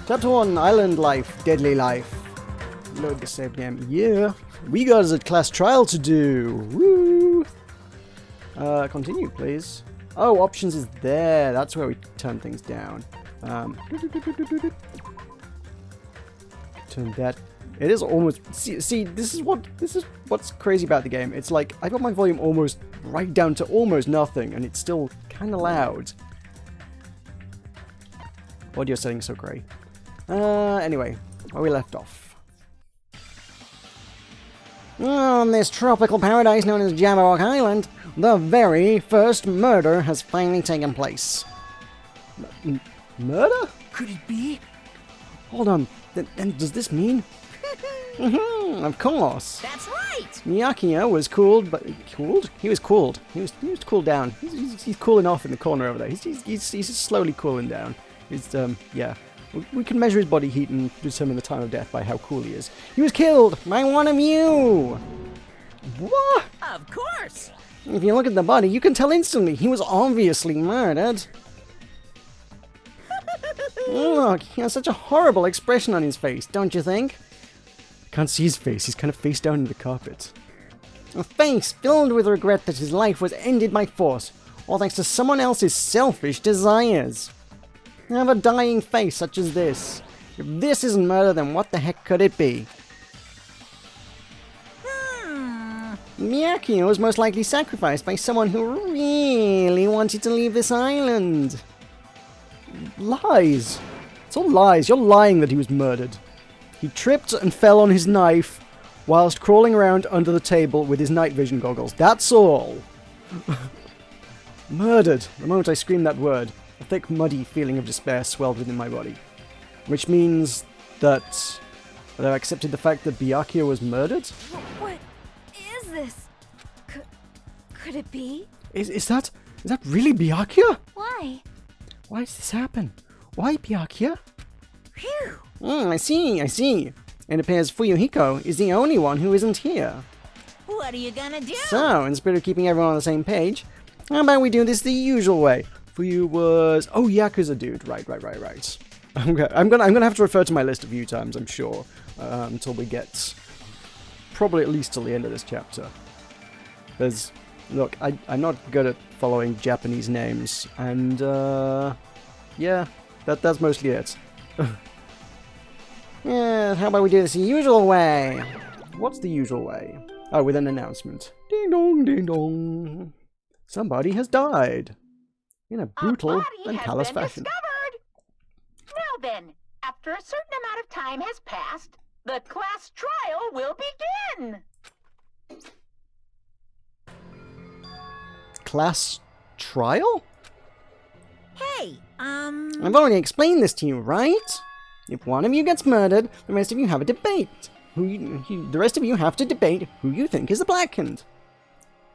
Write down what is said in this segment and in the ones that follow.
Chapter 1, Island Life, Deadly Life. Load the save game. Yeah. We got a class trial to do. Woo! Continue, please. Oh, options is there. That's where we turn things down. Turn that. It is almost. See, this is what's crazy about the game. It's like I got my volume almost right down to almost nothing, and it's still kind of loud. Audio settings so great. Anyway, where we left off. On this tropical paradise known as Jabberwock Island, the very first murder has finally taken place. Murder? Could it be? Hold on. Then does this mean? Of course. That's right. Miyakio was cooled, but cooled? He was cooled. He was cooled down. He's cooling off in the corner over there. He's slowly cooling down. Yeah. We can measure his body heat and determine the time of death by how cool he is. He was killed by one of you! What? Of course! If you look at the body, you can tell instantly he was obviously murdered. Look, he has such a horrible expression on his face, don't you think? I can't see his face, he's kind of face down in the carpet. A face filled with regret that his life was ended by force, all thanks to someone else's selfish desires. Have a dying face such as this. If this isn't murder, then what the heck could it be? Miyakio was most likely sacrificed by someone who really wanted to leave this island. Lies. It's all lies. You're lying that he was murdered. He tripped and fell on his knife whilst crawling around under the table with his night vision goggles. That's all. Murdered. The moment I screamed that word, a thick, muddy feeling of despair swelled within my body. Which means that I've accepted the fact that Byakuya was murdered? What is this? Could it be? Is that really Byakuya? Why? Why does this happen? Why Byakuya? Phew! I see. It appears Fuyuhiko is the only one who isn't here. What are you gonna do? So, in the spirit of keeping everyone on the same page, how about we do this the usual way? Fuyu was... Oh, Yakuza dude. Right. Okay, I'm gonna have to refer to my list a few times, I'm sure, until we get probably at least till the end of this chapter. There's... Look, I'm not good at following Japanese names, and, yeah, that's mostly it. Yeah, how about we do this the usual way? What's the usual way? Oh, with an announcement. Ding dong, ding dong. Somebody has died. In a brutal and callous fashion. Discovered. Now then, after a certain amount of time has passed, the class trial will begin. Class trial? Hey, I've already explained this to you, right? If one of you gets murdered, the rest of you have a debate. The rest of you have to debate who you think is the blackened.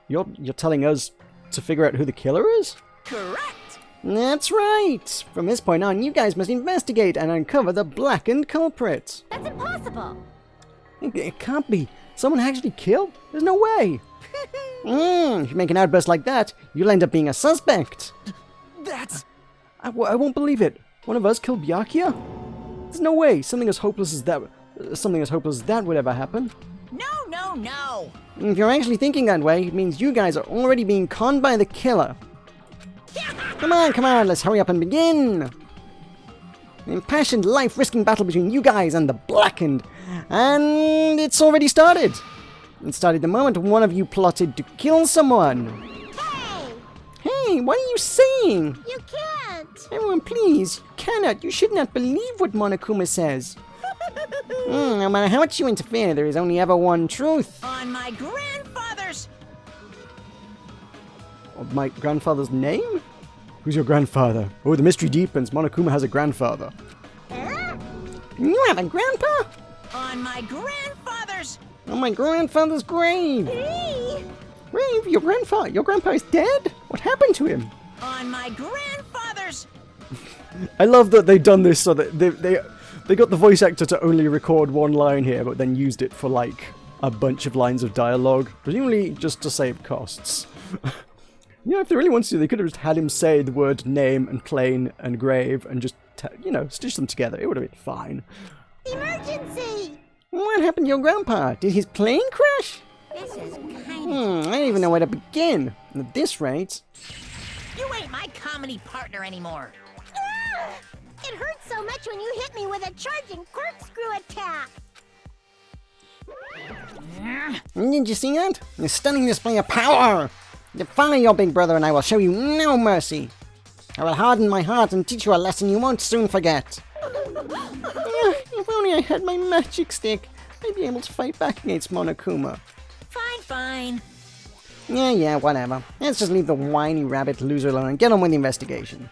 You're telling us to figure out who the killer is? correct. That's right. From this point on, you guys must investigate and uncover the blackened culprit. That's impossible. It can't be. Someone actually killed? There's no way. If you make an outburst like that, you'll end up being a suspect. That's... I won't believe it. One of us killed Byakuya? There's no way. Something as hopeless as that would ever happen. No, no, no. If you're actually thinking that way, it means you guys are already being conned by the killer. Come on, let's hurry up and begin. An impassioned, life-risking battle between you guys and the Blackened. And it's already started. It started the moment one of you plotted to kill someone. Hey, what are you saying? You can't. Everyone, please. You cannot. You should not believe what Monokuma says. No matter how much you interfere, there is only ever one truth. On my grandfather's... My grandfather's name? Who's your grandfather? Oh, the mystery deepens. Monokuma has a grandfather. Huh? You have a grandpa? On my grandfather's... On my grandfather's grave. Hey! Grave? Your grandpa is dead? What happened to him? On my grandfather's... I love that they've done this so that they got the voice actor to only record one line here, but then used it for like a bunch of lines of dialogue, presumably just to save costs. You know, if they really wanted to, they could have just had him say the word name and plane and grave and just you know, stitch them together. It would have been fine. Emergency! What happened to your grandpa? Did his plane crash? This is kind I don't even know where to begin. At this rate... You ain't my comedy partner anymore. Ah! It hurts so much when you hit me with a charging corkscrew attack. Did you see that? A stunning display of power! Defy your big brother and I will show you no mercy. I will harden my heart and teach you a lesson you won't soon forget. If only I had my magic stick, I'd be able to fight back against Monokuma. Fine, fine. Yeah, whatever. Let's just leave the whiny rabbit loser alone and get on with the investigation.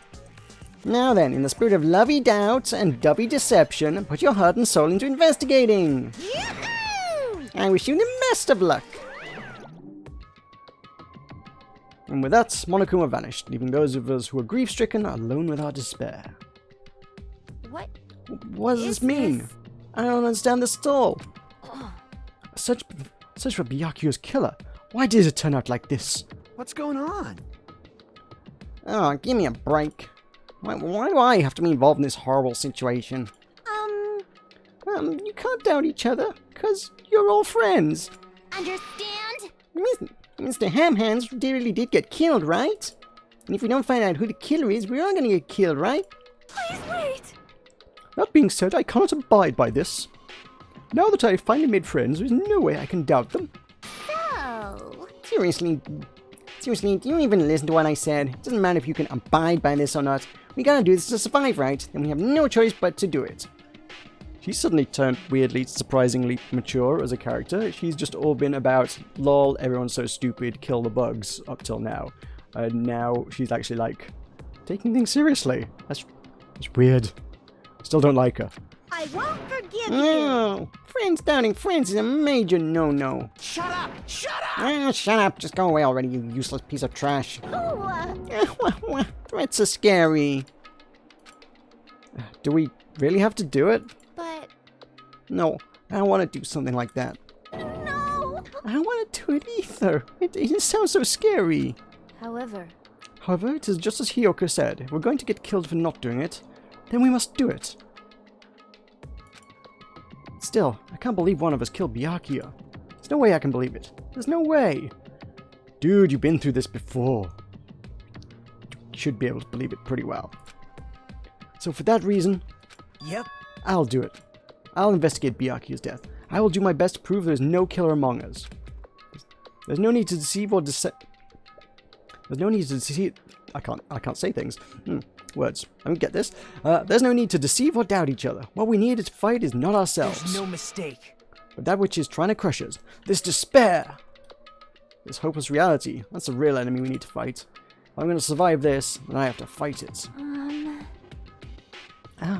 Now then, in the spirit of lovey doubt and dovey deception, put your heart and soul into investigating. Yoo-hoo! I wish you the best of luck. And with that, Monokuma vanished, leaving those of us who were grief-stricken alone with our despair. What? What does this mean? I don't understand this at all. Search for Byakuyo's killer. Why did it turn out like this? What's going on? Oh, give me a break. Why do I have to be involved in this horrible situation? You can't doubt each other, because you're all friends. Understand? Mr. Hamhands really did get killed, right? And if we don't find out who the killer is, we're all gonna get killed, right? Please wait. That being said, I cannot abide by this. Now that I've finally made friends, there's no way I can doubt them. So... Seriously, do you even listen to what I said? It doesn't matter if you can abide by this or not. We gotta do this to survive, right? And we have no choice but to do it. She's suddenly turned weirdly, surprisingly mature as a character. She's just all been about, lol, everyone's so stupid, kill the bugs, up till now. And now she's actually, like, taking things seriously. That's weird. Still don't like her. I won't forgive you. No! Friends doubting friends is a major no-no. Shut up! Shut up! Shut up! Just go away already, you useless piece of trash. Oh, Threats are scary. Do we really have to do it? but No, I don't want to do something like that. no. I don't want to do it either. It sounds so scary. However, It is just as Hiyoko said. If we're going to get killed for not doing it, then we must do it. Still, I can't believe one of us killed Byakuyo. There's no way I can believe it. There's no way. Dude, you've been through this before. You should be able to believe it pretty well. So for that reason, Yep. I'll do it. I'll investigate Byakuyo's death. I will do my best to prove there's no killer among us. There's no need to deceive or There's no need to deceive... I can't say things. Words. I don't get this. There's no need to deceive or doubt each other. What we need to fight is not ourselves, There's no mistake. but that which is trying to crush us. This despair! This hopeless reality. That's the real enemy we need to fight. If I'm going to survive this, then I have to fight it.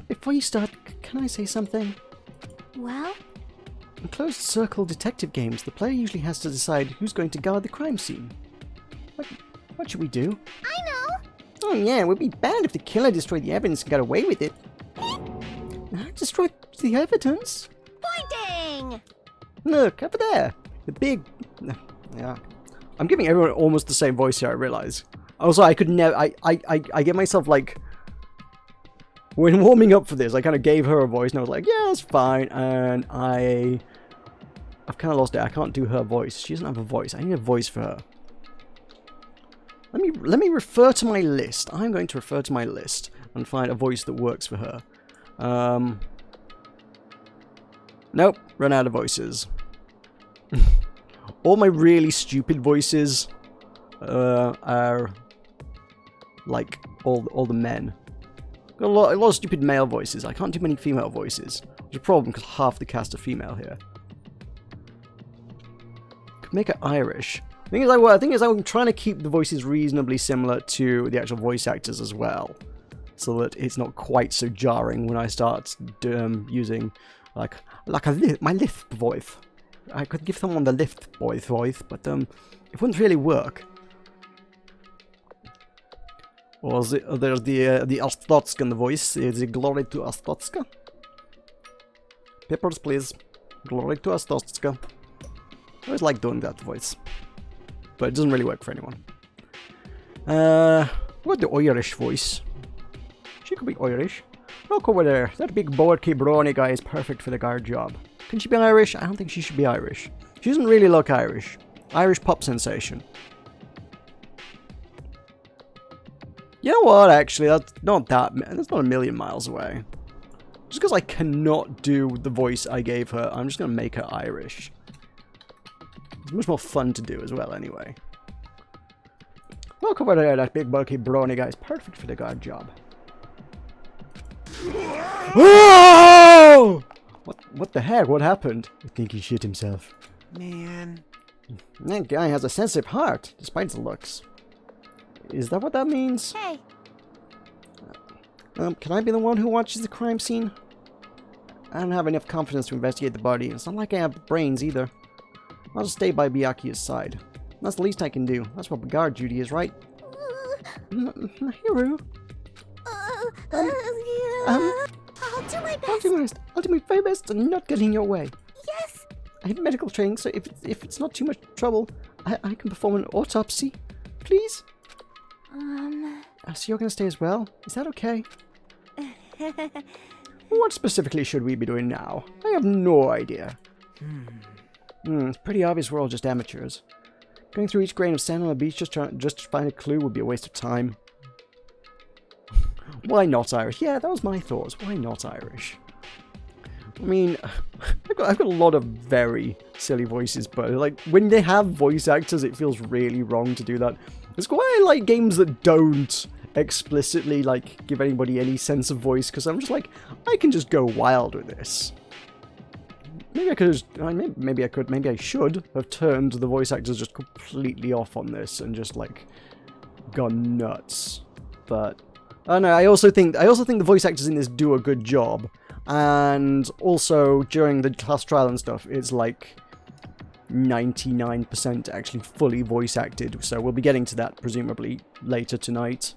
Before you start, can I say something? well, In closed-circle detective games, the player usually has to decide who's going to guard the crime scene. What should we do? I know. Oh yeah, it would be bad if the killer destroyed the evidence and got away with it. Destroyed the evidence? Pointing. Look, over there. The big... Yeah. I'm giving everyone almost the same voice here, I realize. Also, I could never... I get myself, like... When warming up for this, I kind of gave her a voice, and I was like, yeah, that's fine. And I've kind of lost it. I can't do her voice. She doesn't have a voice. I need a voice for her. Let me refer to my list. I'm going to refer to my list and find a voice that works for her. Nope, run out of voices. All my really stupid voices are like all the men. Got a lot of stupid male voices. I can't do many female voices. Which is a problem because half the cast are female here. Could make it Irish. The thing is, I'm trying to keep the voices reasonably similar to the actual voice actors as well, so that it's not quite so jarring when I start using like my Lisp voice. I could give someone the Lisp voice, but it wouldn't really work. Or there's the Ostotskan voice. Is it glory to Ostotska? Peppers, please. Glory to Ostotska. I always like doing that voice, but it doesn't really work for anyone. What the Irish voice? She could be Irish. Look over there. That big bulky brawny guy is perfect for the guard job. Can she be Irish? I don't think she should be Irish. She doesn't really look Irish. Irish pop sensation. You know what, actually? That's not a million miles away. Just because I cannot do the voice I gave her, I'm just going to make her Irish. It's much more fun to do as well, anyway. Look over there, that big bulky brawny guy is perfect for the guard job. Whoa! What the heck? What happened? I think he shit himself. Man. That guy has a sensitive heart, despite the looks. Is that what that means? Hey. Can I be the one who watches the crime scene? I don't have enough confidence to investigate the body. It's not like I have brains either. I'll just stay by Byakuya's side. That's the least I can do. That's what guard duty is, right? Hero. I'll do my best. I'll do my very best to not get in your way. Yes. I have medical training, so if it's not too much trouble, I can perform an autopsy. Please? So you're gonna stay as well? Is that okay? What specifically should we be doing now? I have no idea. It's pretty obvious we're all just amateurs. Going through each grain of sand on the beach just to find a clue would be a waste of time. Why not Irish? Yeah, that was my thoughts. Why not Irish? I mean, I've got a lot of very silly voices, but like when they have voice actors, it feels really wrong to do that. It's why I like games that don't explicitly like give anybody any sense of voice, because I'm just like, I can just go wild with this. Maybe I could have, maybe I should have turned the voice actors just completely off on this and just like gone nuts. But I don't know. I also think the voice actors in this do a good job, and also during the class trial and stuff, it's like 99% actually fully voice acted. So we'll be getting to that presumably later tonight,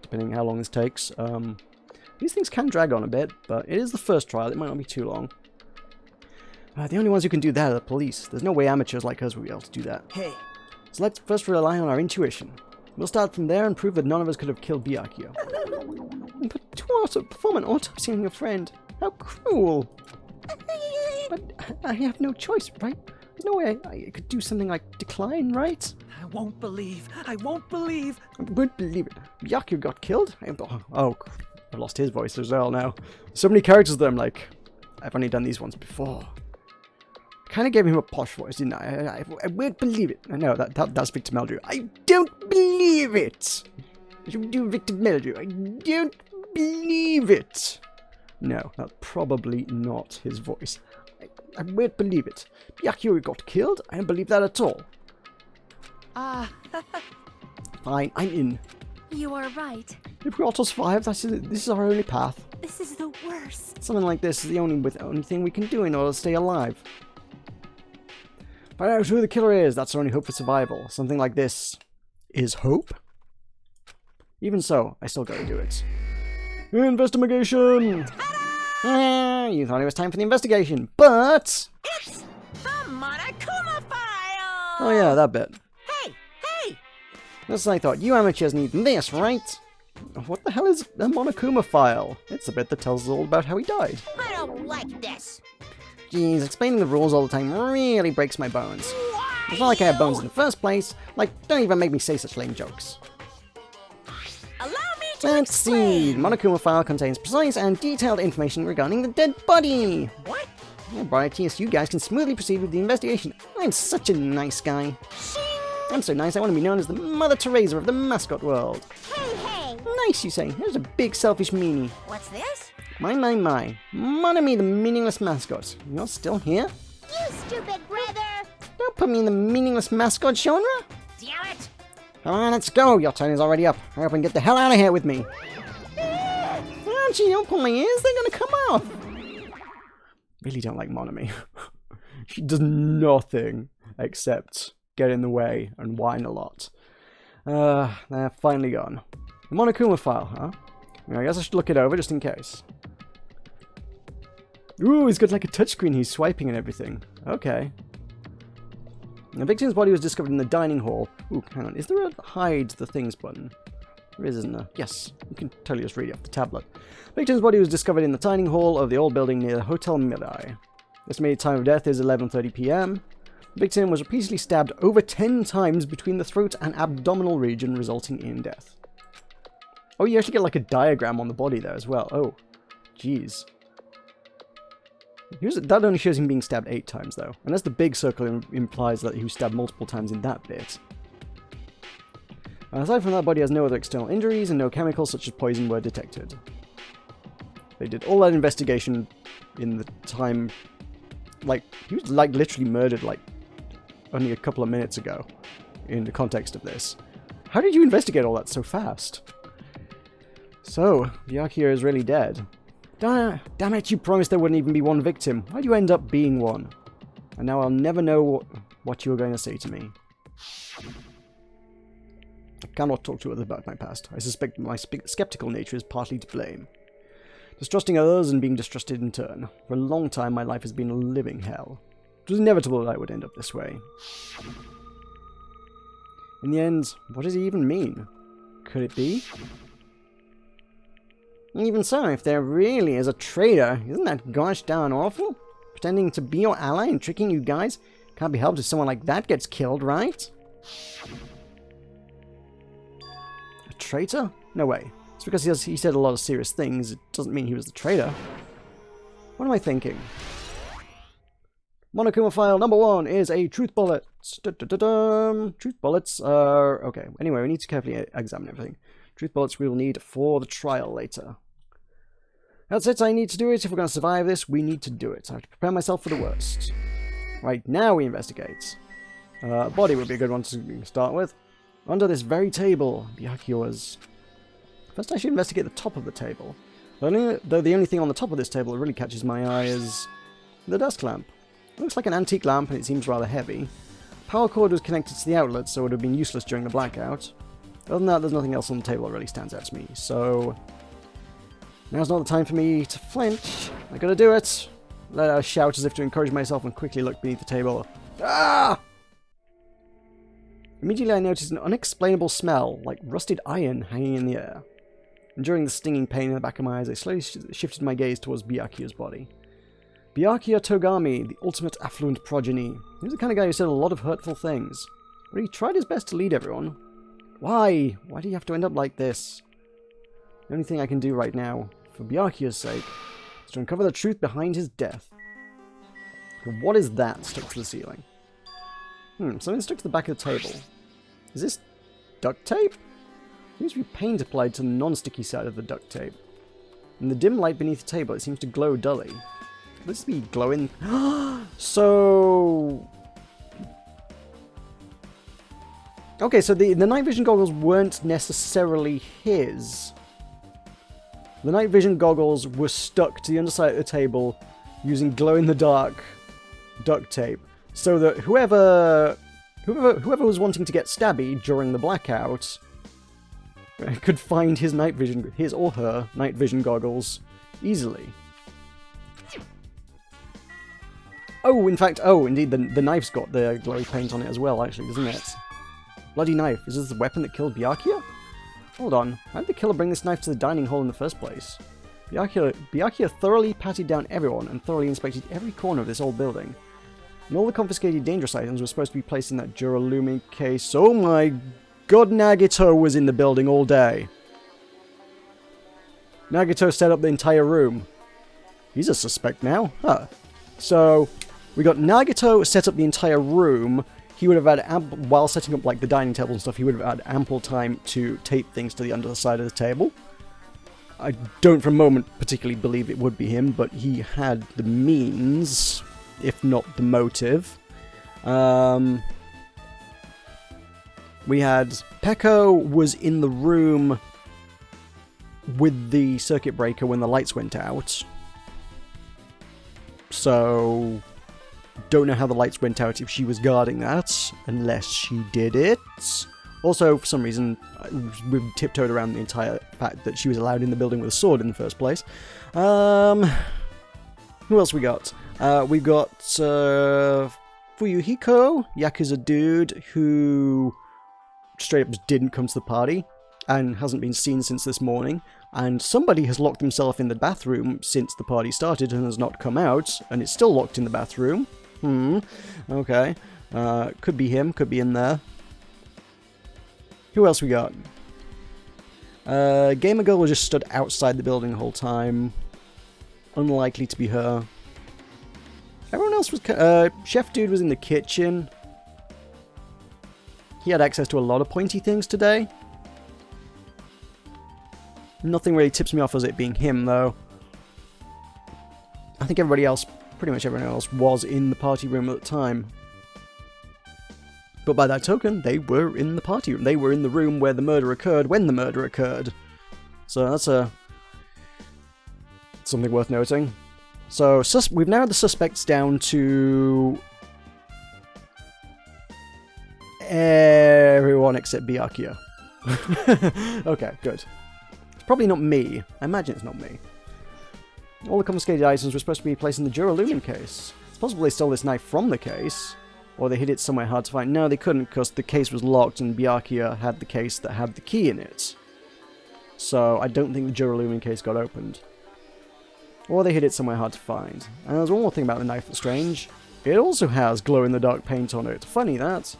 depending on how long this takes. These things can drag on a bit, but it is the first trial. It might not be too long. The only ones who can do that are the police. There's no way amateurs like us will be able to do that. Hey. So let's first rely on our intuition. We'll start from there and prove that none of us could have killed Byakuya. But perform an autopsy on your friend. How cruel. But I have no choice, right? There's no way I could do something like decline, right? I won't believe. I won't believe. I won't believe it. Byakuya got killed? Oh, I've lost his voice as well now. So many characters that I'm like, I've only done these ones before. Kind of gave him a posh voice, didn't I? I won't believe it. No, that's Victor Meldrew. I don't believe it. I should do Victor Meldrew. I don't believe it. No, that's probably not his voice. I won't believe it. Byakuya got killed? I don't believe that at all. Fine, I'm in. You are right. If we all survive, this is our only path. This is the worst. Something like this is the only thing we can do in order to stay alive. Find out who the killer is. That's our only hope for survival. Something like this is hope. Even so, I still gotta do it. Investigation! You thought it was time for the investigation, but... It's the Monokuma file! Oh yeah, that bit. Hey! That's what I thought. You amateurs need this, right? What the hell is a Monokuma file? It's the bit that tells us all about how he died. I don't like this. Jeez, explaining the rules all the time really breaks my bones. It's not like I have bones in the first place. Like, don't even make me say such lame jokes. Allow me to Let's see. The Monokuma file contains precise and detailed information regarding the dead body. What? I brought it to you so you guys can smoothly proceed with the investigation. I'm such a nice guy. I'm so nice I want to be known as the Mother Teresa of the mascot world. Hey! Nice, you say. There's a big selfish meanie. What's this? My. Monomi, the meaningless mascot. You're still here? You stupid brother! Don't put me in the meaningless mascot genre. Damn it! Come on, let's go. Your turn is already up. Hurry up and get the hell out of here with me. Archie, don't pull my ears. They're gonna come off. Really don't like Monomi. She does nothing except get in the way and whine a lot. They're finally gone. The Monokuma file, huh? I guess I should look it over just in case. Ooh, he's got like a touchscreen. He's swiping and everything. Okay. The victim's body was discovered in the dining hall. Ooh, hang on. Is there a hide the things button? There isn't there? Yes, you can totally just read it off the tablet. Victim's body was discovered in the dining hall of the old building near the Hotel Mirai. Estimated time of death is 11:30 p.m. The victim was repeatedly stabbed over 10 times between the throat and abdominal region, resulting in death. Oh, you actually get like a diagram on the body there as well. Oh, jeez. That only shows him being stabbed 8 times, though. Unless the big circle implies that he was stabbed multiple times in that bit. Aside from that, body has no other external injuries, and no chemicals such as poison were detected. They did all that investigation in the time... Like, he was like literally murdered like only a couple of minutes ago in the context of this. How did you investigate all that so fast? So, Byakuya is really dead. Damn it, you promised there wouldn't even be one victim. Why'd you end up being one? And now I'll never know what you were going to say to me. I cannot talk to others about my past. I suspect my skeptical nature is partly to blame. Distrusting others and being distrusted in turn. For a long time, my life has been a living hell. It was inevitable that I would end up this way. In the end, what does he even mean? Could it be? Even so, if there really is a traitor, isn't that gosh darn awful? Pretending to be your ally and tricking you guys? Can't be helped if someone like that gets killed, right? A traitor? No way. It's because he said a lot of serious things. It doesn't mean he was the traitor. What am I thinking? Monokuma file number 1 is a truth bullet. Truth bullets are... Okay, anyway, we need to carefully examine everything. Truth bullets we will need for the trial later. That's it, I need to do it. If we're going to survive this, we need to do it. I have to prepare myself for the worst. Right, now we investigate. Body would be a good one to start with. Under this very table, Byakuya was... First I should investigate the top of the table. Though the only thing on the top of this table that really catches my eye is the desk lamp. It looks like an antique lamp and it seems rather heavy. Power cord was connected to the outlet, so it would have been useless during the blackout. Other than that, there's nothing else on the table that really stands out to me, so... Now's not the time for me to flinch. I gotta do it. Let out a shout as if to encourage myself and quickly look beneath the table. Ah! Immediately I noticed an unexplainable smell, like rusted iron, hanging in the air. Enduring the stinging pain in the back of my eyes, I slowly shifted my gaze towards Byakuya's body. Byakuya Togami, the ultimate affluent progeny. He was the kind of guy who said a lot of hurtful things. But he tried his best to lead everyone. Why? Why do you have to end up like this? The only thing I can do right now, for Byakuya's sake, is to uncover the truth behind his death. But what is that stuck to the ceiling? Something stuck to the back of the table. Is this duct tape? Seems to be paint applied to the non-sticky side of the duct tape. In the dim light beneath the table, it seems to glow dully. Could this be glowing? So... Okay, so the night vision goggles weren't necessarily his. The night vision goggles were stuck to the underside of the table using glow-in-the-dark duct tape, so that whoever was wanting to get stabby during the blackout could find his or her night vision goggles easily. Oh, in fact, indeed, the knife's got the glowy paint on it as well, actually, doesn't it? Bloody knife. Is this the weapon that killed Byakuya? Hold on. How did the killer bring this knife to the dining hall in the first place? Byakuya thoroughly patted down everyone and thoroughly inspected every corner of this old building. And all the confiscated dangerous items were supposed to be placed in that Duralumi case. Oh my god, Nagito was in the building all day. Nagito set up the entire room. He's a suspect now. Huh. So, we got Nagito set up the entire room. He would have had, while setting up like the dining table and stuff, he would have had ample time to tape things to the underside of the table. I don't for a moment particularly believe it would be him, but he had the means, if not the motive. We had Peko was in the room with the circuit breaker when the lights went out. So... don't know how the lights went out if she was guarding that, unless she did it. Also, for some reason, we've tiptoed around the entire fact that she was allowed in the building with a sword in the first place. Who else we got? We've got Fuyuhiko, Yakuza dude, who straight up just didn't come to the party. and hasn't been seen since this morning, and somebody has locked himself in the bathroom since the party started and has not come out, and it's still locked in the bathroom. Okay. Could be him, could be in there. Who else we got? Gamer Girl was just stood outside the building the whole time. Unlikely to be her. Everyone else was... Chef Dude was in the kitchen. He had access to a lot of pointy things today. Nothing really tips me off as it being him, though. I think everybody else, pretty much everyone else, was in the party room at the time. But by that token, they were in the party room. They were in the room where the murder occurred when the murder occurred. So that's something worth noting. So we've narrowed the suspects down to everyone except Byakuya. Okay, good. It's probably not me. I imagine it's not me. All the confiscated items were supposed to be placed in the Duralumin case. It's possible they stole this knife from the case, or they hid it somewhere hard to find. No, they couldn't, because the case was locked and Byakuya had the case that had the key in it. So I don't think the Duralumin case got opened. Or they hid it somewhere hard to find. And there's one more thing about the knife that's strange. It also has glow-in-the-dark paint on it. Funny that.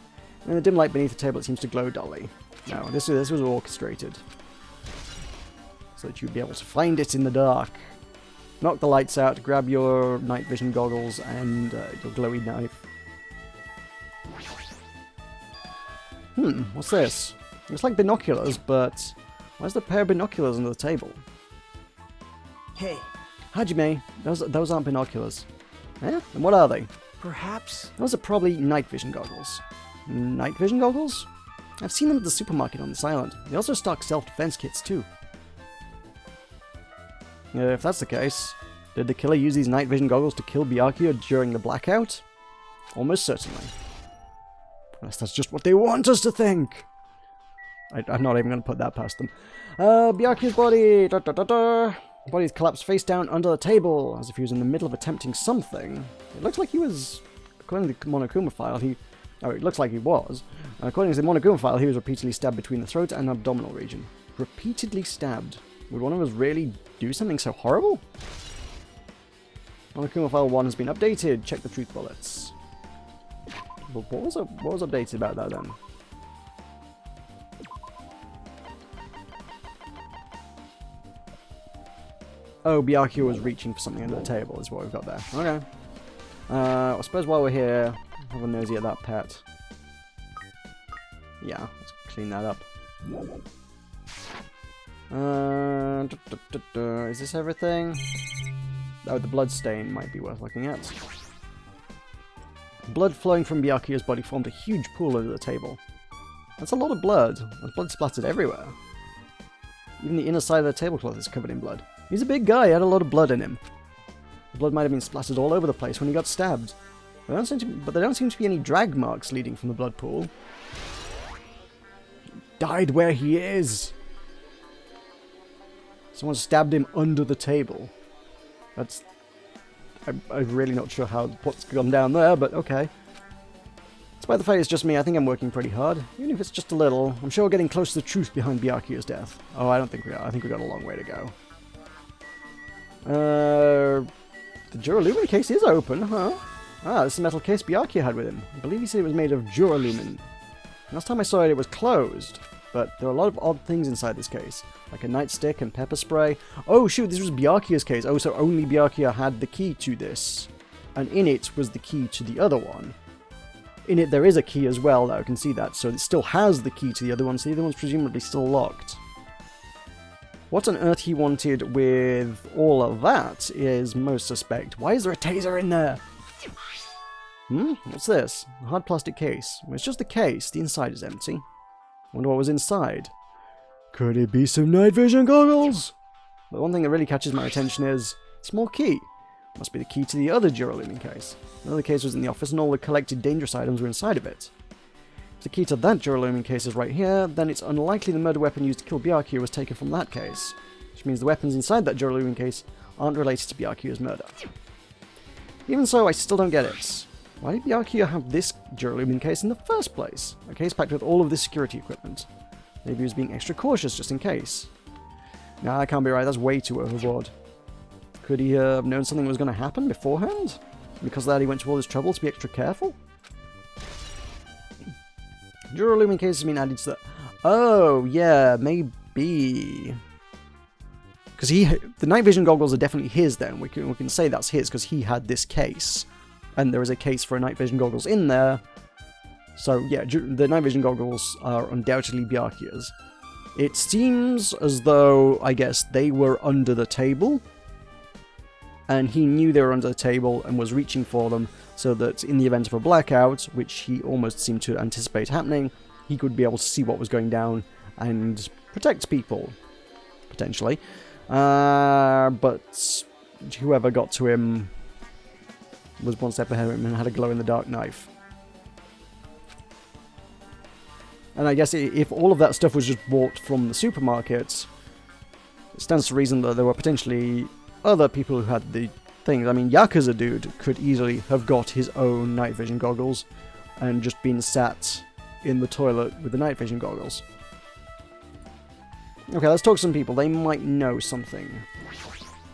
In the dim light beneath the table it seems to glow dully. No, this was orchestrated. So that you'd be able to find it in the dark. Knock the lights out, grab your night vision goggles and your glowy knife. What's this? Looks like binoculars, but where's the pair of binoculars under the table? Hey, Hajime, those aren't binoculars. Eh? And what are they? perhaps... Those are probably night vision goggles. Night vision goggles? I've seen them at the supermarket on this island. They also stock self-defense kits too. If that's the case, did the killer use these night vision goggles to kill Byakuya during the blackout? Almost certainly. Unless that's just what they want us to think. I'm not even going to put that past them. Byakuya's body! The body's collapsed face down under the table, as if he was in the middle of attempting something. It looks like he was, according to the Monokuma file, it looks like he was. According to the Monokuma file, he was repeatedly stabbed between the throat and abdominal region. Repeatedly stabbed. Would one of us really do something so horrible? Monokuma file 1 has been updated. Check the truth bullets. What was updated about that then? Oh, Byakuya was reaching for something under the table, is what we've got there. Okay. I suppose while we're here, have a nosy at that pet. Yeah, let's clean that up. Is this everything? Oh, the blood stain might be worth looking at. Blood flowing from Byakuya's body formed a huge pool over the table. That's a lot of blood. There's blood splattered everywhere. Even the inner side of the tablecloth is covered in blood. He's a big guy, he had a lot of blood in him. The blood might have been splattered all over the place when he got stabbed. But there don't seem to be any drag marks leading from the blood pool. He died where he is! Someone stabbed him under the table. That's... I'm really not sure what's gone down there, but okay. Despite the fact it's just me, I think I'm working pretty hard. Even if it's just a little. I'm sure we're getting close to the truth behind Byakuya's death. Oh, I don't think we are. I think we've got a long way to go. The Duralumin case is open, huh? Ah, this is the metal case Byakuya had with him. I believe he said it was made of Duralumin. Last time I saw it, it was closed. But there are a lot of odd things inside this case. Like a nightstick and pepper spray. Oh shoot, this was Byakuya's case. Oh, so only Byakuya had the key to this. And in it was the key to the other one. In it there is a key as well, though, I can see that. So it still has the key to the other one, so the other one's presumably still locked. What on earth he wanted with all of that is most suspect. Why is there a taser in there? What's this? A hard plastic case. Well, it's just a case. The inside is empty. Wonder what was inside. Could it be some night vision goggles? The one thing that really catches my attention is a small key. Must be the key to the other Duralumin case. Another case was in the office and all the collected dangerous items were inside of it. If the key to that Duralumin case is right here, then it's unlikely the murder weapon used to kill Byakuya was taken from that case. Which means the weapons inside that Duralumin case aren't related to Byakuya's murder. Even so, I still don't get it. Why did Byakuya have this Duralumin case in the first place? A case packed with all of this security equipment. Maybe he was being extra cautious just in case. Nah, that can't be right. That's way too overboard. Could he have known something was going to happen beforehand? Because of that, he went to all this trouble to be extra careful? Dual aluminum case has been added to the... Oh, yeah, maybe. Because the night vision goggles are definitely his then. We can say that's his because he had this case. And there is a case for night vision goggles in there. So, yeah, the night vision goggles are undoubtedly Byakuya's. It seems as though, I guess, they were under the table. And he knew they were under the table and was reaching for them so that in the event of a blackout, which he almost seemed to anticipate happening, he could be able to see what was going down and protect people, potentially. But whoever got to him was one step ahead of him and had a glow-in-the-dark knife. And I guess if all of that stuff was just bought from the supermarkets, it stands to reason that there were potentially other people who had the things. I mean, Yakuza dude could easily have got his own night vision goggles and just been sat in the toilet with the night vision goggles. Okay, let's talk to some people. They might know something.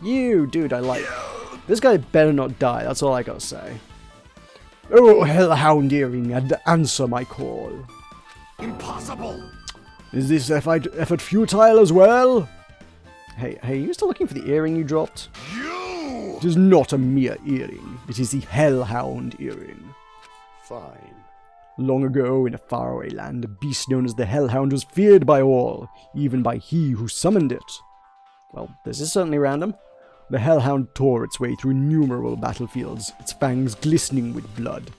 You, dude, I like. This guy better not die, that's all I gotta say. Oh, hellhound earring, answer my call. Impossible! Is this effort futile as well? Hey, you still looking for the earring you dropped? You! It is not a mere earring. It is the hellhound earring. Fine. Long ago, in a faraway land, a beast known as the Hellhound was feared by all, even by he who summoned it. Well, this is certainly random. The Hellhound tore its way through innumerable battlefields, its fangs glistening with blood,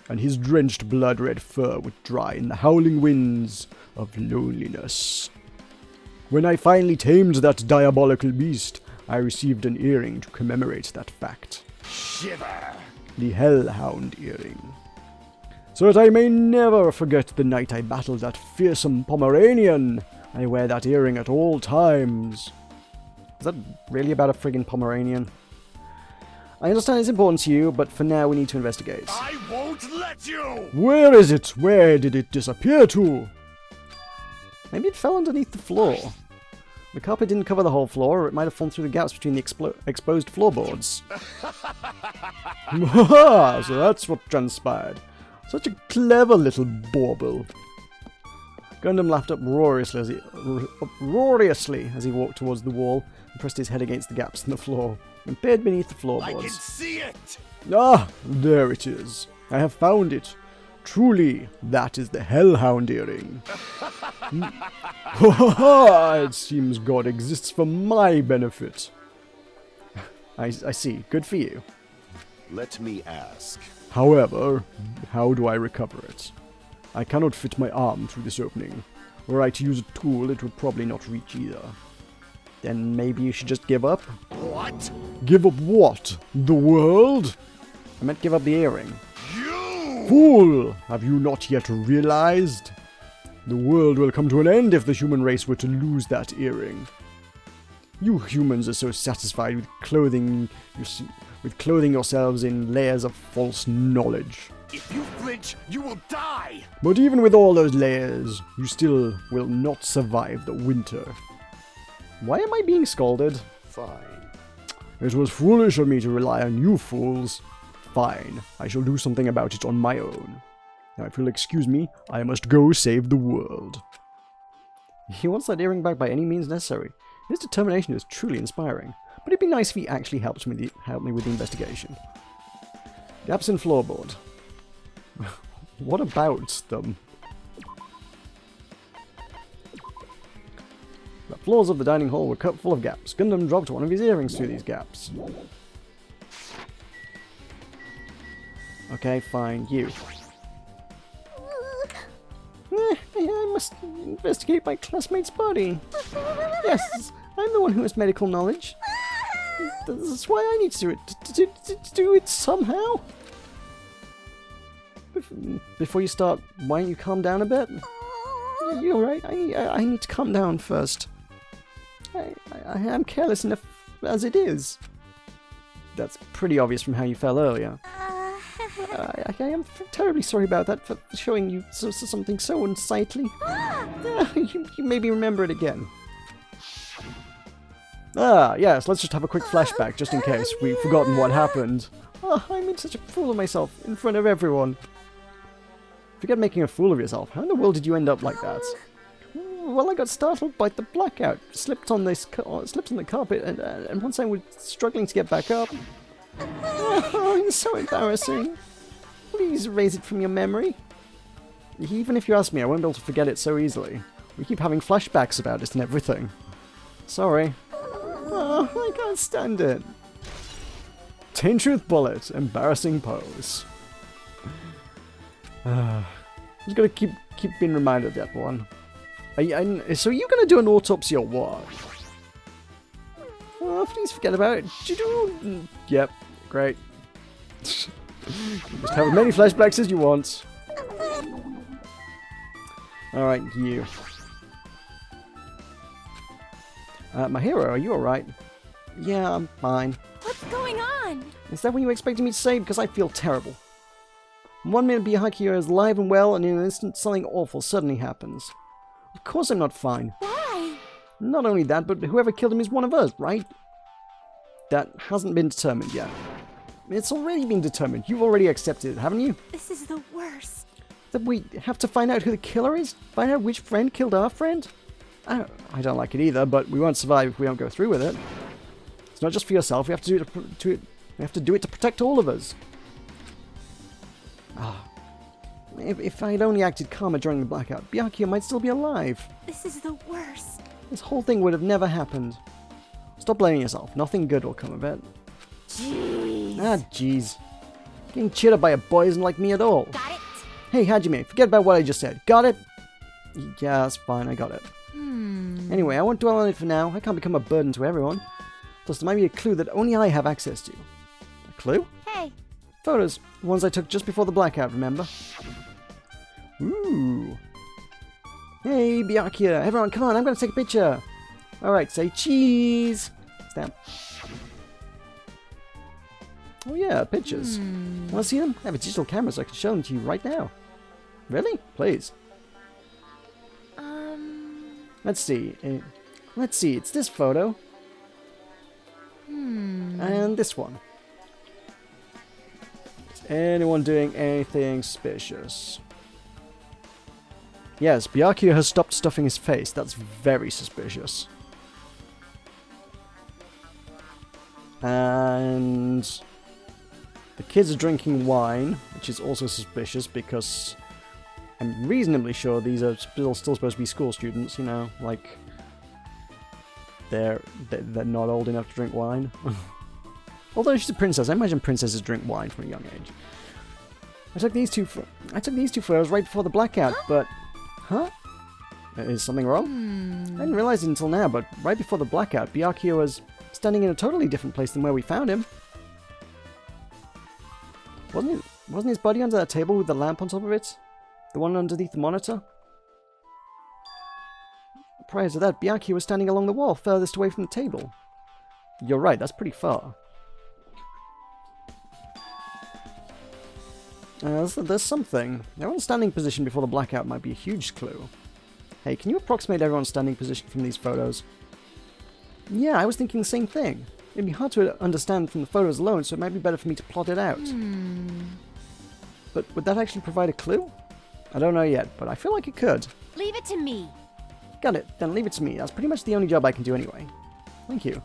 and his drenched blood-red fur would dry in the howling winds of loneliness. When I finally tamed that diabolical beast, I received an earring to commemorate that fact. Shiver! The Hellhound earring. So that I may never forget the night I battled that fearsome Pomeranian, I wear that earring at all times. Is that really about a friggin' Pomeranian? I understand it's important to you, but for now we need to investigate. I won't let you! Where is it? Where did it disappear to? Maybe it fell underneath the floor. The carpet didn't cover the whole floor, or it might have fallen through the gaps between the exposed floorboards. So that's what transpired. Such a clever little bauble. Gundam laughed uproariously as he walked towards the wall and pressed his head against the gaps in the floor and peered beneath the floorboards. I can see it! Ah, there it is. I have found it. Truly, that is the Hellhound earring. It seems God exists for my benefit. I see. Good for you. Let me ask. However, how do I recover it? I cannot fit my arm through this opening. Were I to use a tool, it would probably not reach either. Then maybe you should just give up? What? Give up what? The world? I meant give up the earring. You! Fool! Have you not yet realized? The world will come to an end if the human race were to lose that earring. You humans are so satisfied with clothing yourselves in layers of false knowledge. If you flinch, you will die! But even with all those layers, you still will not survive the winter. Why am I being scolded? Fine. It was foolish of me to rely on you fools. Fine, I shall do something about it on my own. Now, if you'll excuse me, I must go save the world. He wants that earring back by any means necessary. His determination is truly inspiring, but it'd be nice if he actually helped me with the investigation. Gaps in floorboard. What about them? The floors of the dining hall were cut full of gaps. Gundam dropped one of his earrings through these gaps. Okay, fine, you. I must investigate my classmate's body. Yes, I'm the one who has medical knowledge. That's why I need to do it. To do it somehow. Before you start, why don't you calm down a bit? You're right. I need to calm down first. I am careless enough as it is. That's pretty obvious from how you fell earlier. I am terribly sorry about that, for showing you something so unsightly. You maybe remember it again. Ah, yes, let's just have a quick flashback, just in case we've forgotten what happened. Oh, I made such a fool of myself, in front of everyone. Forget making a fool of yourself. How in the world did you end up like that? Well, I got startled by the blackout. Slipped on the carpet, and once I was struggling to get back up. Oh, it's so embarrassing. Please erase it from your memory. Even if you ask me, I won't be able to forget it so easily. We keep having flashbacks about it and everything. Sorry. Oh, I can't stand it. Tin Truth Bullet, embarrassing pose. Just gotta keep being reminded of that one. So are you gonna do an autopsy or what? Oh, please forget about it. Yep, great. Just have as many flashbacks as you want. Alright, you. My hero, are you alright? Yeah, I'm fine. What's going on? Is that what you expected me to say? Because I feel terrible. 1 minute Byakuya is alive and well, and in an instant something awful suddenly happens. Of course I'm not fine. Why? Not only that, but whoever killed him is one of us, right? That hasn't been determined yet. It's already been determined. You've already accepted it, haven't you? This is the worst. That we have to find out who the killer is? Find out which friend killed our friend? I don't like it either, but we won't survive if we don't go through with it. It's not just for yourself. We have to do it. We have to do it to protect all of us. If I had only acted calmer during the blackout, Byakuya might still be alive. This is the worst. This whole thing would have never happened. Stop blaming yourself. Nothing good will come of it. Jeez. Ah, jeez. Getting cheered up by a boy isn't like me at all. Got it? Hey, Hajime, forget about what I just said. Got it? Yeah, that's fine. I got it. Anyway, I won't dwell on it for now. I can't become a burden to everyone. Plus, there might be a clue that only I have access to. A clue? Hey. Photos. The ones I took just before the blackout, remember? Ooh. Hey, Byakuya. Everyone, come on. I'm going to take a picture. Alright, say cheese. Stamp. Oh yeah, pictures. Want to see them? I have a digital camera so I can show them to you right now. Really? Please. Let's see. Let's see. It's this photo. And this one. Is anyone doing anything suspicious? Yes, Byakuya has stopped stuffing his face. That's very suspicious. And the kids are drinking wine, which is also suspicious because I'm reasonably sure these are still supposed to be school students, you know, like they're not old enough to drink wine. Although she's a princess, I imagine princesses drink wine from a young age. I took these two photos right before the blackout, but is something wrong? I didn't realize it until now, but right before the blackout, Byakuya was standing in a totally different place than where we found him. Wasn't his body under that table with the lamp on top of it? The one underneath the monitor? Prior to that, Byakuya was standing along the wall, furthest away from the table. You're right, that's pretty far. There's something. Everyone's standing position before the blackout might be a huge clue. Hey, can you approximate everyone's standing position from these photos? Yeah, I was thinking the same thing. It'd be hard to understand from the photos alone, so it might be better for me to plot it out. But would that actually provide a clue? I don't know yet, but I feel like it could. Leave it to me. Got it, then leave it to me. That's pretty much the only job I can do anyway. Thank you.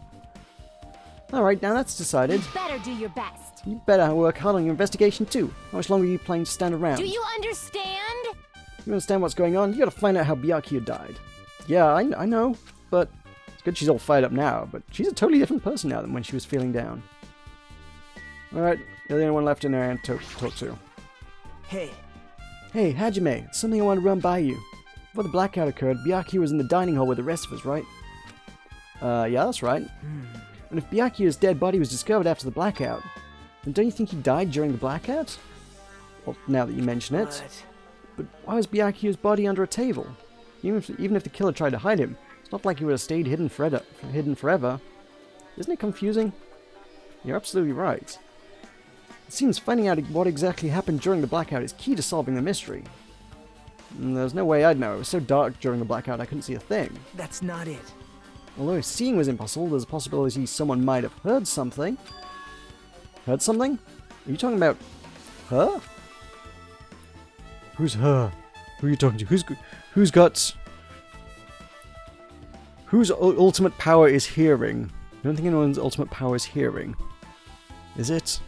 Alright, now that's decided. You better do your best. You better work hard on your investigation too. How much longer are you planning to stand around? Do you understand? You understand what's going on? You gotta find out how Byakuya died. Yeah, I know, but it's good she's all fired up now, but she's a totally different person now than when she was feeling down. Alright, you're the only one left in there to talk to. Hey. Hey, Hajime, something I want to run by you. Before the blackout occurred, Byakuya was in the dining hall with the rest of us, right? Yeah, that's right. And if Byakuya's dead body was discovered after the blackout, then don't you think he died during the blackout? Well, now that you mention it. What? But why was Byakuya's body under a table? Even if the killer tried to hide him, it's not like he would have stayed hidden forever. Isn't it confusing? You're absolutely right. It seems finding out what exactly happened during the blackout is key to solving the mystery. There's no way I'd know. It was so dark during the blackout I couldn't see a thing. That's not it. Although seeing was impossible, there's a possibility someone might have heard something. Heard something? Are you talking about her? Who's her? Who are you talking to? Who's got... Whose ultimate power is hearing? I don't think anyone's ultimate power is hearing. Is it?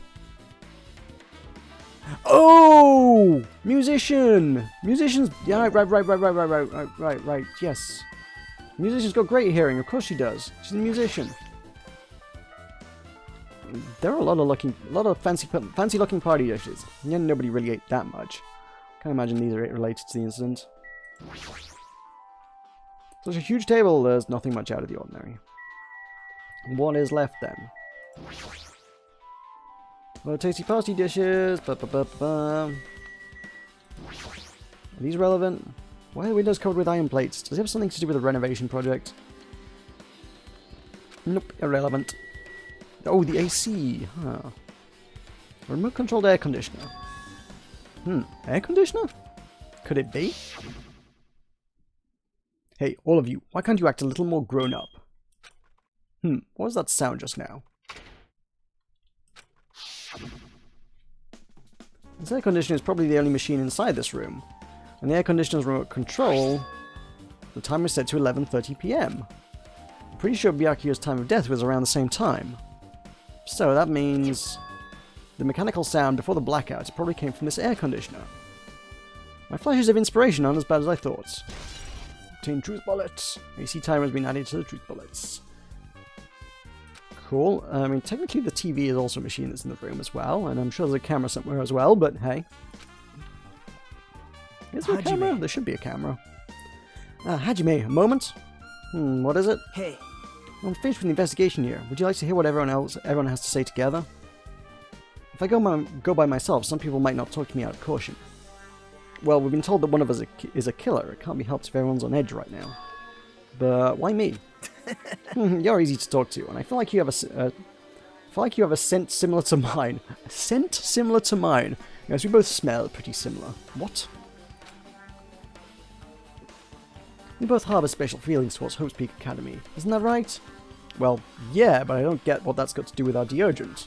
Oh! Musician! Musicians... Yeah, right, yes. Musician's got great hearing, of course she does. She's a musician. There are a lot of fancy looking party dishes. Yeah, nobody really ate that much. Can't imagine these are related to the incident. Such a huge table, there's nothing much out of the ordinary. What is left then? Well, tasty party dishes. Are these relevant? Why are the windows covered with iron plates? Does it have something to do with a renovation project? Nope, irrelevant. Oh, the AC. Huh. Remote controlled air conditioner. Air conditioner? Could it be? Hey, all of you, why can't you act a little more grown up? What was that sound just now? This air conditioner is probably the only machine inside this room. And the air conditioner's remote control, the timer is set to 11:30 PM. I'm pretty sure Byakuyo's time of death was around the same time. So that means the mechanical sound before the blackout probably came from this air conditioner. My flashes of inspiration aren't as bad as I thought. Obtain truth bullets. AC timer has been added to the truth bullets. Cool. I mean, technically the TV is also a machine that's in the room as well, and I'm sure there's a camera somewhere as well, but hey. Is there a camera? There should be a camera. Hajime, a moment? What is it? Hey. I'm finished with the investigation here. Would you like to hear what everyone has to say together? If I go by myself, some people might not talk to me out of caution. Well, we've been told that one of us is a killer. It can't be helped if everyone's on edge right now. But why me? You're easy to talk to, and I feel like you have a scent similar to mine. A scent similar to mine. Yes, we both smell pretty similar. What? We both harbour special feelings towards Hope's Peak Academy. Isn't that right? Well, yeah, but I don't get what that's got to do with our deodorant.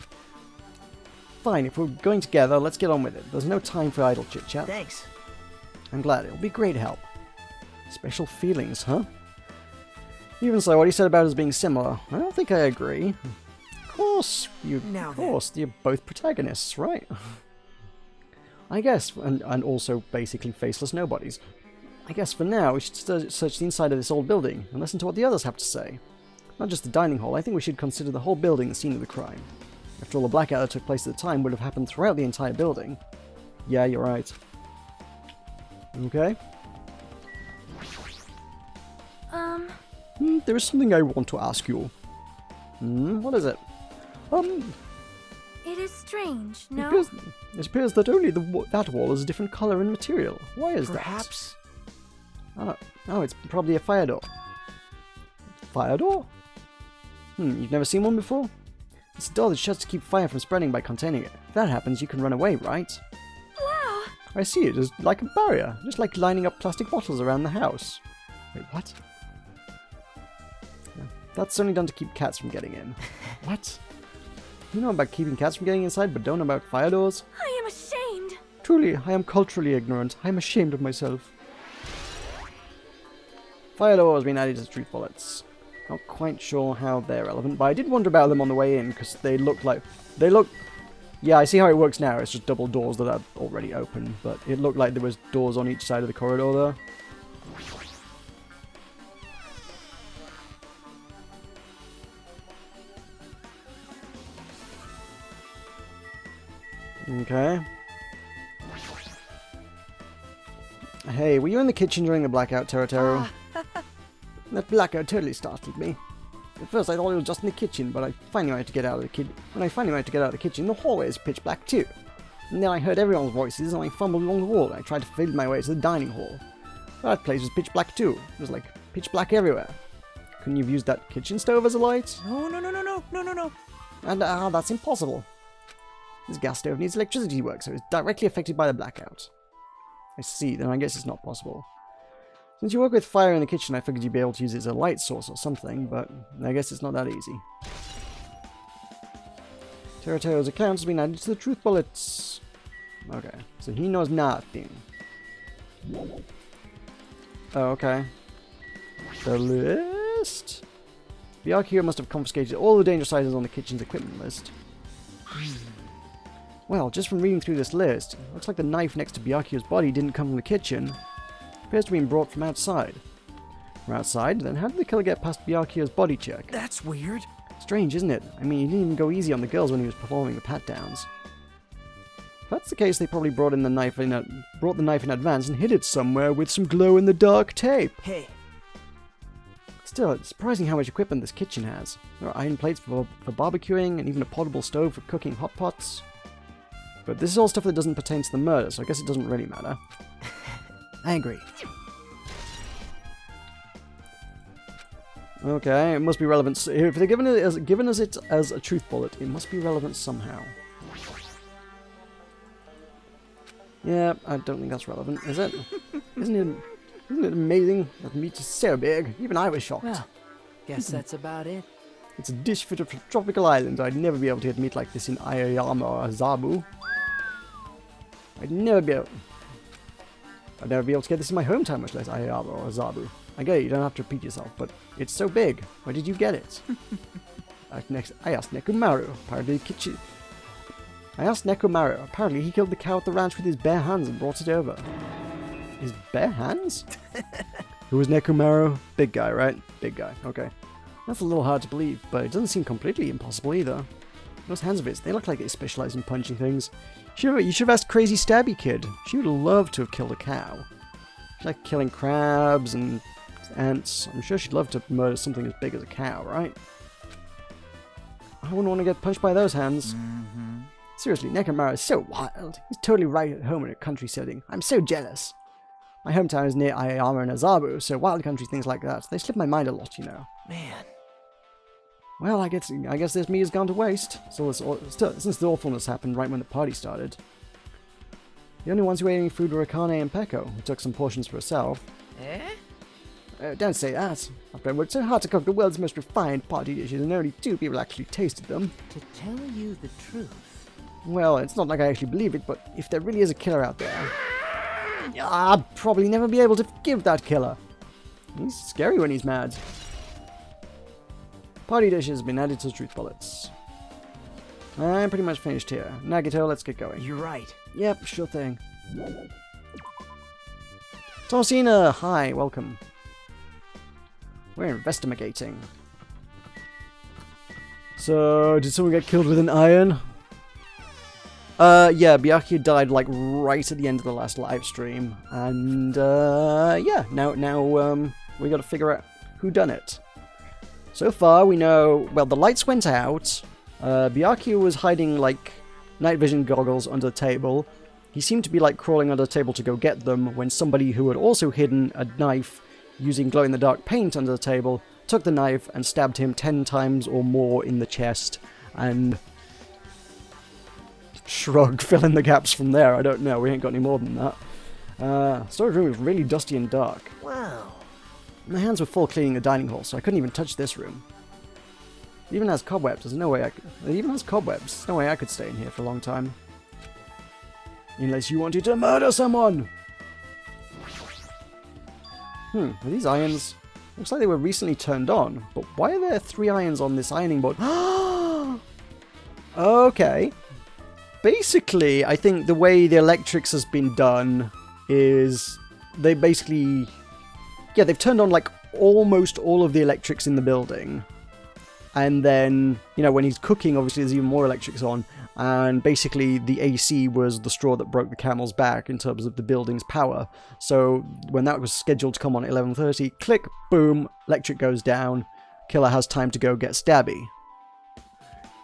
Fine, if we're going together, let's get on with it. There's no time for idle chit-chat. Thanks. I'm glad. It'll be great help. Special feelings, huh? Even so, what he said about us being similar, I don't think I agree. Of course, you're both protagonists, right? I guess, and also basically faceless nobodies. I guess for now, we should search the inside of this old building and listen to what the others have to say. Not just the dining hall, I think we should consider the whole building the scene of the crime. After all, the blackout that took place at the time would have happened throughout the entire building. Yeah, you're right. Okay. There is something I want to ask you. What is it? It is strange, no? It appears that only that wall is a different color and material. Why is Perhaps. that? Oh, it's probably a fire door. Fire door? You've never seen one before? It's a door that shuts to keep fire from spreading by containing it. If that happens, you can run away, right? Wow! I see it as like a barrier, just like lining up plastic bottles around the house. Wait, what? Yeah, that's only done to keep cats from getting in. What? You know about keeping cats from getting inside, but don't know about fire doors? I am ashamed! Truly, I am culturally ignorant. I am ashamed of myself. Fire door has been added to the truth bullets. Not quite sure how they're relevant, but I did wonder about them on the way in, because they look... Yeah, I see how it works now. It's just double doors that are already open, but it looked like there was doors on each side of the corridor there. Okay. Hey, were you in the kitchen during the blackout, Teru? That blackout totally startled me. At first I thought it was just in the kitchen, but when I finally managed to get out of the kitchen, the hallway is pitch black too. And then I heard everyone's voices, and I fumbled along the wall, and I tried to find my way to the dining hall. That place was pitch black too. It was like pitch black everywhere. Couldn't you have used that kitchen stove as a light? No. And that's impossible. This gas stove needs electricity to work, so it's directly affected by the blackout. I see, then I guess it's not possible. Since you work with fire in the kitchen, I figured you'd be able to use it as a light source or something, but I guess it's not that easy. Terratail's account has been added to the truth bullets. Okay, so he knows nothing. Oh, okay. The list? The Archeo must have confiscated all the dangerous items on the kitchen's equipment list. Well, just from reading through this list, it looks like the knife next to Byakuyo's body didn't come from the kitchen. It appears to have been brought from outside. From outside? Then how did the killer get past Byakuyo's body check? That's weird. Strange, isn't it? I mean, he didn't even go easy on the girls when he was performing the pat-downs. If that's the case, they probably brought the knife in advance and hid it somewhere with some glow-in-the-dark tape. Hey. Still, it's surprising how much equipment this kitchen has. There are iron plates for barbecuing, and even a portable stove for cooking hot pots. But this is all stuff that doesn't pertain to the murder, so I guess it doesn't really matter. I agree. Okay, it must be relevant. If they're given us it as a truth bullet, it must be relevant somehow. Yeah, I don't think that's relevant, is it? Isn't it amazing? That meat is so big. Even I was shocked. Well, guess that's about it. It's a dish fit for tropical islands. I'd never be able to get meat like this in Aoyama or Azabu. I'd never be able to get this in my hometown, much less Aoyama or Azabu. I get it, you don't have to repeat yourself, but it's so big. Where did you get it? I asked Nekomaru. Apparently he killed the cow at the ranch with his bare hands and brought it over. His bare hands? Who was Nekomaru? Big guy, right? Big guy, okay. That's a little hard to believe, but it doesn't seem completely impossible either. Those hands of his, they look like they specialize in punching things. You should have asked Crazy Stabby Kid. She would have loved to have killed a cow. She liked killing crabs and ants. I'm sure she'd love to murder something as big as a cow, right? I wouldn't want to get punched by those hands. Mm-hmm. Seriously, Nekomaru is so wild. He's totally right at home in a country setting. I'm so jealous. My hometown is near Aoyama and Azabu, so wild country things like that, they slip my mind a lot, you know. Man. Well, I guess this meat has gone to waste. Since the awfulness happened right when the party started. The only ones who ate any food were Akane and Peko, who took some portions for herself. Don't say that. After I worked so hard to cook the world's most refined party dishes and only 2 people actually tasted them. To tell you the truth. Well, it's not like I actually believe it, but if there really is a killer out there, I'll probably never be able to forgive that killer. He's scary when he's mad. Party dish has been added to the truth bullets. I'm pretty much finished here. Nagito, let's get going. You're right. Yep, sure thing. Torsina, hi, welcome. We're investigating. So, did someone get killed with an iron? Yeah, Byakuyo died like right at the end of the last live stream, and yeah, now we got to figure out who done it. So far, we know. Well, the lights went out. Byakuyo was hiding like night vision goggles under the table. He seemed to be like crawling under the table to go get them when somebody who had also hidden a knife using glow-in-the-dark paint under the table took the knife and stabbed him 10 times or more in the chest and. Shrug, fill in the gaps from there. I don't know. We ain't got any more than that. Storage room is really dusty and dark. Wow. My hands were full cleaning the dining hall, so I couldn't even touch this room. It even has cobwebs. There's no way it even has cobwebs. There's no way I could stay in here for a long time. Unless you wanted to murder someone! Are these irons? Looks like they were recently turned on, but why are there 3 irons on this ironing board? Okay. Basically, I think the way the electrics has been done is they basically... Yeah, they've turned on like almost all of the electrics in the building. And then, you know, when he's cooking, obviously there's even more electrics on. And basically the AC was the straw that broke the camel's back in terms of the building's power. So when that was scheduled to come on at 11:30, click, boom, electric goes down. Killer has time to go get Stabby.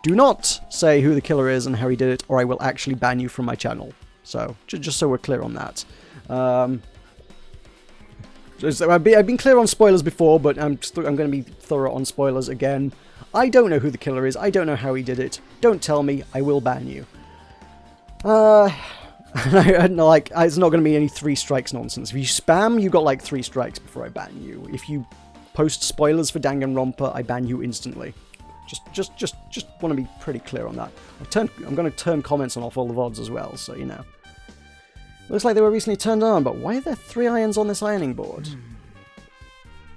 Do not say who the killer is and how he did it, or I will actually ban you from my channel. So, just so we're clear on that. I've been clear on spoilers before, but I'm going to be thorough on spoilers again. I don't know who the killer is. I don't know how he did it. Don't tell me. I will ban you. Like, it's not going to be any 3 strikes nonsense. If you spam, you got like 3 strikes before I ban you. If you post spoilers for Danganronpa, I ban you instantly. Just want to be pretty clear on that. I'm going to turn comments on off all the VODs as well, so you know. Looks like they were recently turned on, but why are there 3 irons on this ironing board?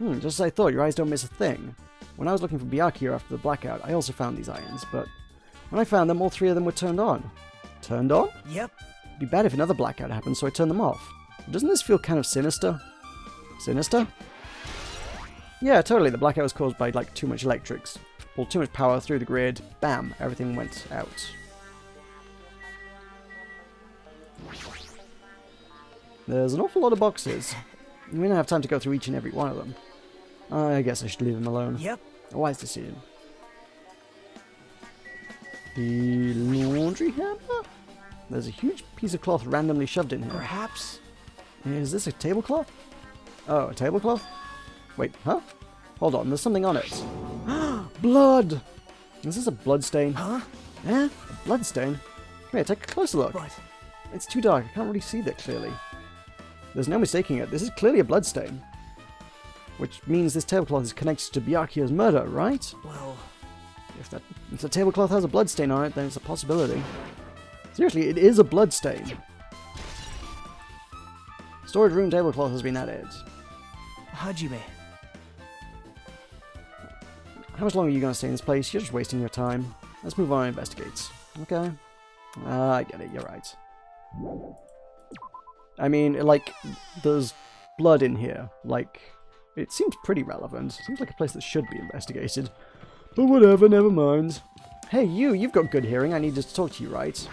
Just as I thought, your eyes don't miss a thing. When I was looking for Byakuya after the blackout, I also found these irons, but when I found them, all 3 of them were turned on. Turned on? Yep. It'd be bad if another blackout happened, so I turned them off. Doesn't this feel kind of sinister? Sinister? Yeah, totally. The blackout was caused by, like, too much electrics. Pulled too much power through the grid. Bam! Everything went out. There's an awful lot of boxes. We don't have time to go through each and every one of them. I guess I should leave them alone. Yep. A wise decision. The laundry hamper? There's a huge piece of cloth randomly shoved in here. Perhaps. Is this a tablecloth? Oh, a tablecloth? Wait, huh? Hold on, there's something on it. Blood! Is this a blood stain? Huh? Eh? A blood stain? Come here, take a closer look. What? It's too dark, I can't really see that clearly. There's no mistaking it, this is clearly a blood stain. Which means this tablecloth is connected to Byakuya's murder, right? Well... If the tablecloth has a blood stain on it, then it's a possibility. Seriously, it is a blood stain. Storage room tablecloth has been added. Hajime. How much longer are you going to stay in this place? You're just wasting your time. Let's move on and investigate. Okay. I get it, you're right. I mean, like, there's blood in here. Like, it seems pretty relevant. Seems like a place that should be investigated. But whatever, never mind. Hey, you've got good hearing. I needed to talk to you, right?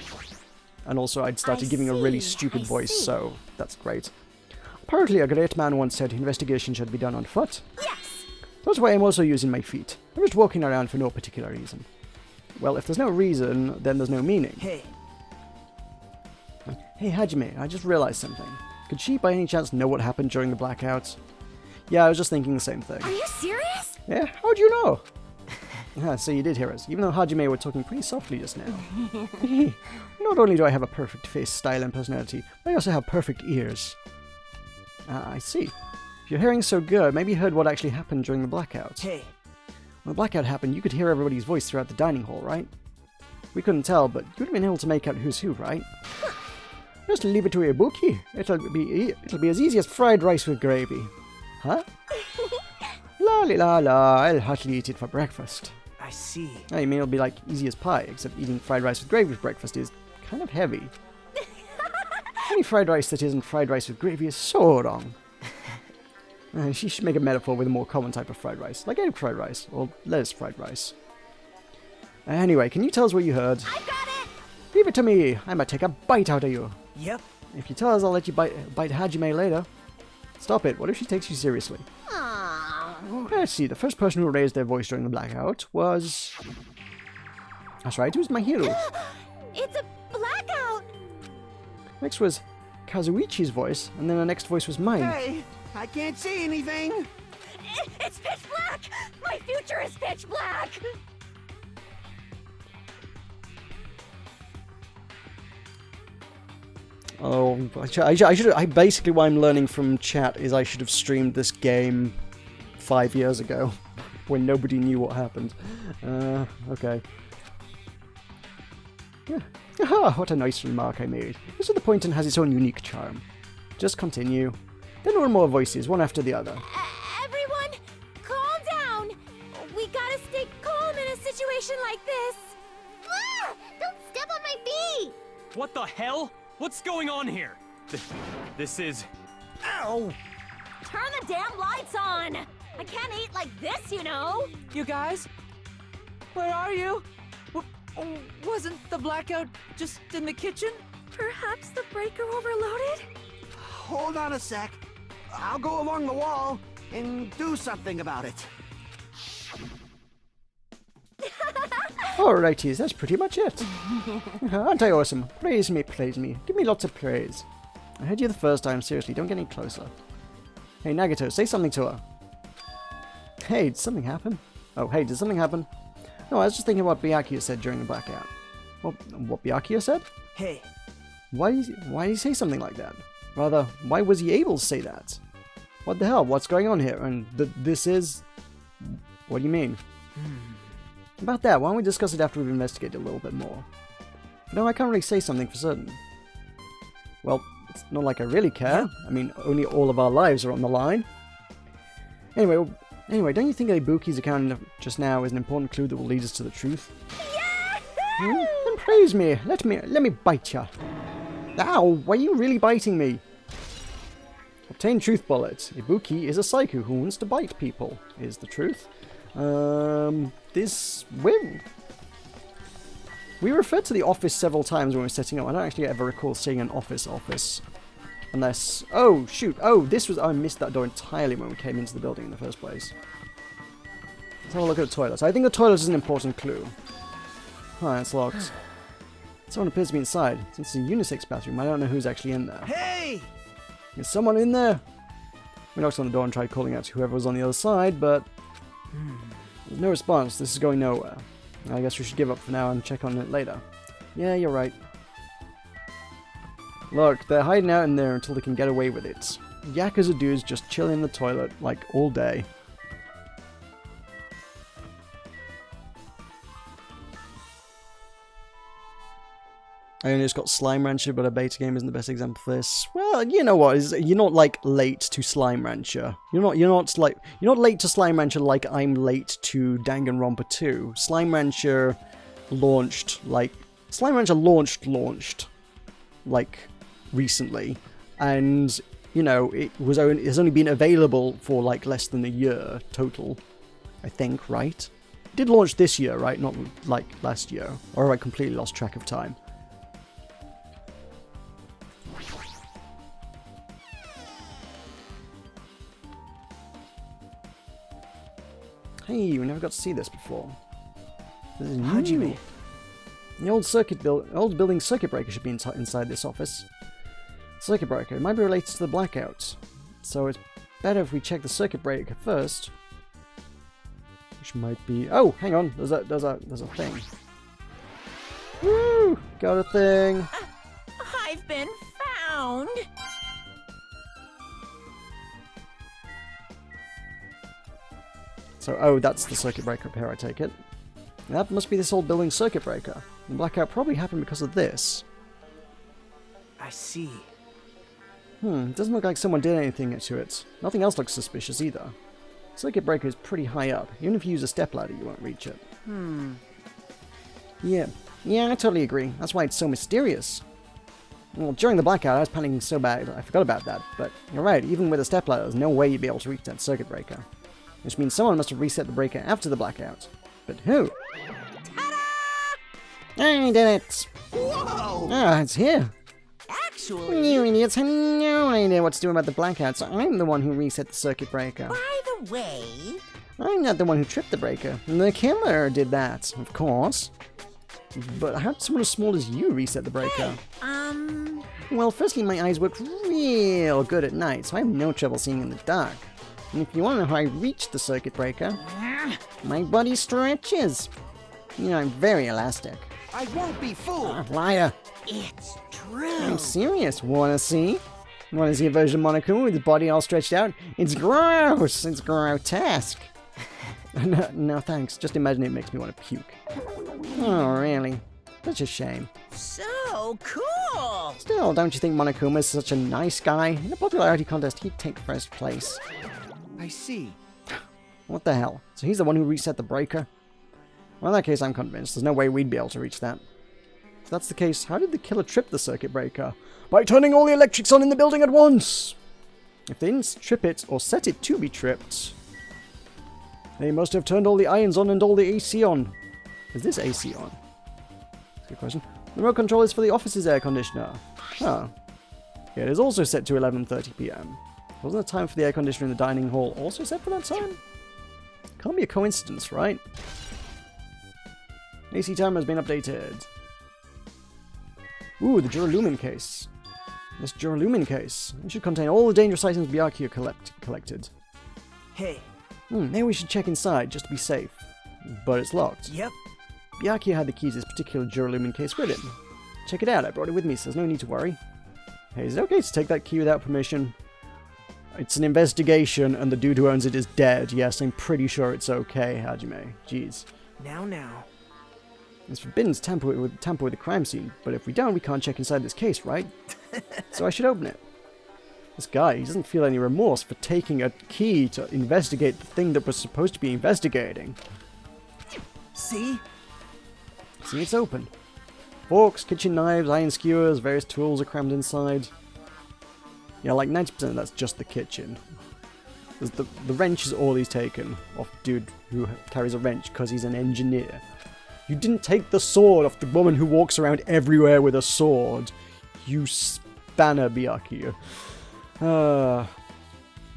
And also, I'd started giving a really stupid voice, so that's great. Apparently, a great man once said investigation should be done on foot. Yes! That's why I'm also using my feet. I'm just walking around for no particular reason. Well, if there's no reason, then there's no meaning. Hey. Hey, Hajime, I just realized something. Could she, by any chance, know what happened during the blackout? Yeah, I was just thinking the same thing. Are you serious? Yeah, how'd you know? So you did hear us, even though Hajime were talking pretty softly just now. Not only do I have a perfect face, style, and personality, but I also have perfect ears. I see. If your hearing's so good, maybe you heard what actually happened during the blackout. Hey. When the blackout happened, you could hear everybody's voice throughout the dining hall, right? We couldn't tell, but you'd have been able to make out who's who, right? Just leave it to your bookie. It'll be as easy as fried rice with gravy. Huh? La la la, I'll hardly eat it for breakfast. I see. I mean, it'll be like easy as pie, except eating fried rice with gravy for breakfast is kind of heavy. Any fried rice that isn't fried rice with gravy is so wrong. She should make a metaphor with a more common type of fried rice, like egg fried rice, or lettuce fried rice. Anyway, can you tell us what you heard? I got it! Leave it to me, I might take a bite out of you. Yep. If you tell us, I'll let you bite Hajime later. Stop it, what if she takes you seriously? Aww. Let's see, the first person who raised their voice during the blackout was... That's right, it was my hero. It's a blackout! Next was Kazuichi's voice, and then the next voice was mine. Hey, I can't see anything. It's pitch black! My future is pitch black! Oh, I basically what I'm learning from chat is I should have streamed this game 5 years ago, when nobody knew what happened. Okay. Yeah. Aha, what a nice remark I made. This is the point and has its own unique charm. Just continue. Then there were more voices, one after the other. Everyone, calm down! We gotta stay calm in a situation like this! Ah! Don't step on my bee! What the hell? What's going on here? This is... Ow! Turn the damn lights on! I can't eat like this, you know! You guys? Where are you? Wasn't the blackout just in the kitchen? Perhaps the breaker overloaded? Hold on a sec. I'll go along the wall and do something about it. Alrighties, that's pretty much it. Aren't I awesome? Praise me, praise me. Give me lots of praise. I heard you the first time, seriously, don't get any closer. Hey, Nagato, say something to her. Hey, did something happen? Oh, hey, did something happen? No, I was just thinking what Byakuya said during the blackout. What Byakuya said? Hey. Why did he say something like that? Rather, why was he able to say that? What the hell? What's going on here? And this is... What do you mean? About that, why don't we discuss it after we've investigated a little bit more? No, I can't really say something for certain. Well, it's not like I really care. I mean, only all of our lives are on the line. Anyway, don't you think Ibuki's account just now is an important clue that will lead us to the truth? Then praise me. Let me bite ya. Ow! Why are you really biting me? Obtain truth bullet. Ibuki is a psycho who wants to bite people. Is the truth. We referred to the office several times when we were setting up. I don't actually ever recall seeing an office. Unless... Oh, shoot. Oh, this was... I missed that door entirely when we came into the building in the first place. Let's have a look at the toilet. I think the toilet is an important clue. Oh, it's locked. Someone appears to be inside. Since it's a unisex bathroom, I don't know who's actually in there. Hey! Is someone in there? We knocked on the door and tried calling out to whoever was on the other side, but... There's no response. This is going nowhere. I guess we should give up for now and check on it later. Yeah, you're right. Look, they're hiding out in there until they can get away with it. Yakuza dudes just chilling in the toilet, like, all day. I only just got Slime Rancher, but a beta game isn't the best example for this. Well, you know what? You're not like late to Slime Rancher. You're not late to Slime Rancher like I'm late to Danganronpa 2. Slime Rancher launched like recently, and you know it's only been available for like less than a year total, I think, right? It did launch this year, right? Not like last year, or I completely lost track of time. Hey, we never got to see this before. This is new. The old building circuit breaker should be inside this office. Circuit breaker. It might be related to the blackout. So it's better if we check the circuit breaker first. Which might be... Oh, hang on. There's a thing. Woo! Got a thing. I've been found. So, oh, that's the circuit breaker up here, I take it. That must be this old building circuit breaker. The blackout probably happened because of this. I see. It doesn't look like someone did anything to it. Nothing else looks suspicious either. Circuit breaker is pretty high up. Even if you use a stepladder, you won't reach it. Yeah, I totally agree. That's why it's so mysterious. Well, during the blackout, I was panicking so bad, I forgot about that. But you're right, even with a stepladder, there's no way you'd be able to reach that circuit breaker. Which means someone must have reset the breaker after the blackout. But who? Ta-da! I did it! Whoa! Ah, it's here! Actually... You idiots have no idea what to do about the blackout, so I'm the one who reset the circuit breaker. By the way... I'm not the one who tripped the breaker. The killer did that, of course. But how did someone as small as you reset the breaker? Well, firstly, my eyes work real good at night, so I have no trouble seeing in the dark. And if you want to know how I reached the circuit breaker, my body stretches. You know, I'm very elastic. I won't be fooled. Liar. It's true. I'm serious. Wanna see? Wanna see a version of Monokuma with his body all stretched out? It's gross. It's grotesque. No thanks. Just imagine it makes me want to puke. Oh, really? Such a shame. So cool. Still, don't you think Monokuma is such a nice guy? In a popularity contest, he'd take first place. I see. What the hell? So he's the one who reset the breaker? Well, in that case, I'm convinced. There's no way we'd be able to reach that. If that's the case, how did the killer trip the circuit breaker? By turning all the electrics on in the building at once! If they didn't trip it, or set it to be tripped, they must have turned all the irons on and all the AC on. Is this AC on? That's a good question. The remote control is for the office's air conditioner. Oh. Yeah, it is also set to 11:30 PM. Wasn't the time for the air conditioner in the dining hall also set for that time? Can't be a coincidence, right? AC timer has been updated. Ooh, the Duralumin case. This Duralumin case. It should contain all the dangerous items Byakuya collected. Hey. Maybe we should check inside, just to be safe. But it's locked. Yep. Byakuya had the key to this particular Duralumin case with him. check it out. I brought it with me, so there's no need to worry. Hey, is it okay to take that key without permission? It's an investigation, and the dude who owns it is dead. Yes, I'm pretty sure it's okay, Hajime. Jeez. Now. It's forbidden to tamper with the crime scene, but if we don't, we can't check inside this case, right? So I should open it. This guy, he doesn't feel any remorse for taking a key to investigate the thing that was supposed to be investigating. See? See, it's open. Forks, kitchen knives, iron skewers, various tools are crammed inside. Yeah, like 90% of that's just the kitchen. The wrench is all he's taken off dude who carries a wrench because he's an engineer. You didn't take the sword off the woman who walks around everywhere with a sword. You spanner, Byakuya.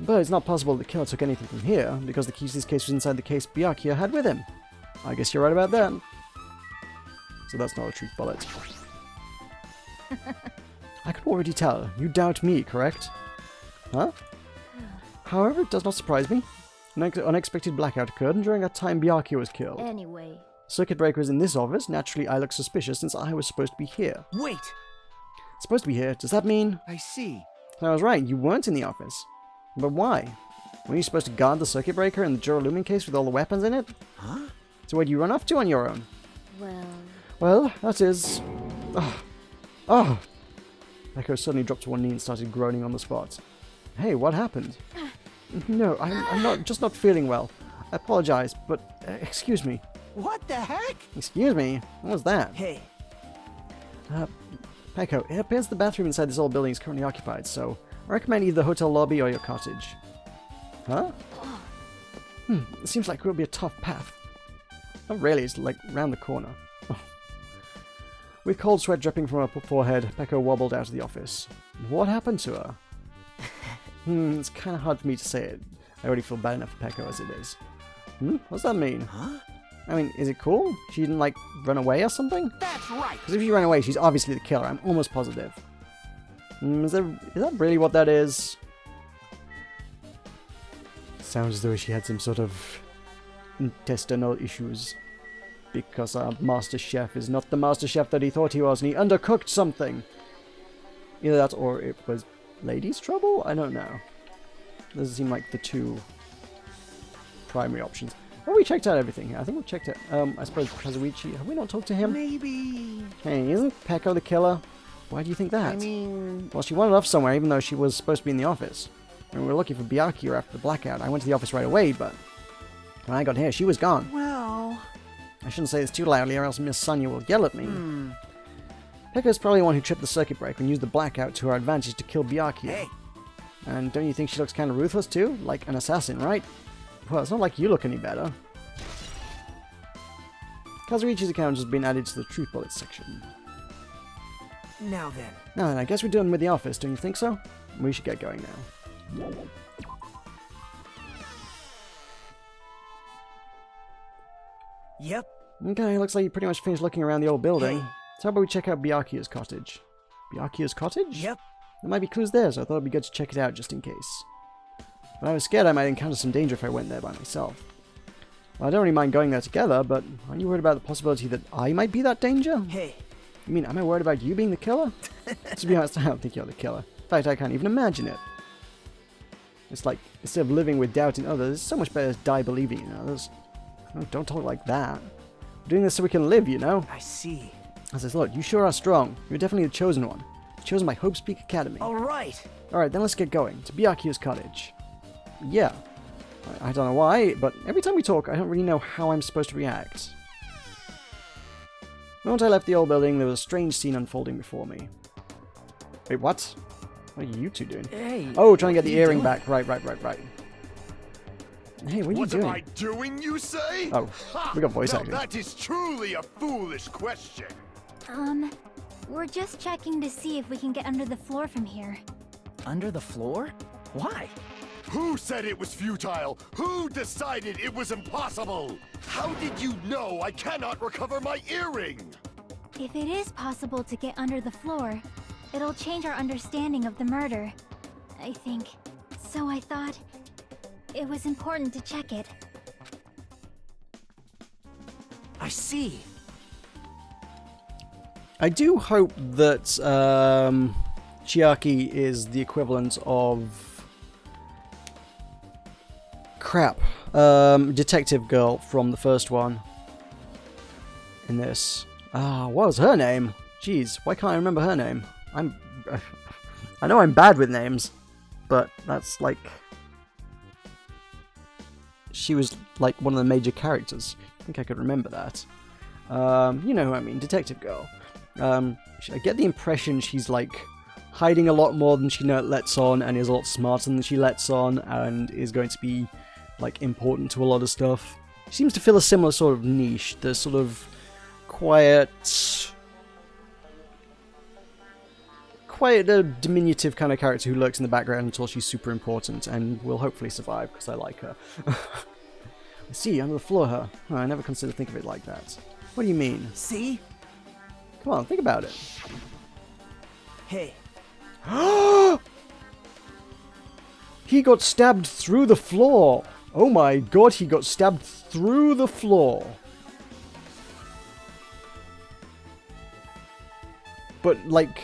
But it's not possible the killer took anything from here, because the key to this case was inside the case Byakuya had with him. I guess you're right about that. So that's not a truth bullet. I could already tell. You doubt me, correct? Huh? However, it does not surprise me. An unexpected blackout occurred, and during that time Byakuya was killed. Anyway. Circuit breaker is in this office. Naturally, I look suspicious since I was supposed to be here. Wait! Supposed to be here? Does that mean... I see. I was right, you weren't in the office. But why? Weren't you supposed to guard the circuit breaker and the Juralumin case with all the weapons in it? Huh? So where'd you run off to on your own? Well, that is... Oh! Echo suddenly dropped to one knee and started groaning on the spot. Hey, what happened? No, I'm just not feeling well. I apologize, but excuse me. What the heck? Excuse me? What was that? Hey. Peko, it appears the bathroom inside this old building is currently occupied, so I recommend either the hotel lobby or your cottage. Huh? It seems like it will be a tough path. Not really, it's like round the corner. Oh. With cold sweat dripping from her forehead, Peko wobbled out of the office. What happened to her? It's kind of hard for me to say it. I already feel bad enough for Peko as it is. What's that mean? Huh? I mean, is it cool? She didn't, like, run away or something? That's right. Because if she ran away, she's obviously the killer. I'm almost positive. Is that really what that is? Sounds as though she had some sort of intestinal issues. Because our master chef is not the master chef that he thought he was, and he undercooked something. Either that or it was ladies' trouble? I don't know. Those seem like the two primary options. Well, we checked out everything. I think we checked it. I suppose Kazuichi, have we not talked to him? Maybe... Hey, isn't Peko the killer? Why do you think that? I mean... Well, she wandered off somewhere even though she was supposed to be in the office. And we were looking for Byakuya after the blackout. I went to the office right away, but when I got here, she was gone. Well... I shouldn't say this too loudly or else Miss Sonia will yell at me. Peko's probably the one who tripped the circuit breaker and used the blackout to her advantage to kill Byakuya. Hey! And don't you think she looks kind of ruthless too? Like an assassin, right? Well, it's not like you look any better. Kazuichi's account has been added to the truth bullets section. Now then. Now then, I guess we're done with the office, don't you think so? We should get going now. Yep. Okay, looks like you pretty much finished looking around the old building. So how about we check out Byakuya's cottage? Byakuya's cottage? Yep. There might be clues there, so I thought it'd be good to check it out just in case. But I was scared I might encounter some danger if I went there by myself. Well, I don't really mind going there together, but aren't you worried about the possibility that I might be that danger? Hey. You mean, am I worried about you being the killer? To be honest, I don't think you're the killer. In fact, I can't even imagine it. It's like, instead of living with doubt in others, it's so much better to die believing in others. Oh, don't talk like that. We're doing this so we can live, you know? I see. I says, look, you sure are strong. You're definitely the chosen one. Chosen by Hope Speak Academy. Alright. Alright, then let's get going. To Byakuya's cottage. Yeah. I don't know why, but every time we talk, I don't really know how I'm supposed to react. The moment I left the old building, there was a strange scene unfolding before me. Wait, what? What are you two doing? Hey. Oh, trying to get the earring back. Right. Hey, what are you doing? What am I doing, you say? Oh, we got voice acting. Now that is truly a foolish question. We're just checking to see if we can get under the floor from here. Under the floor? Why? Who said it was futile? Who decided it was impossible? How did you know I cannot recover my earring? If it is possible to get under the floor, it'll change our understanding of the murder, I think. So I thought it was important to check it. I see. I do hope that Chiaki is the equivalent of crap, detective girl from the first one in this. Ah, what was her name? Jeez, why can't I remember her name? I know I'm bad with names, but that's like... She was like one of the major characters. I think I could remember that. You know who I mean, detective girl. I get the impression she's like hiding a lot more than she lets on, and is a lot smarter than she lets on, and is going to be like important to a lot of stuff. She seems to fill a similar sort of niche, the sort of quiet, diminutive kind of character who lurks in the background until she's super important, and will hopefully survive because I like her. I see, under the floor her. Oh, I never considered to think of it like that. What do you mean? See? Come on, think about it. Hey. He got stabbed through the floor. Oh my god, he got stabbed through the floor. But, like...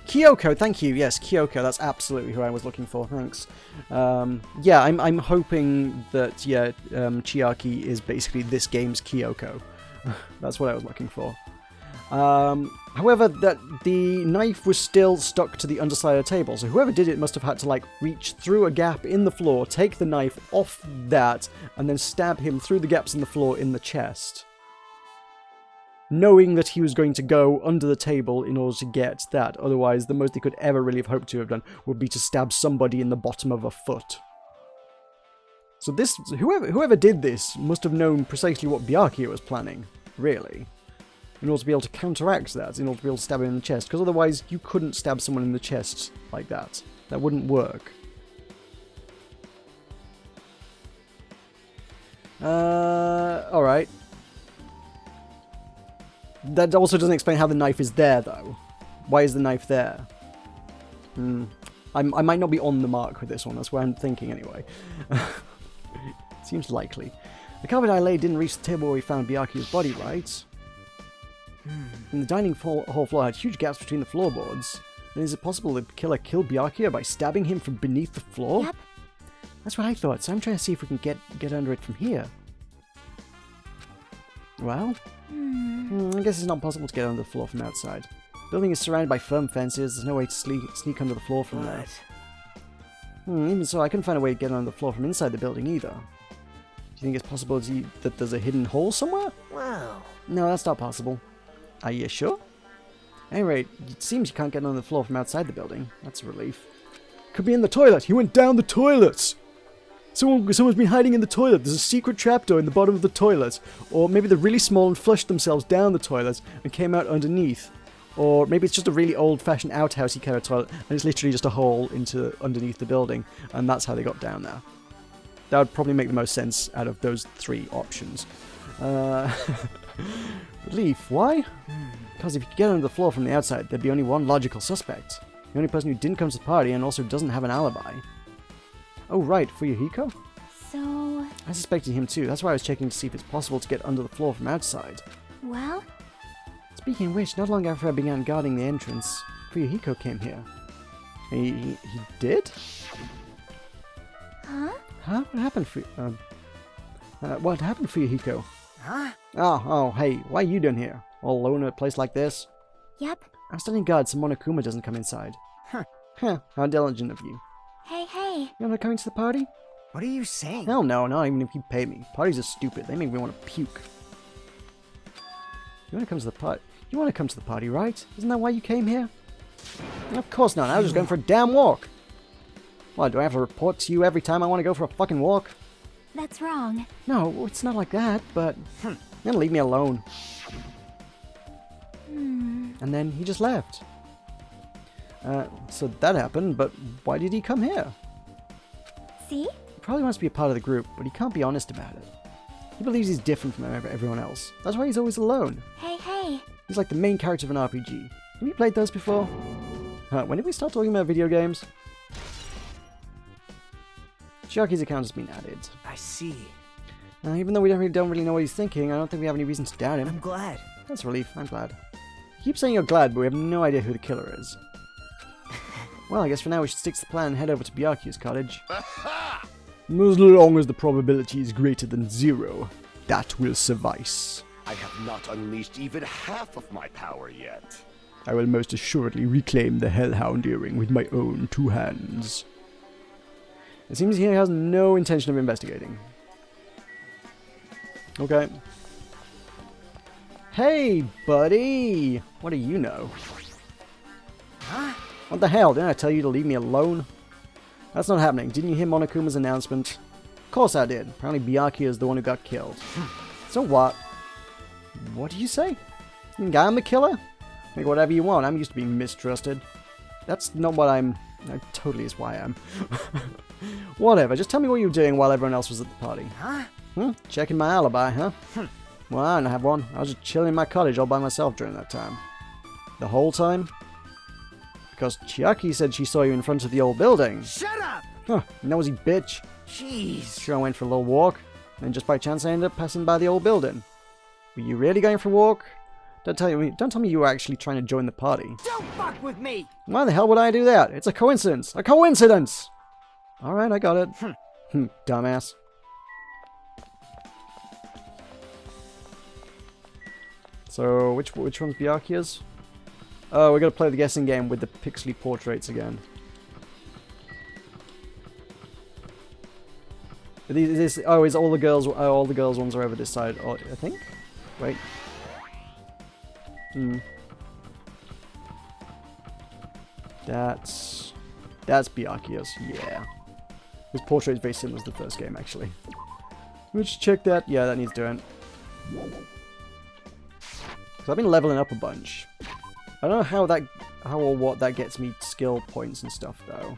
Kyoko, thank you. Yes, Kyoko, that's absolutely who I was looking for. Thanks. Yeah, I'm hoping that, Chiaki is basically this game's Kyoko. That's what I was looking for. However, that the knife was still stuck to the underside of the table, so whoever did it must have had to, like, reach through a gap in the floor, take the knife off that, and then stab him through the gaps in the floor in the chest. Knowing that he was going to go under the table in order to get that. Otherwise, the most they could ever really have hoped to have done would be to stab somebody in the bottom of a foot. So this, whoever did this must have known precisely what Byakuya was planning, really. In order to be able to counteract that, in order to be able to stab him in the chest. Because otherwise, you couldn't stab someone in the chest like that. That wouldn't work. Alright. That also doesn't explain how the knife is there, though. Why is the knife there? I might not be on the mark with this one. That's what I'm thinking, anyway. Seems likely. The carpet I laid didn't reach the table where we found Byakuya's body, right? And the dining hall floor had huge gaps between the floorboards. And is it possible the killer killed Byakuya by stabbing him from beneath the floor? Yep. That's what I thought, so I'm trying to see if we can get under it from here. Well... I guess it's not possible to get under the floor from outside. The building is surrounded by firm fences. There's no way to sneak under the floor from there. Even so, I couldn't find a way to get under the floor from inside the building either. Do you think it's possible that there's a hidden hole somewhere? Wow. No, that's not possible. Are you sure? At any rate, it seems you can't get under the floor from outside the building. That's a relief. Could be in the toilet. He went down the toilet. Someone's been hiding in the toilet. There's a secret trapdoor in the bottom of the toilet. Or maybe they're really small and flushed themselves down the toilet and came out underneath. Or maybe it's just a really old-fashioned outhousey kind of toilet and it's literally just a hole underneath the building, and that's how they got down there. That would probably make the most sense out of those three options. Relief. Why? Because if you could get under the floor from the outside, there'd be only one logical suspect. The only person who didn't come to the party and also doesn't have an alibi. Oh, right, Fuyuhiko? So... I suspected him too. That's why I was checking to see if it's possible to get under the floor from outside. Well? Speaking of which, not long after I began guarding the entrance, Fuyuhiko came here. He did? Huh? Huh? What happened, what happened, Fuyuhiko? Huh? Oh, hey, why are you down here? All alone in a place like this? Yep. I'm standing guard so Monokuma doesn't come inside. Huh, how diligent of you. Hey. You're not coming to the party? What are you saying? Hell no, not even if you pay me. Parties are stupid. They make me want to puke. You want to come to the party? You want to come to the party, right? Isn't that why you came here? Of course not. I was just going for a damn walk. What, do I have to report to you every time I want to go for a fucking walk? That's wrong. No, it's not like that, but... Then leave me alone. And then he just left. So that happened, but why did he come here? See? He probably wants to be a part of the group, but he can't be honest about it. He believes he's different from everyone else. That's why he's always alone. Hey. He's like the main character of an RPG. Have you played those before? When did we start talking about video games? Chiaki's account has been added. I see. Even though we don't really know what he's thinking, I don't think we have any reason to doubt him. I'm glad. That's a relief. I'm glad. You keep saying you're glad, but we have no idea who the killer is. Well, I guess for now we should stick to the plan and head over to Byakuya's cottage. As long as the probability is greater than 0, that will suffice. I have not unleashed even half of my power yet. I will most assuredly reclaim the Hellhound earring with my own 2 hands. It seems he has no intention of investigating. Okay. Hey, buddy! What do you know? Huh? What the hell? Didn't I tell you to leave me alone? That's not happening. Didn't you hear Monokuma's announcement? Of course I did. Apparently Byakuya is the one who got killed. So what? What do you say? You think I'm the killer? Think whatever you want. I'm used to being mistrusted. That's not what I'm... That totally is why I am. Whatever. Just tell me what you were doing while everyone else was at the party. Huh? Checking my alibi, huh? Well, I don't have one. I was just chilling in my cottage all by myself during that time. The whole time? Because Chiaki said she saw you in front of the old building. Shut up! Huh, nosy bitch. Jeez. Sure, I went for a little walk, and just by chance I ended up passing by the old building. Were you really going for a walk? Don't tell me you were actually trying to join the party. Don't fuck with me! Why the hell would I do that? It's a coincidence. A coincidence! Alright, I got it. Dumbass. So, which one's Byakuya's? Oh, we're gonna play the guessing game with the pixely portraits again. Is all the girls ones are over this side, I think? Wait. That's Byakuya's, yeah. His portrait is very similar to the first game, actually. Let's check that. Yeah, that needs doing. So I've been leveling up a bunch. I don't know how or what that gets me skill points and stuff, though.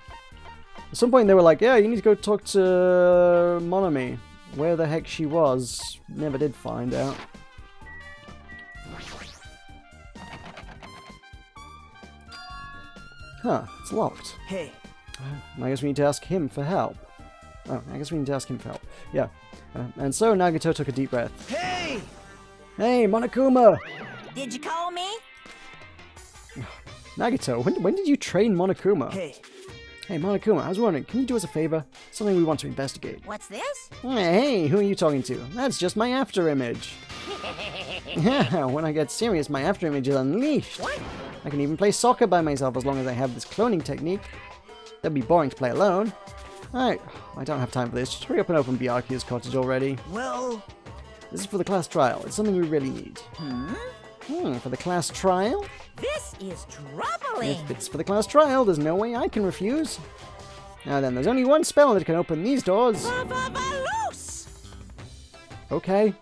At some point they were like, yeah, you need to go talk to Monomi. Where the heck she was, never did find out. Huh, it's locked. Hey. I guess we need to ask him for help. Oh, I guess we need to ask him for help. Yeah. And so Nagato took a deep breath. Hey! Hey, Monokuma! Did you call me? Nagato, when did you train Monokuma? Hey. Hey, Monokuma, I was wondering, can you do us a favor? Something we want to investigate. What's this? Hey, who are you talking to? That's just my after image. Yeah, when I get serious, my after image is unleashed. What? I can even play soccer by myself as long as I have this cloning technique. That'd be boring to play alone. Alright, I don't have time for this. Just hurry up and open Byakuya's cottage already. Well... This is for the class trial. It's something we really need. For the class trial? This is troubling! If it's for the class trial, there's no way I can refuse. Now then, there's only one spell that can open these doors. Loose! Okay.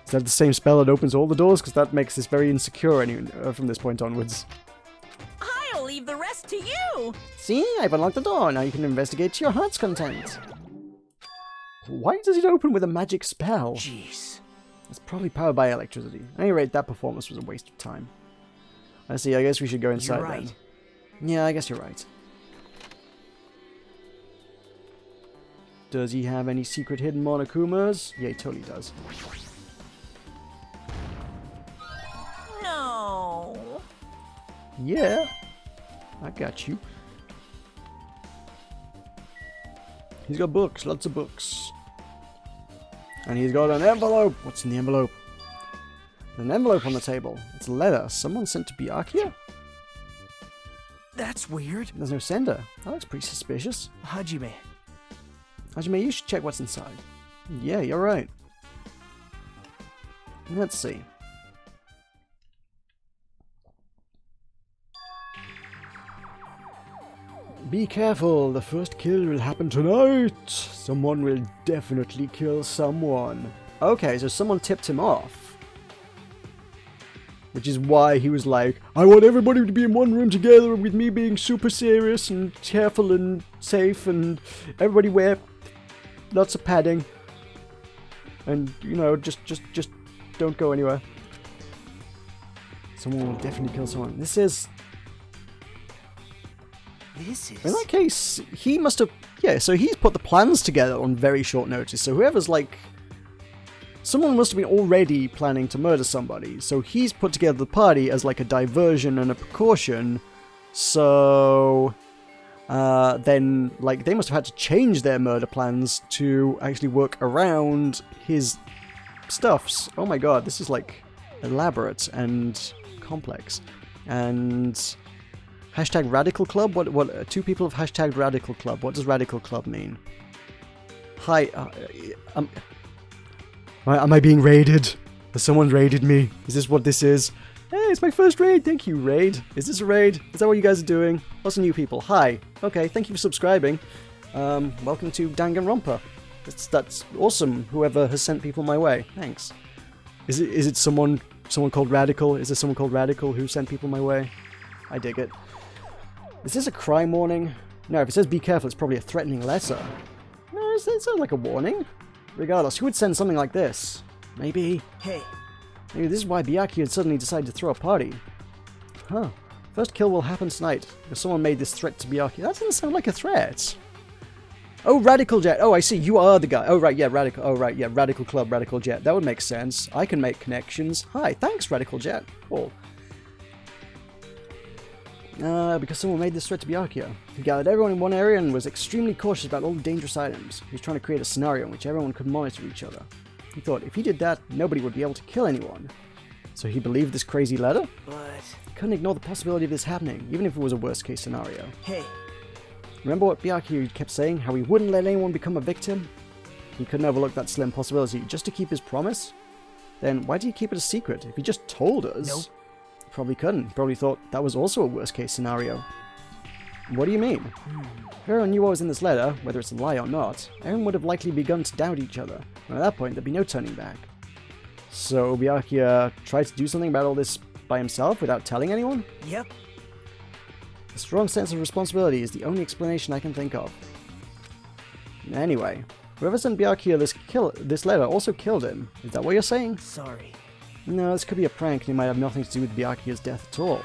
Is that the same spell that opens all the doors? Because that makes this very insecure from this point onwards. I'll leave the rest to you! See? I've unlocked the door. Now you can investigate to your heart's content. Why does it open with a magic spell? Jeez. It's probably powered by electricity. At any rate, that performance was a waste of time. I see, I guess we should go inside then. Yeah, I guess you're right. Does he have any secret hidden Monokumas? Yeah, he totally does. No. Yeah, I got you. He's got books, lots of books. And he's got an envelope. What's in the envelope? An envelope on the table. It's a letter someone sent to Byakuya? That's weird. There's no sender. That looks pretty suspicious. Hajime. Hajime, you should check what's inside. Yeah, you're right. Let's see. Be careful, the first kill will happen tonight. Someone will definitely kill someone. Okay, so someone tipped him off. Which is why he was like, I want everybody to be in one room together with me being super serious and careful and safe and everybody wear lots of padding. And, you know, just don't go anywhere. Someone will definitely kill someone. This is... In that case, he must have... Yeah, so he's put the plans together on very short notice. So whoever's, like, someone must have been already planning to murder somebody, so he's put together the party as like a diversion and a precaution, so then like they must have had to change their murder plans to actually work around his stuffs. Oh my god, this is like elaborate and complex. And hashtag radical club? What? Two people have hashtagged radical club. What does radical club mean? Hi, am I being raided? Has someone raided me? Is this what this is? Hey, it's my first raid. Thank you, raid. Is this a raid? Is that what you guys are doing? Lots of new people. Hi. Okay, thank you for subscribing. Welcome to Danganronpa. That's awesome. Whoever has sent people my way. Thanks. Is it someone called Radical? Is there someone called Radical who sent people my way? I dig it. Is this a crime warning? No, if it says be careful, it's probably a threatening letter. No, it sounds like a warning. Regardless, who would send something like this? Maybe... Hey. Maybe this is why Byakuya had suddenly decided to throw a party. Huh. First kill will happen tonight, because someone made this threat to Byakuya. That doesn't sound like a threat. Oh, Radical Jet. Oh, I see. You are the guy. Oh, right. Yeah, Radical. Oh, right. Yeah, Radical Club, Radical Jet. That would make sense. I can make connections. Hi. Thanks, Radical Jet. Cool. Because someone made this threat to Byakuya. He gathered everyone in one area and was extremely cautious about all the dangerous items. He was trying to create a scenario in which everyone could monitor each other. He thought if he did that, nobody would be able to kill anyone. So he believed this crazy letter? But... He couldn't ignore the possibility of this happening, even if it was a worst case scenario. Hey. Remember what Byakuya kept saying, how he wouldn't let anyone become a victim? He couldn't overlook that slim possibility just to keep his promise? Then why did he keep it a secret if he just told us? Nope. He probably couldn't. He probably thought that was also a worst case scenario. What do you mean? If everyone knew what was in this letter, whether it's a lie or not, everyone would have likely begun to doubt each other, and at that point there'd be no turning back. So Byakuya tried to do something about all this by himself without telling anyone? Yep. A strong sense of responsibility is the only explanation I can think of. Anyway, whoever sent Byakuya this letter also killed him. Is that what you're saying? Sorry. No, this could be a prank and it might have nothing to do with Byakuya's death at all.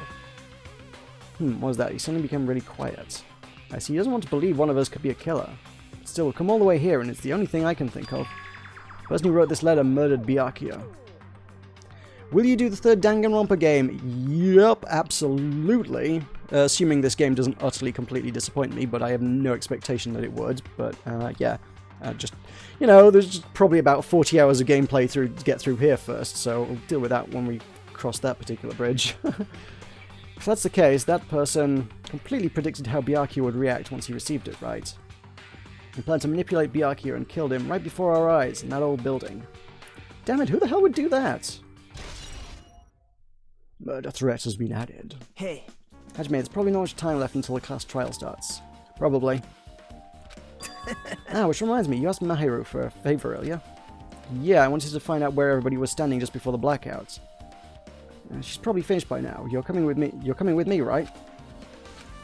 What was that? He suddenly became really quiet. I see he doesn't want to believe one of us could be a killer. Still, we've come all the way here and it's the only thing I can think of. The person who wrote this letter murdered Byakuya. Will you do the third Danganronpa game? Yup, absolutely. Assuming this game doesn't utterly, completely disappoint me, but I have no expectation that it would. But, yeah. Just, you know, there's just probably about 40 hours of gameplay to get through here first, so we'll deal with that when we cross that particular bridge. If that's the case, that person completely predicted how Byakuya would react once he received it, right? He planned to manipulate Byakuya and killed him right before our eyes in that old building. Damn it, who the hell would do that? Murder threat has been added. Hey. Hajime, there's probably not much time left until the class trial starts. Probably. Which reminds me, you asked Mahiru for a favor earlier. Yeah, I wanted to find out where everybody was standing just before the blackout. She's probably finished by now. You're coming with me. You're coming with me, right?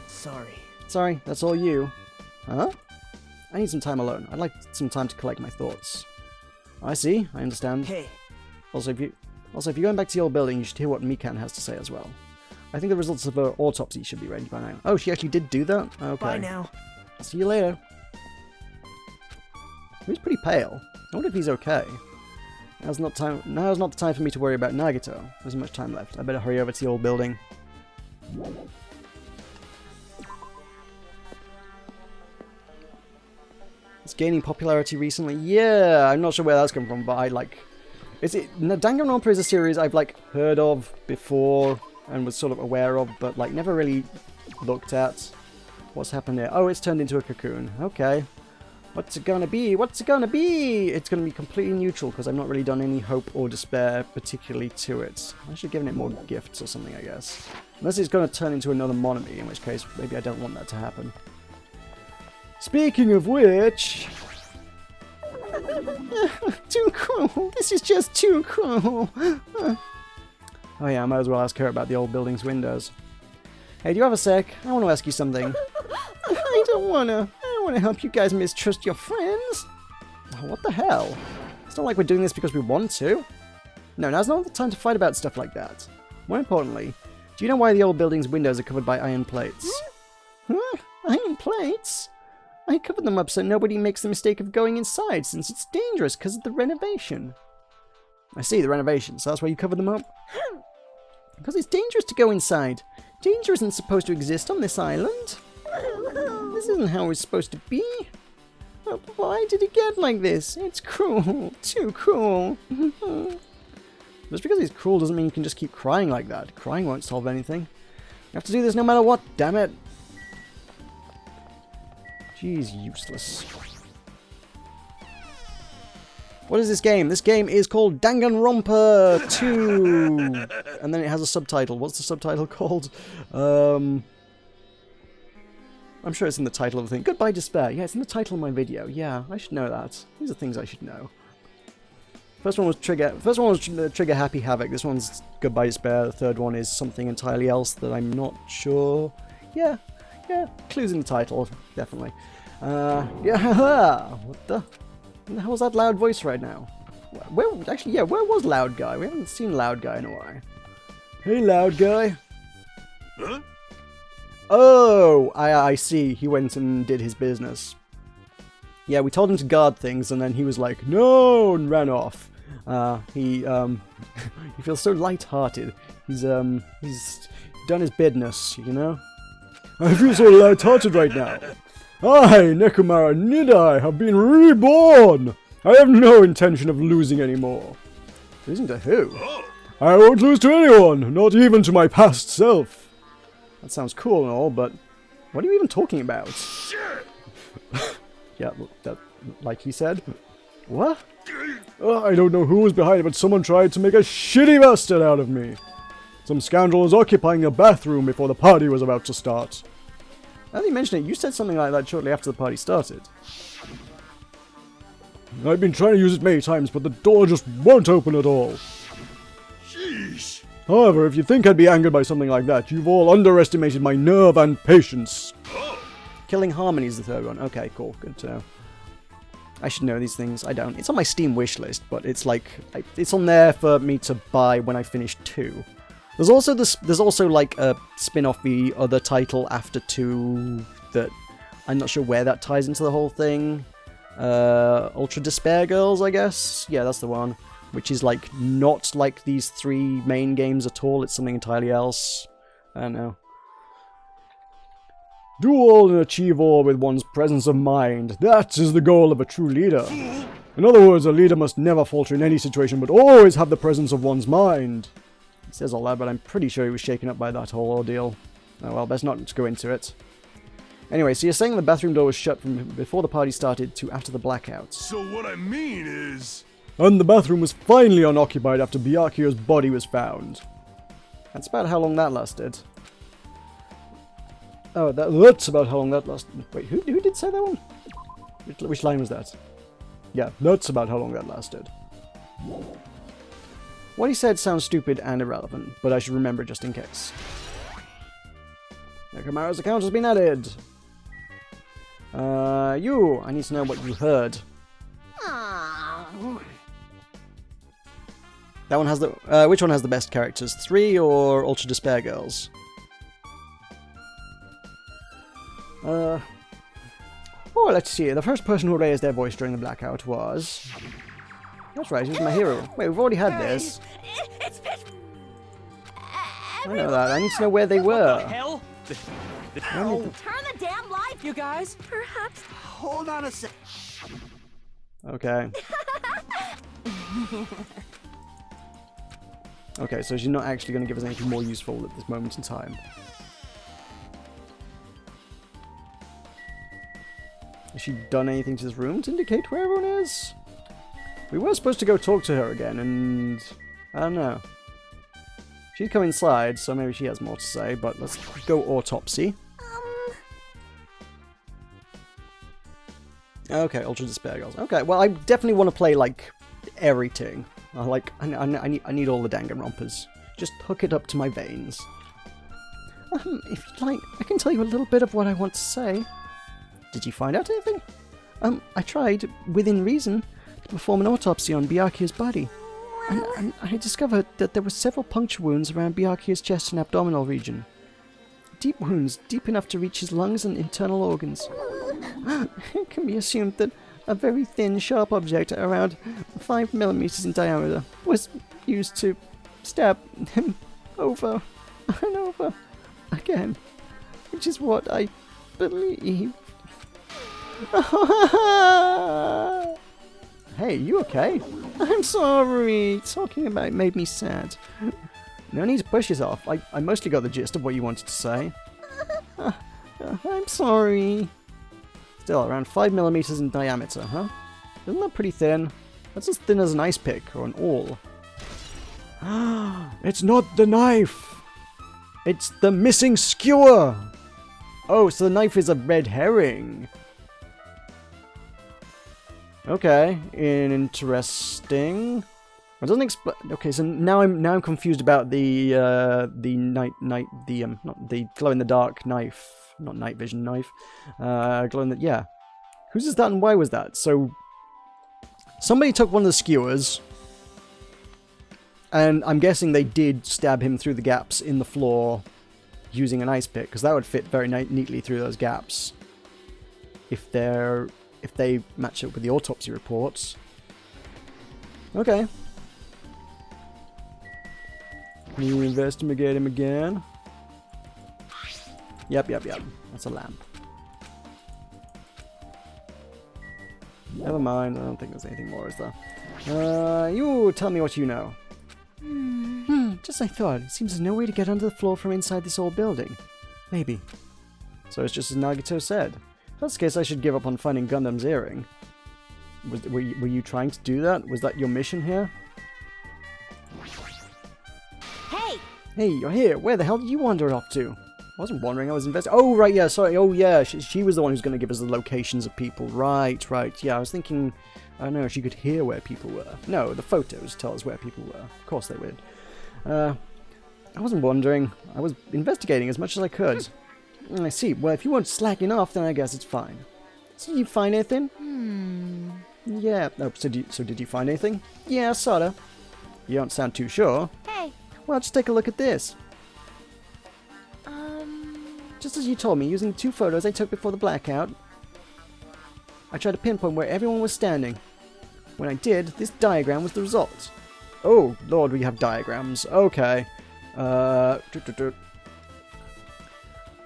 Sorry. Sorry, that's all you. Huh? I need some time alone. I'd like some time to collect my thoughts. I see. I understand. Hey. Also, if you're going back to the old building, you should hear what Mikan has to say as well. I think the results of her autopsy should be ready by now. Oh, she actually did do that? Okay. Bye now. I'll see you later. He's pretty pale. I wonder if he's okay. Now's not the time for me to worry about Nagito. There's much time left. I better hurry over to the old building. It's gaining popularity recently. Yeah, I'm not sure where that's come from, but I like... Danganronpa is a series I've like heard of before and was sort of aware of, but like never really looked at. What's happened here? Oh, it's turned into a cocoon. Okay. What's it gonna be? What's it gonna be? It's gonna be completely neutral because I've not really done any hope or despair particularly to it. I should have given it more gifts or something, I guess. Unless it's gonna turn into another Monomi, in which case maybe I don't want that to happen. Speaking of which... Too cruel. This is just too cruel. Oh yeah, I might as well ask her about the old building's windows. Hey, do you have a sec? I want to ask you something. I don't want to help you guys mistrust your friends. Oh, what the hell? It's not like we're doing this because we want to. No, now's not the time to fight about stuff like that. More importantly, do you know why the old building's windows are covered by iron plates? Huh? Iron plates? I covered them up so nobody makes the mistake of going inside since it's dangerous because of the renovation. I see, the renovations. So that's why you covered them up? Because it's dangerous to go inside. Danger isn't supposed to exist on this island. This isn't how it's supposed to be. Why did it get like this? It's cruel. Too cruel. Just because it's cruel doesn't mean you can just keep crying like that. Crying won't solve anything. You have to do this no matter what, damn it. Jeez, useless. What is this game? This game is called Danganronpa 2! And then it has a subtitle. What's the subtitle called? I'm sure it's in the title of the thing. Goodbye Despair. Yeah, it's in the title of my video. Yeah, I should know that. These are things I should know. First one was Trigger Happy Havoc. This one's Goodbye Despair. The third one is something entirely else that I'm not sure. Yeah, clues in the title, definitely. Yeah, what the hell was that loud voice right now? Where was Loud Guy? We haven't seen Loud Guy in a while. Hey, Loud Guy. Huh? Oh, I see. He went and did his business. Yeah, we told him to guard things, and then he was like, no, and ran off. He feels so light-hearted. He's done his business, you know? I feel so light-hearted right now. I, Nekomara Nidai, have been reborn. I have no intention of losing anymore. Losing to who? I won't lose to anyone, not even to my past self. That sounds cool and all, but what are you even talking about? Yeah, like he said. What? I don't know who was behind it, but someone tried to make a shitty bastard out of me. Some scoundrel was occupying a bathroom before the party was about to start. Now that you mention it, you said something like that shortly after the party started. I've been trying to use it many times, but the door just won't open at all. Sheesh. However, if you think I'd be angered by something like that, you've all underestimated my nerve and patience. Killing Harmony is the third one. Okay, cool. Good to know. I should know these things. I don't. It's on my Steam wishlist, but it's like it's on there for me to buy when I finish 2. There's also like a spin-off, the other title after 2 that I'm not sure where that ties into the whole thing. Ultra Despair Girls, I guess. Yeah, that's the one. Which is like not like these 3 main games at all. It's something entirely else. I don't know. Do all and achieve all with one's presence of mind. That is the goal of a true leader. In other words, a leader must never falter in any situation, but always have the presence of one's mind. He says all that, but I'm pretty sure he was shaken up by that whole ordeal. Oh well, best not go into it. Anyway, so you're saying the bathroom door was shut from before the party started to after the blackout. So what I mean is... And the bathroom was finally unoccupied after Byakuyo's body was found. That's about how long that lasted. Oh, that's about how long that lasted. Wait, who did say that one? Which line was that? Yeah, that's about how long that lasted. What he said sounds stupid and irrelevant, but I should remember just in case. Nekomara's account has been added. I need to know what you heard. That one has the... which one has the best characters? 3 or Ultra Despair Girls? Oh, let's see. The first person who raised their voice during the blackout was... That's right, he was my hero. Wait, we've already had this. I know that. I need to know where they were. What the hell? Turn the damn light! You guys? Perhaps. Hold on a sec. Okay. Okay, so she's not actually going to give us anything more useful at this moment in time. Has she done anything to this room to indicate where everyone is? We were supposed to go talk to her again, and... I don't know. She'd come inside, so maybe she has more to say, but let's go autopsy. Okay, Ultra Despair Girls. Okay, well, I definitely want to play, like, everything. I need all the Danganronpas. Just hook it up to my veins. If you'd like, I can tell you a little bit of what I want to say. Did you find out anything? I tried, within reason, to perform an autopsy on Byakuyo's body. And I discovered that there were several puncture wounds around Byakuyo's chest and abdominal region. Deep wounds, deep enough to reach his lungs and internal organs. It can be assumed that a very thin, sharp object around 5 millimeters in diameter was used to stab him over and over again, which is what I believe. Hey, you okay? I'm sorry. Talking about it made me sad. No need to push yourself. I mostly got the gist of what you wanted to say. I'm sorry. Still, around 5 millimeters in diameter, huh? Isn't that pretty thin? That's as thin as an ice pick or an awl. It's not the knife! It's the missing skewer! Oh, so the knife is a red herring. Okay, interesting. It doesn't explain. Okay, so now I'm confused about the glow in the dark knife, not night vision knife. Glow in the, yeah. Whose is that and why was that? So somebody took one of the skewers, and I'm guessing they did stab him through the gaps in the floor using an ice pick, because that would fit very neatly through those gaps. If they match up with the autopsy reports. Okay. Can you investigate him again? Yep. That's a lamp. Never mind, I don't think there's anything more, is there? You tell me what you know. Just I thought. It seems there's no way to get under the floor from inside this old building. Maybe. So it's just as Nagito said. In that case, I should give up on finding Gundam's earring. Were you trying to do that? Was that your mission here? Hey! Hey, you're here. Where the hell did you wander off to? I wasn't wandering, I was investigating. Oh, right, yeah, sorry. Oh, yeah, she was the one who's going to give us the locations of people. Right. Yeah, I was thinking, I don't know, she could hear where people were. No, the photos tell us where people were. Of course they would. I wasn't wandering. I was investigating as much as I could. I see. Well, if you weren't slacking off, then I guess it's fine. So did you find anything? Yeah. No, so did you find anything? Yeah, sorta. You don't sound too sure. Hey. Well, just take a look at this. Just as you told me, using 2 photos I took before the blackout, I tried to pinpoint where everyone was standing. When I did, this diagram was the result. Oh, Lord, we have diagrams. Okay.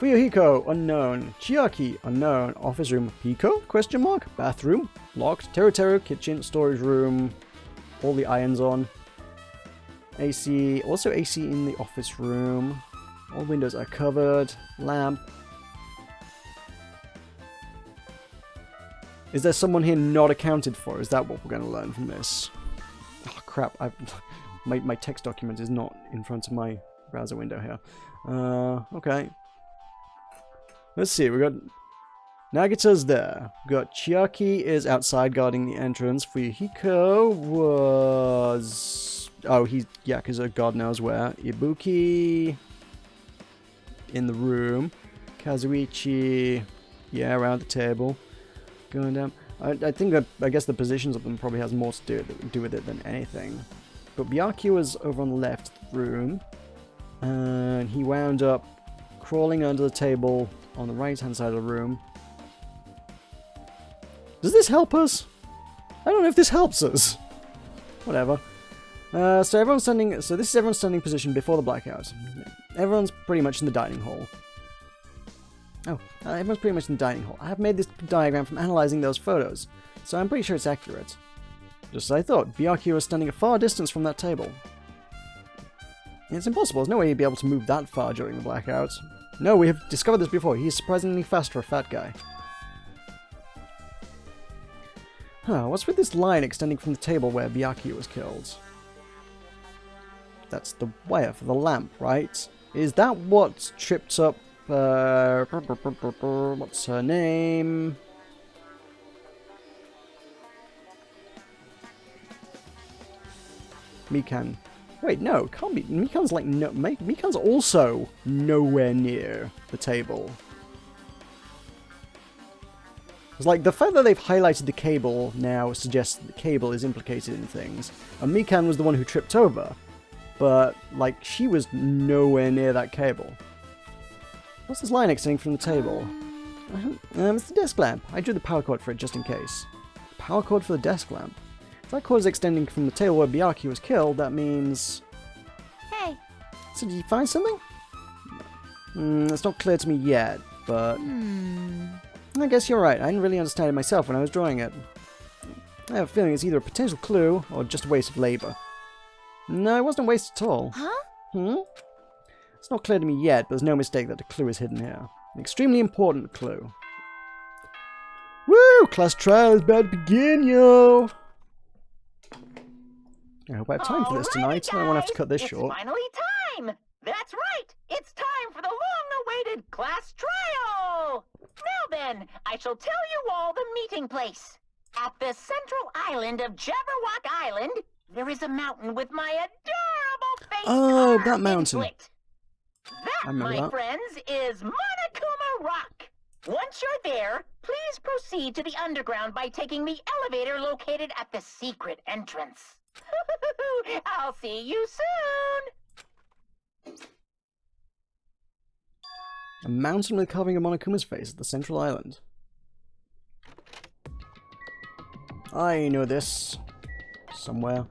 Fuyuhiko, unknown. Chiaki, unknown. Office room, Hiko? Question mark? Bathroom, locked. Teru, kitchen, storage room. All the irons on. AC, also AC in the office room. All windows are covered. Lamp. Is there someone here not accounted for? Is that what we're going to learn from this? Oh, crap. My text document is not in front of my browser window here. Okay. Let's see. We got Nagita's there. We got Chiaki is outside guarding the entrance. Fuyuhiko was... Oh, he's Yakuza, God knows where. Ibuki... in the room. Kazuichi... yeah, around the table. Going down. I guess the positions of them probably has more to do with it than anything. But Byakuya was over on the left room. And he wound up crawling under the table on the right-hand side of the room. Does this help us? I don't know if this helps us. Whatever. So everyone's standing. So this is everyone's standing position before the blackout. Everyone's pretty much in the dining hall. Oh, everyone's pretty much in the dining hall. I have made this diagram from analyzing those photos, so I'm pretty sure it's accurate. Just as I thought, Byakuya was standing a far distance from that table. It's impossible. There's no way he'd be able to move that far during the blackout. No, we have discovered this before. He is surprisingly fast for a fat guy. Huh, what's with this line extending from the table where Byakuya was killed? That's the wire for the lamp, right? Is that what tripped up... what's her name? Mikan. Wait, no, it can't be. Mikan's like no. Mikan's also nowhere near the table. It's like the fact that they've highlighted the cable now suggests that the cable is implicated in things. And Mikan was the one who tripped over, but like she was nowhere near that cable. What's this line extending from the table? It's the desk lamp. I drew the power cord for it just in case. Power cord for the desk lamp. that cord is extending from the tail where Byakuya was killed. That means... Hey, So did you find something? It's not clear to me yet, but... I guess you're right. I didn't really understand it myself when I was drawing it. I have a feeling it's either a potential clue or just a waste of labor. No, it wasn't a waste at all. huh? It's not clear to me yet, but there's no mistake that the clue is hidden here. An extremely important clue. Woo! Class trial is about to begin, yo! I hope I have time for this tonight. I don't want to have to cut this short. It's finally time! That's right! It's time for the long-awaited class trial! Now then, I shall tell you all the meeting place. At the central island of Jabberwock Island, there is a mountain with my adorable face Oh, carved that mountain. into it. That, my that. friends, is Monokuma Rock. Once you're there, please proceed to the underground by taking the elevator located at the secret entrance. I'll see you soon! A mountain with carving of Monokuma's face at the central island. I know this. Somewhere.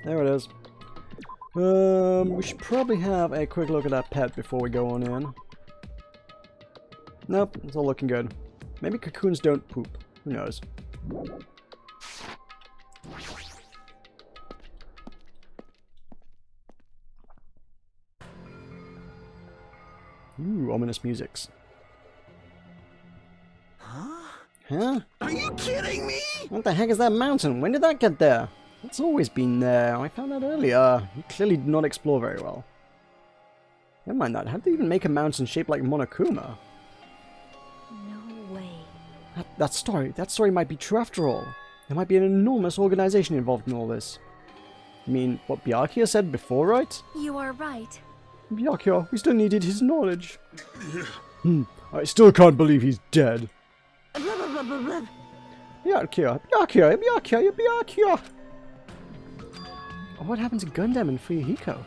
There it is. We should probably have a quick look at that pet before we go on in. Nope, it's all looking good. Maybe cocoons don't poop. Who knows? Ooh, ominous musics. Huh? Are you kidding me? What the heck is that mountain? When did that get there? It's always been there. I found that earlier. You clearly did not explore very well. Never mind that. How did they even make a mountain shaped like Monokuma? No way. That story might be true after all. There might be an enormous organization involved in all this. You mean what Byakuya said before, right? You are right. Byakuya, we still needed his knowledge. I still can't believe he's dead. Byakuya. What happened to Gundam and Fuyuhiko?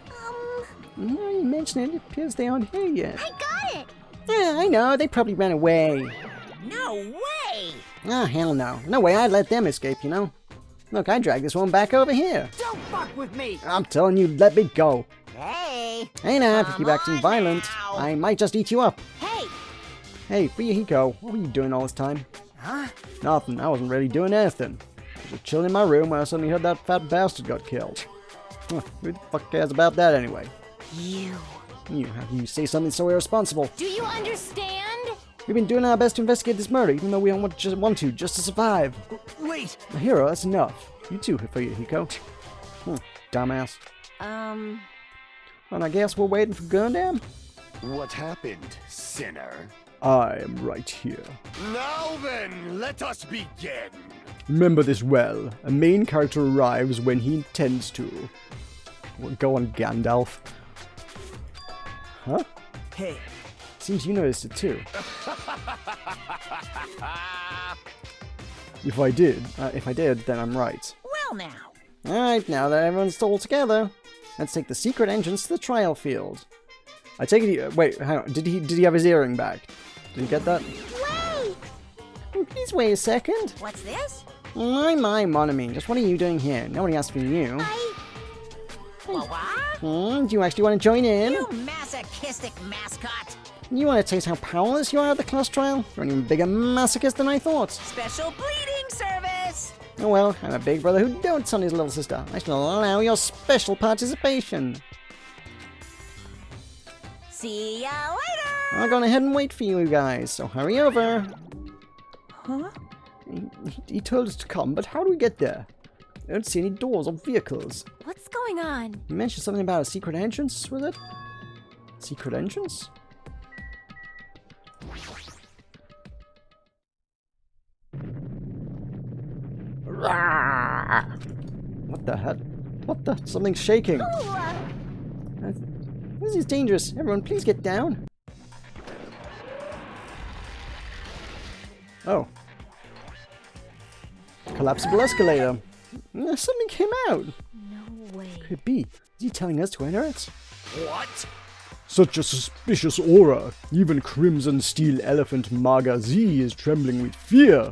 No, you mentioned it. It appears they aren't here yet. I got it! Yeah, I know. They probably ran away. No way! Ah, hell no. No way I'd let them escape, you know. Look, I dragged this one back over here. Don't fuck with me! I'm telling you, let me go. Hey! Hey now, if you keep acting violent, now. I might just eat you up. Hey! Hey, Fuyuhiko, what were you doing all this time? Huh? Nothing. I wasn't really doing anything. I was just chilling in my room when I suddenly heard that fat bastard got killed. Huh, who the fuck cares about that anyway? You. How can you say something so irresponsible? Do you understand? We've been doing our best to investigate this murder, even though we don't want to, just to survive. Wait! A hero, that's enough. You too, Fuyuhiko. Dumbass. And I guess we're waiting for Gundam? What happened, sinner? I am right here. Now then, let us begin. Remember this well. A main character arrives when he intends to. Well, go on, Gandalf. Huh? Hey. Seems you noticed it too. If I did, then I'm right. Well now. Alright, now that everyone's all together, let's take the secret entrance to the trial field. I take it wait, hang on, did he have his earring back? Did you get that? Wait! Please wait a second. What's this? My, Monami, just what are you doing here? Nobody asked for you. What? Do you actually want to join in? You masochistic mascot! You want to taste how powerless you are at the class trial? You're an even bigger masochist than I thought. Special bleeding service! Oh well, I'm a big brother who dotes on his little sister. I shall allow your special participation. See ya later! I'll go ahead and wait for you guys, so hurry over. Huh? He told us to come, but how do we get there? I don't see any doors or vehicles. What's going on? You mentioned something about a secret entrance, was it? Secret entrance? What the heck? What the? Something's shaking. This is dangerous. Everyone, please get down. Oh. Collapsible escalator. Something came out. No way. Could it be? Is he telling us to enter it? What? Such a suspicious aura. Even Crimson Steel Elephant Maga Z is trembling with fear.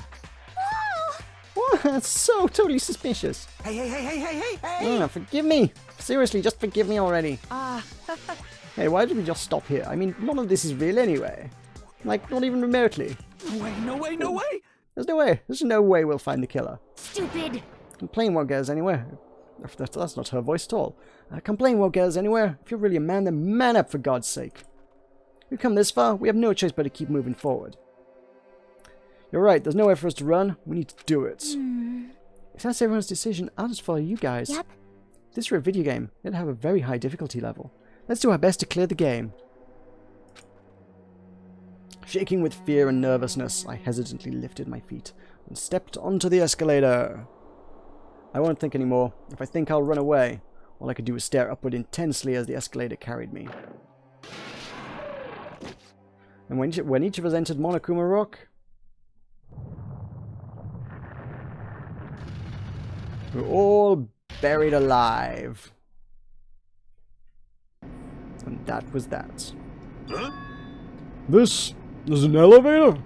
What? That's so totally suspicious. Hey! Forgive me. Seriously, just forgive me already. Ah, Hey, why did we just stop here? I mean, none of this is real anyway. Like, not even remotely. no way, no way, no way! There's no way. There's no way we'll find the killer. Stupid. Complain won't get us anywhere. That's not her voice at all. Complain won't get us anywhere. If you're really a man, then man up for God's sake. We've come this far. We have no choice but to keep moving forward. You're right. There's nowhere for us to run. We need to do it. If that's everyone's decision, I'll just follow you guys. Yep. If this were a video game, it'd have a very high difficulty level. Let's do our best to clear the game. Shaking with fear and nervousness, I hesitantly lifted my feet and stepped onto the escalator. I won't think anymore. If I think I'll run away, all I could do was stare upward intensely as the escalator carried me. And when each of us entered Monokuma Rock, we were all buried alive. And that was that. Huh? This is an elevator?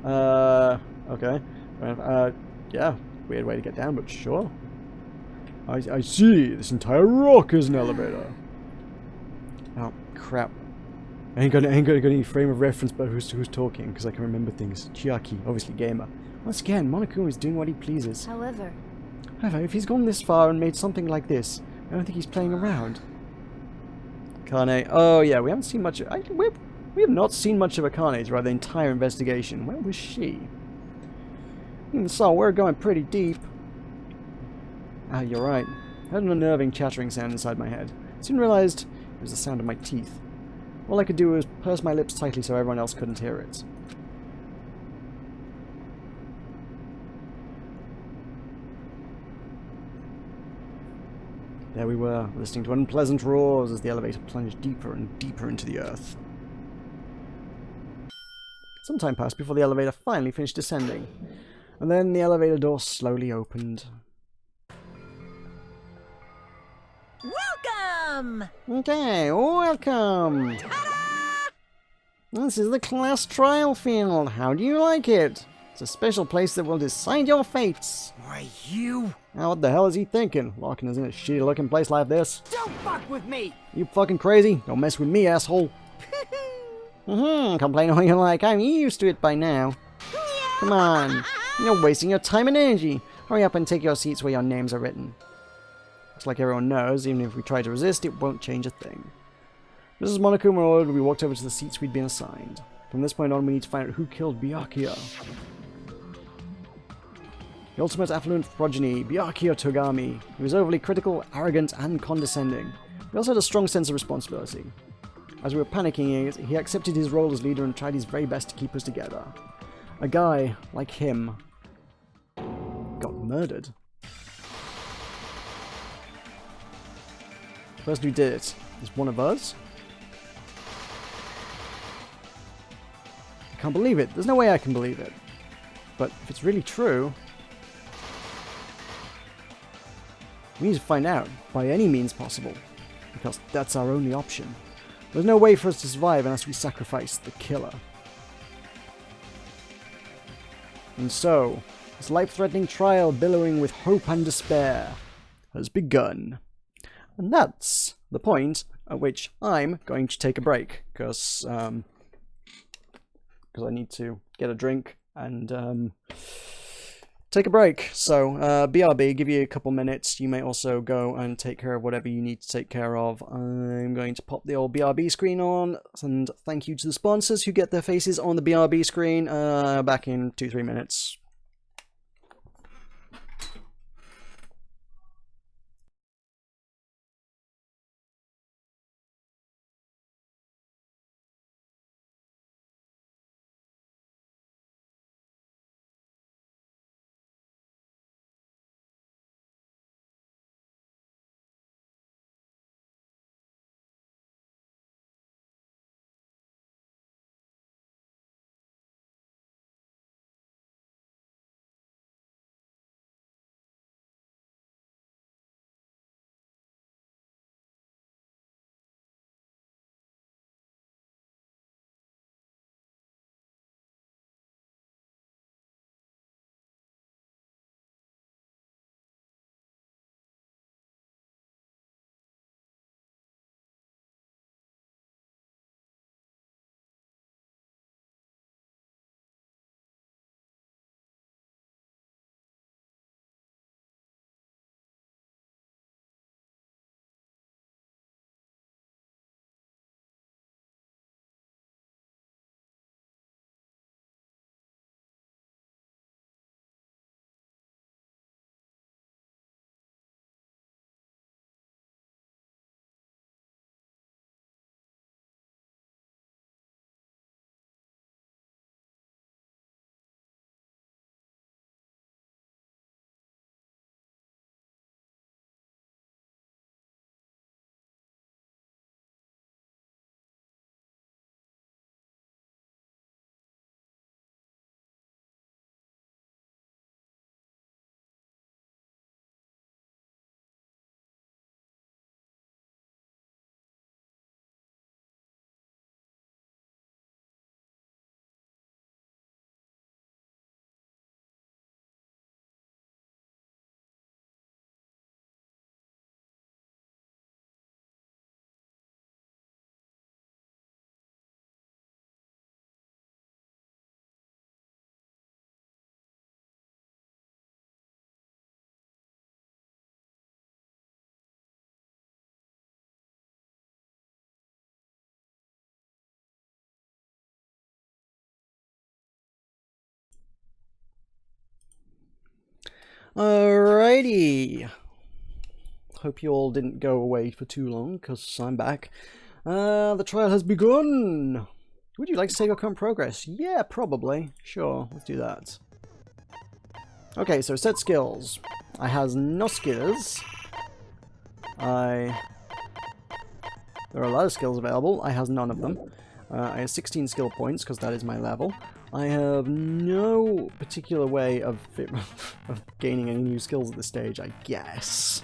Okay. Yeah, weird way to get down, but sure. I see. This entire rock is an elevator. Oh, crap. I ain't got any frame of reference about who's talking, because I can remember things. Chiaki, obviously gamer. Once again, Monokuma is doing what he pleases. However, If he's gone this far and made something like this, I don't think he's playing around. Akane. Oh, yeah, we haven't seen much of... we have not seen much of Akane throughout the entire investigation. Where was she? Even so, we're going pretty deep. Ah, you're right. I heard an unnerving chattering sound inside my head. Soon realized it was the sound of my teeth. All I could do was purse my lips tightly so everyone else couldn't hear it. There we were, listening to unpleasant roars as the elevator plunged deeper and deeper into the earth. Some time passed before the elevator finally finished descending, and then the elevator door slowly opened. welcome. Okay, welcome! This is the class trial field. How do you like it? It's a special place that will decide your fates. Why, you... Now, what the hell is he thinking? Locking us in a shitty looking place like this? Don't fuck with me! You fucking crazy? Don't mess with me, asshole. Complain all you like. I'm used to it by now. Come on. You're wasting your time and energy. Hurry up and take your seats where your names are written. Looks like everyone knows, even if we try to resist, it won't change a thing. Mrs. Monokuma ordered we walked over to the seats we'd been assigned. From this point on, we need to find out who killed Byakuya. The ultimate affluent progeny, Byakuya Togami. He was overly critical, arrogant, and condescending. He also had a strong sense of responsibility. As we were panicking, he accepted his role as leader and tried his very best to keep us together. A guy like him got murdered. The person who did it is one of us. I can't believe it. There's no way I can believe it. But if it's really true, we need to find out by any means possible, because that's our only option. There's no way for us to survive unless we sacrifice the killer. And so, this life-threatening trial billowing with hope and despair has begun. And that's the point at which I'm going to take a break, because I need to get a drink and take a break. So, BRB, give you a couple minutes. You may also go and take care of whatever you need to take care of. I'm going to pop the old BRB screen on, and thank you to the sponsors who get their faces on the BRB screen. Back in 2-3 minutes. Alrighty. Hope you all didn't go away for too long, because I'm back. The trial has begun! Would you like to save your current progress? Yeah, probably. Sure, let's do that. Okay, so set skills. I has no skills. There are a lot of skills available. I has none of them. I have 16 skill points, because that is my level. I have no particular way of gaining any new skills at this stage, I guess.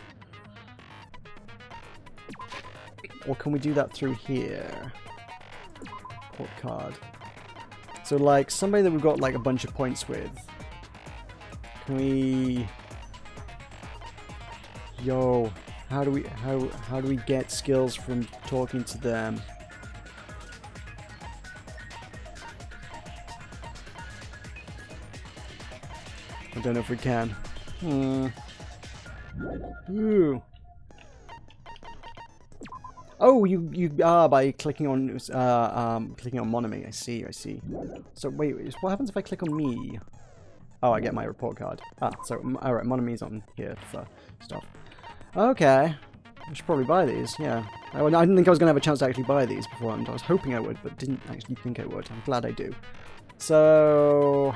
Or can we do that through here? Port card. So, like, somebody that we've got, like, a bunch of points with. Can we... Yo, how do we get skills from talking to them? I don't know if we can. Ooh. Oh, you by clicking on Monami. I see. So wait, what happens if I click on me? Oh, I get my report card. So alright, Monami's on here for stuff. Okay, I should probably buy these. Yeah, I didn't think I was gonna have a chance to actually buy these beforehand. I was hoping I would, but didn't actually think I would. I'm glad I do. So,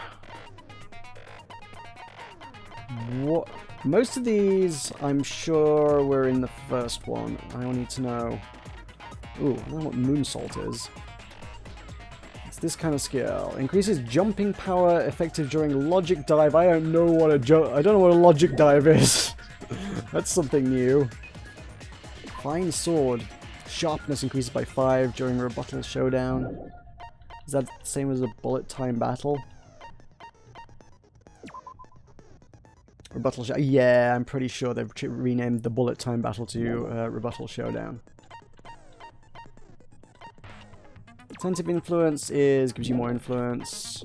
what? Most of these, I'm sure, were in the first one. I will need to know. Ooh, I don't know what moonsault is. It's this kind of skill. Increases jumping power effective during logic dive. I don't know what a logic dive is. That's something new. Fine sword. Sharpness increases by 5 during rebuttal showdown. Is that the same as a bullet time battle? Rebuttal yeah, I'm pretty sure they've renamed the bullet time battle to rebuttal showdown. Attentive influence gives you more influence.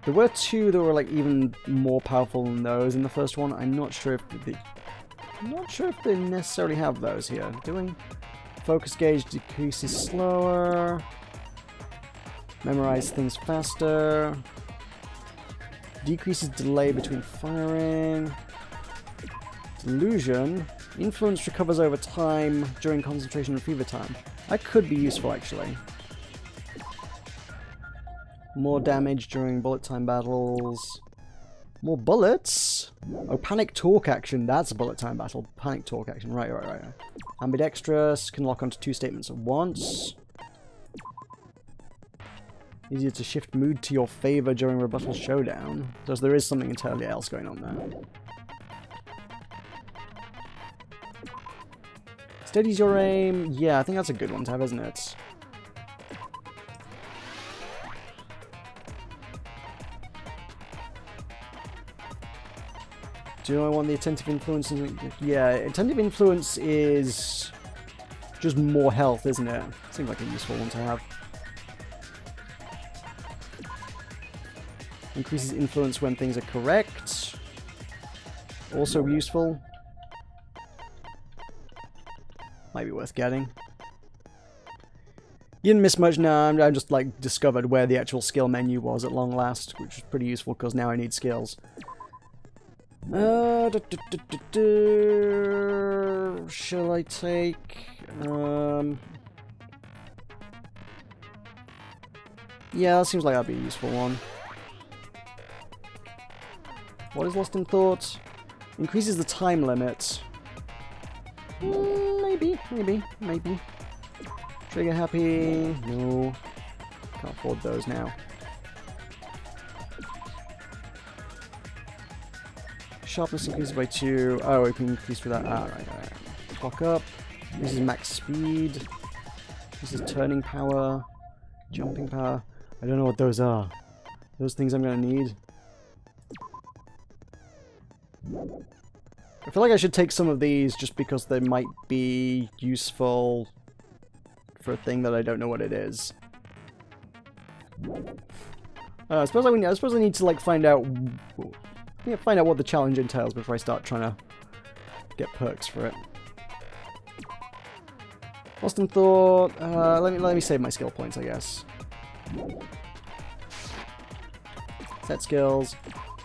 There were 2 that were like even more powerful than those in the first one. I'm not sure if they necessarily have those here. Doing focus gauge decreases slower. Memorize things faster. Decreases delay between firing. Delusion. Influence recovers over time during concentration and fever time. That could be useful, actually. More damage during bullet time battles. More bullets. Oh, panic torque action. That's a bullet time battle. Panic torque action. Right. Ambidextrous. Can lock onto 2 statements at once. Easier to shift mood to your favor during rebuttal showdown. Because there is something entirely else going on there. Steadies your aim. Yeah, I think that's a good one to have, isn't it? Do I want the attentive influence? Yeah, attentive influence is just more health, isn't it? Seems like a useful one to have. Increases influence when things are correct. Also useful. Might be worth getting. You didn't miss much. No, I just like discovered where the actual skill menu was at long last, which is pretty useful because now I need skills. Shall I take? Yeah, that seems like that'd be a useful one. What is Lost in Thought? Increases the time limit. Maybe. Trigger happy. No. Can't afford those now. Sharpness increases by 2. Oh, we can increase with that. Right. Clock up. This is max speed. This is turning power. Jumping power. I don't know what those are. Those things I'm gonna need. I feel like I should take some of these just because they might be useful for a thing that I don't know what it is. I suppose I need to like find out what the challenge entails before I start trying to get perks for it. Lost in Thought. Let me save my skill points, I guess. Set skills.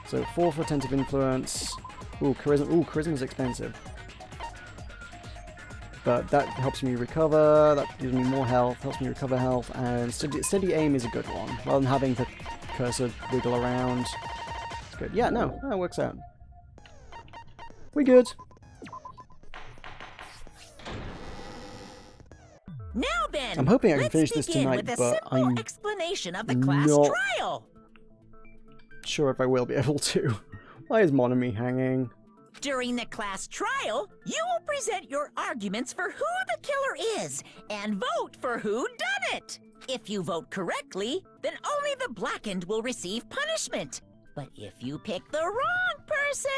So 4 for attentive influence. Ooh, charisma. Ooh, charisma's expensive. But that helps me recover, that gives me more health, helps me recover health, and steady aim is a good one, rather than having the cursor wiggle around. It's good. Yeah, no, that works out. We good. Now then, I'm hoping I can let's finish this begin tonight, with a but simple I'm explanation of the class not trial. sure if I will be able to. Why is Monami hanging? During the class trial, you will present your arguments for who the killer is and vote for who done it. If you vote correctly, then only the blackened will receive punishment. But if you pick the wrong person,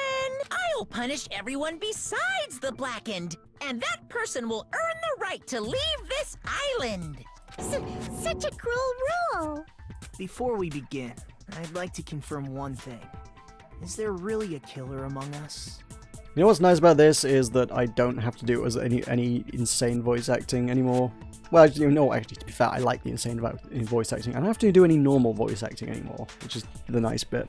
I'll punish everyone besides the blackened, and that person will earn the right to leave this island. Such a cruel rule! Before we begin, I'd like to confirm one thing. Is there really a killer among us? You know what's nice about this is that I don't have to do any insane voice acting anymore. Well, you know, actually, to be fair, I like the insane voice acting. I don't have to do any normal voice acting anymore, which is the nice bit.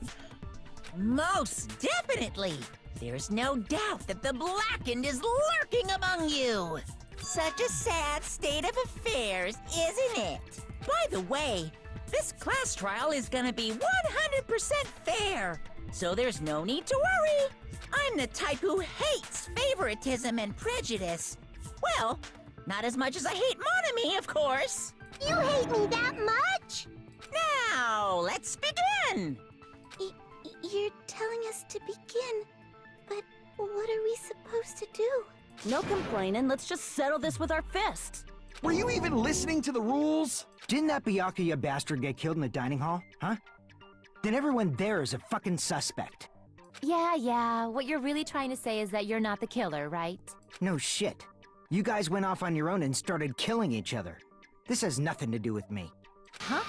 Most definitely. There's no doubt that the blackened is lurking among you. Such a sad state of affairs, isn't it? By the way, this class trial is gonna be 100% fair, so there's no need to worry. I'm the type who hates favoritism and prejudice. Well, not as much as I hate Monami, of course. You hate me that much? Now, let's begin. You're telling us to begin, but what are we supposed to do? No complaining, let's just settle this with our fists. Were you even listening to the rules? Didn't that Byakuya bastard get killed in the dining hall, huh? Then everyone there is a fucking suspect. Yeah, what you're really trying to say is that you're not the killer, right? No shit. You guys went off on your own and started killing each other. This has nothing to do with me. Huh?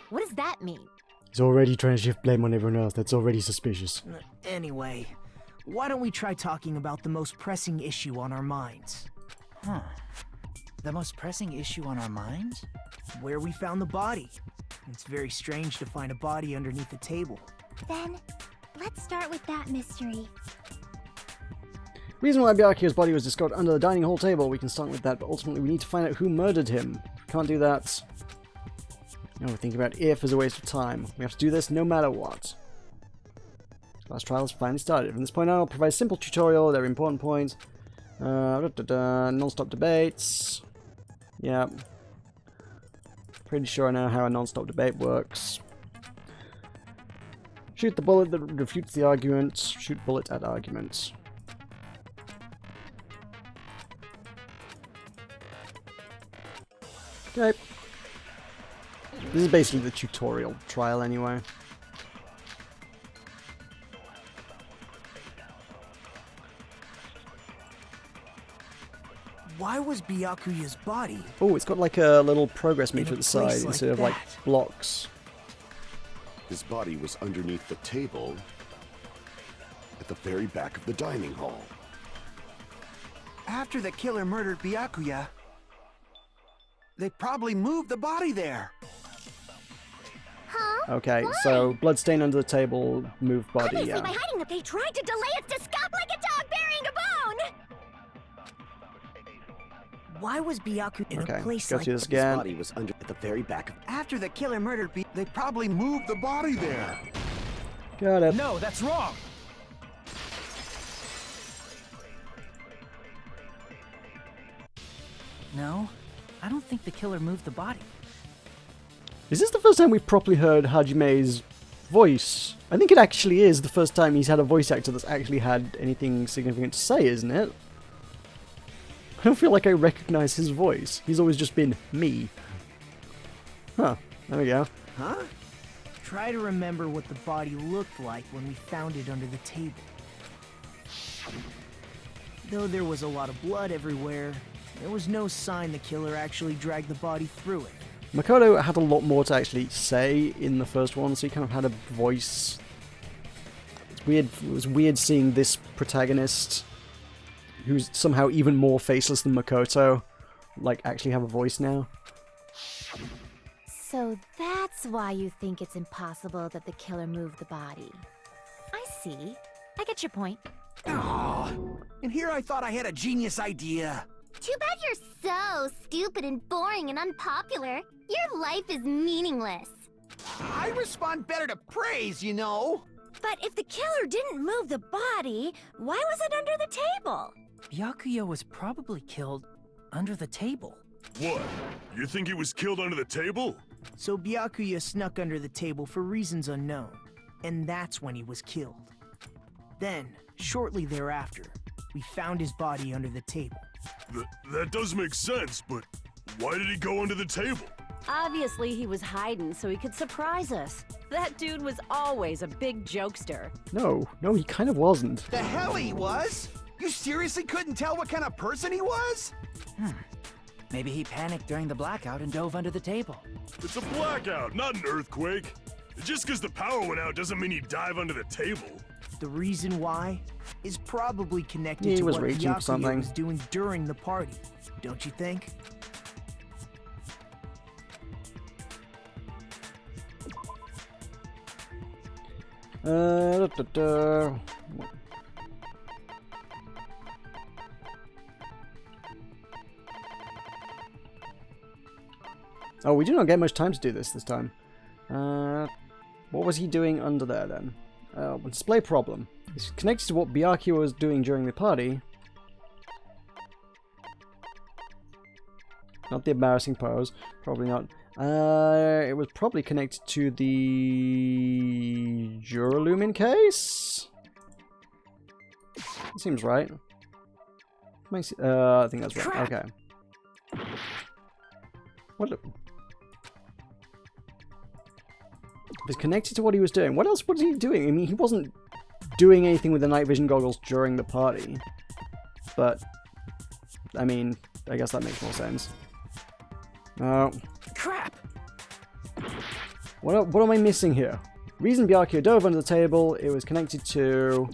What does that mean? He's already trying to shift blame on everyone else. That's already suspicious. Anyway, why don't we try talking about the most pressing issue on our minds? Huh. The most pressing issue on our minds? Where we found the body. It's very strange to find a body underneath the table. Then, let's start with that mystery. Reason why Byakuya's body was discovered under the dining hall table, we can start with that, but ultimately we need to find out who murdered him. Can't do that. Now we're thinking about if as a waste of time. We have to do this no matter what. Class trial has finally started. From this point on, I'll provide a simple tutorial. There are important points. Non-stop debates. Yeah. Pretty sure I know how a non-stop debate works. Shoot the bullet that refutes the argument. Shoot bullet at argument. Okay. This is basically the tutorial trial anyway. Why was Byakuya's body? Oh, it's got like a little progress meter In at a the side place like instead of like that. blocks. His body was underneath the table at the very back of the dining hall. After the killer murdered Byakuya, they probably moved the body there. Huh? Okay, so bloodstain under the table, moved body, Obviously, yeah. by hiding the they tried to delay its discovery like a dog burying a bone! Why was Byakuya in Okay, a place go like through this His again. body was under at the very back of. After the killer murdered they probably moved the body there. Got it. No, that's wrong! No, I don't think the killer moved the body. Is this the first time we've properly heard Hajime's voice? I think it actually is the first time he's had a voice actor that's actually had anything significant to say, isn't it? I don't feel like I recognize his voice. He's always just been me. Huh, there we go. Huh? Try to remember what the body looked like when we found it under the table. Though there was a lot of blood everywhere, there was no sign the killer actually dragged the body through it. Makoto had a lot more to actually say in the first one, so he kind of had a voice. It's weird. It was weird seeing this protagonist, who's somehow even more faceless than Makoto, like actually have a voice now. So that's why you think it's impossible that the killer moved the body. I see. I get your point. Aw, and here I thought I had a genius idea. Too bad you're so stupid and boring and unpopular. Your life is meaningless. I respond better to praise, you know. But if the killer didn't move the body, why was it under the table? Byakuya was probably killed under the table. What? You think he was killed under the table? So Byakuya snuck under the table for reasons unknown, and that's when he was killed. Then, shortly thereafter, we found his body under the table. That does make sense, but why did he go under the table? Obviously, he was hiding so he could surprise us. That dude was always a big jokester. No, he kind of wasn't. The hell he was? You seriously couldn't tell what kind of person he was? Maybe he panicked during the blackout and dove under the table. It's a blackout, not an earthquake. Just because the power went out doesn't mean he'd dive under the table. The reason why is probably connected He to was what reaching for Byakuya something. was doing during the party, don't you think? Oh, we do not get much time to do this time. What was he doing under there then? Display problem. It's connected to what Byakuya was doing during the party. Not the embarrassing pose. Probably not. It was probably connected to the Juralumin case? Seems right. Makes I think that's right. Okay. What? If it's connected to what he was doing, what else was he doing? I mean, he wasn't doing anything with the night vision goggles during the party. But, I mean, I guess that makes more sense. Oh. Crap! What am I missing here? Reason Byakuya dove under the table, it was connected to...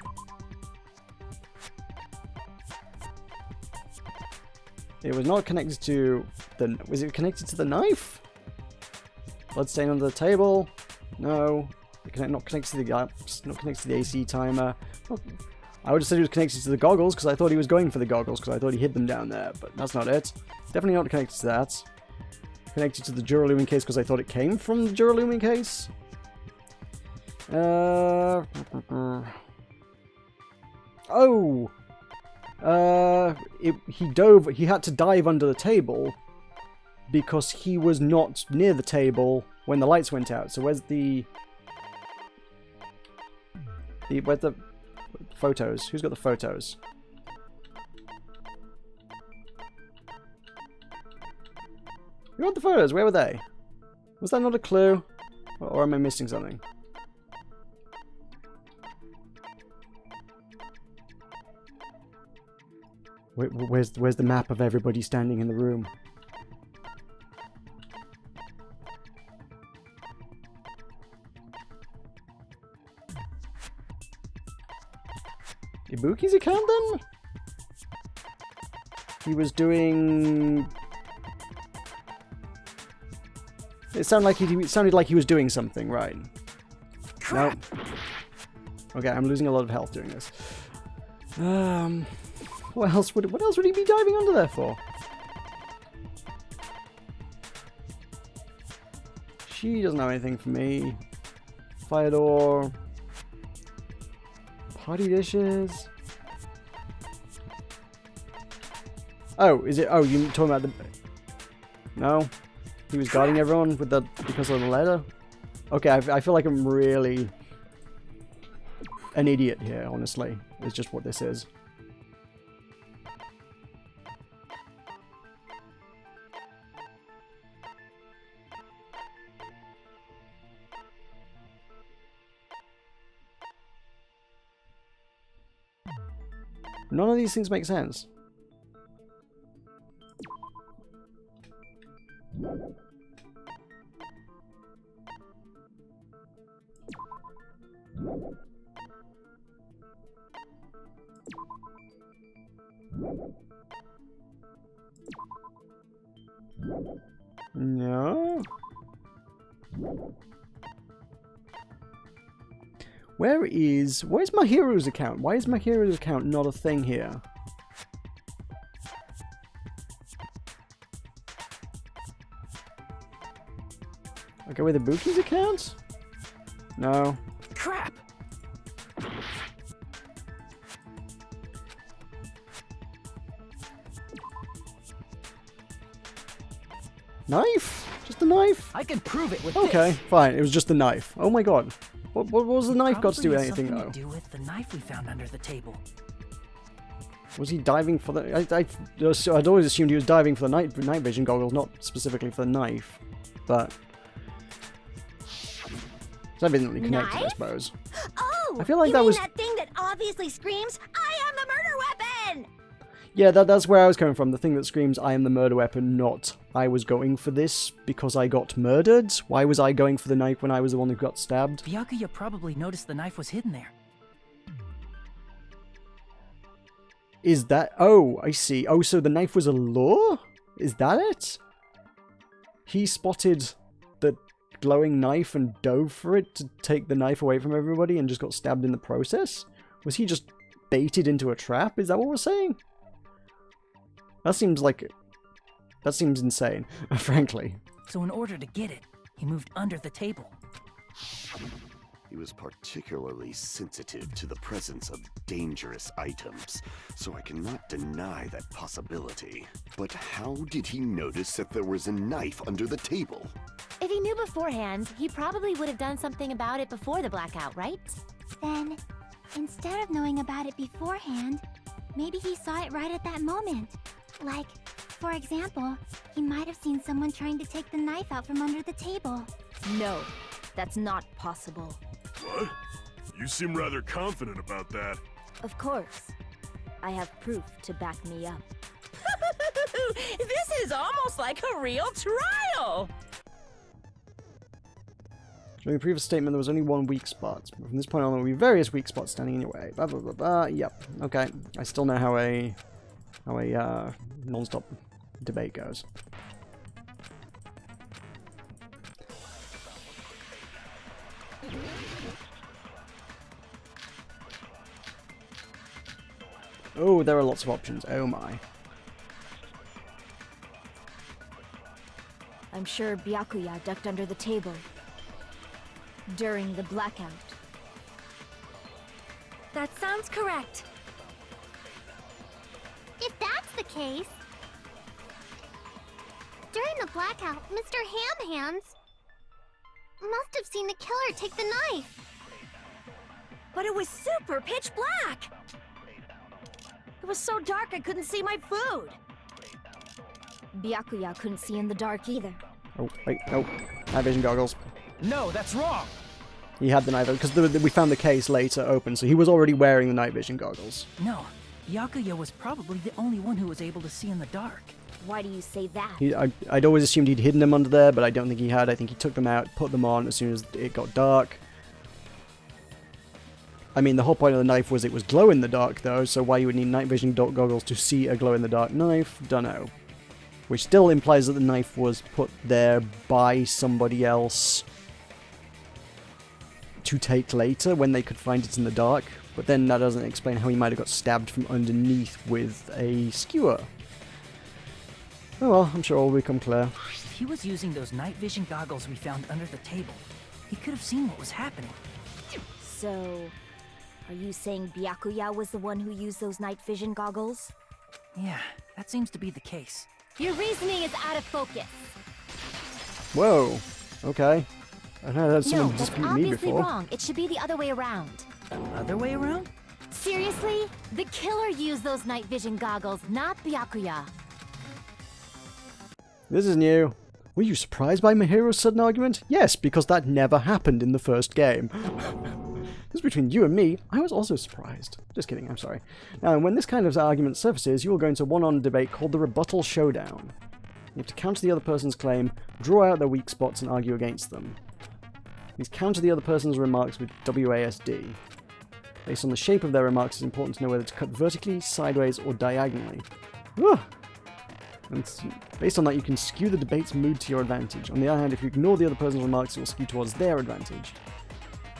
It was not connected to the... Was it connected to the knife? Bloodstain under the table? No. Not connected to the gaps. Not connected to the AC timer. I would have said it was connected to the goggles because I thought he was going for the goggles because I thought he hid them down there, but that's not it. Definitely not connected to that. Connected to the Juralumin case because I thought it came from the Juralumin case. Oh! He had to dive under the table because he was not near the table when the lights went out. So where's the photos? Who's got the photos? Who got the photos? Where were they? Was that not a clue? Or am I missing something? Where's the map of everybody standing in the room? Ibuki's account then? He was doing... It sounded like he was doing something, right? No. Okay, I'm losing a lot of health doing this. What else would he be diving under there for? She doesn't have anything for me. Fire door. Party dishes. Oh, is it? Oh, you talking about the? No, he was guarding everyone with the because of the letter. Okay, I feel like I'm really an idiot here. Honestly, it's just what this is. None of these things make sense. No. Where's Mahiru's account? Why is Mahiru's account not a thing here? Okay, with Ibuki's account? No. Crap! Knife? Just a knife? I can prove it with Okay, this. fine. It was just the knife. Oh my god. What was the knife got to do with anything, though? To do with the knife we found under the table. Was he diving for the... I'd always assumed he was diving for the night vision goggles, not specifically for the knife. But... it's evidently connected, I Knife? suppose. Oh! I feel like you that mean was... that thing that obviously screams, I am the murder weapon! Yeah, that's where I was coming from. The thing that screams, I am the murder weapon, not I was going for this because I got murdered. Why was I going for the knife when I was the one who got stabbed? Byakuya probably noticed the knife was hidden there. Is that... oh, I see. Oh, so the knife was a lure? Is that it? He spotted the glowing knife and dove for it to take the knife away from everybody and just got stabbed in the process? Was he just baited into a trap? Is that what we're saying? That seems like... that seems insane, frankly. So in order to get it, he moved under the table. He was particularly sensitive to the presence of dangerous items, so I cannot deny that possibility. But how did he notice that there was a knife under the table? If he knew beforehand, he probably would have done something about it before the blackout, right? Then, instead of knowing about it beforehand, maybe he saw it right at that moment. Like, for example, he might have seen someone trying to take the knife out from under the table. No, that's not possible. What? You seem rather confident about that. Of course. I have proof to back me up. This is almost like a real trial! During the previous statement, there was only one weak spot. From this point on, there will be various weak spots standing in your way. Blah, blah, blah, blah. Yep. Okay. I still know how a non-stop debate goes. Oh, there are lots of options. Oh my. I'm sure Byakuya ducked under the table during the blackout. That sounds correct. If that's the case... during the blackout, Mr. Ham-Hands must have seen the killer take the knife. But it was super pitch black! It was so dark I couldn't see my food! Byakuya couldn't see in the dark either. Oh, wait, no. Night vision goggles. No, that's wrong! He had the night vision, because we found the case later open, so he was already wearing the night vision goggles. No, Byakuya was probably the only one who was able to see in the dark. Why do you say that? I'd always assumed he'd hidden them under there, but I don't think he had. I think he took them out, put them on as soon as it got dark. I mean, the whole point of the knife was it was glow in the dark, though, so why you would need night vision goggles to see a glow in the dark knife, dunno. Which still implies that the knife was put there by somebody else to take later when they could find it in the dark, but then that doesn't explain how he might have got stabbed from underneath with a skewer. Oh well, I'm sure it will become clear. If he was using those night vision goggles we found under the table, he could have seen what was happening. So, are you saying Byakuya was the one who used those night vision goggles? Yeah, that seems to be the case. Your reasoning is out of focus. Whoa, okay. I know that's No, someone that's dispute me obviously before. wrong. It should be the other way around. Other way around? Seriously? The killer used those night vision goggles, not Byakuya. This is new. Were you surprised by Mihiro's sudden argument? Yes, because that never happened in the first game. This is between you and me. I was also surprised. Just kidding, I'm sorry. Now, when this kind of argument surfaces, you will go into a one-on debate called the rebuttal showdown. You have to counter the other person's claim, draw out their weak spots, and argue against them. These counter the other person's remarks with WASD. Based on the shape of their remarks, it's important to know whether to cut vertically, sideways, or diagonally. Ugh. And based on that, you can skew the debate's mood to your advantage. On the other hand, if you ignore the other person's remarks, it will skew towards their advantage.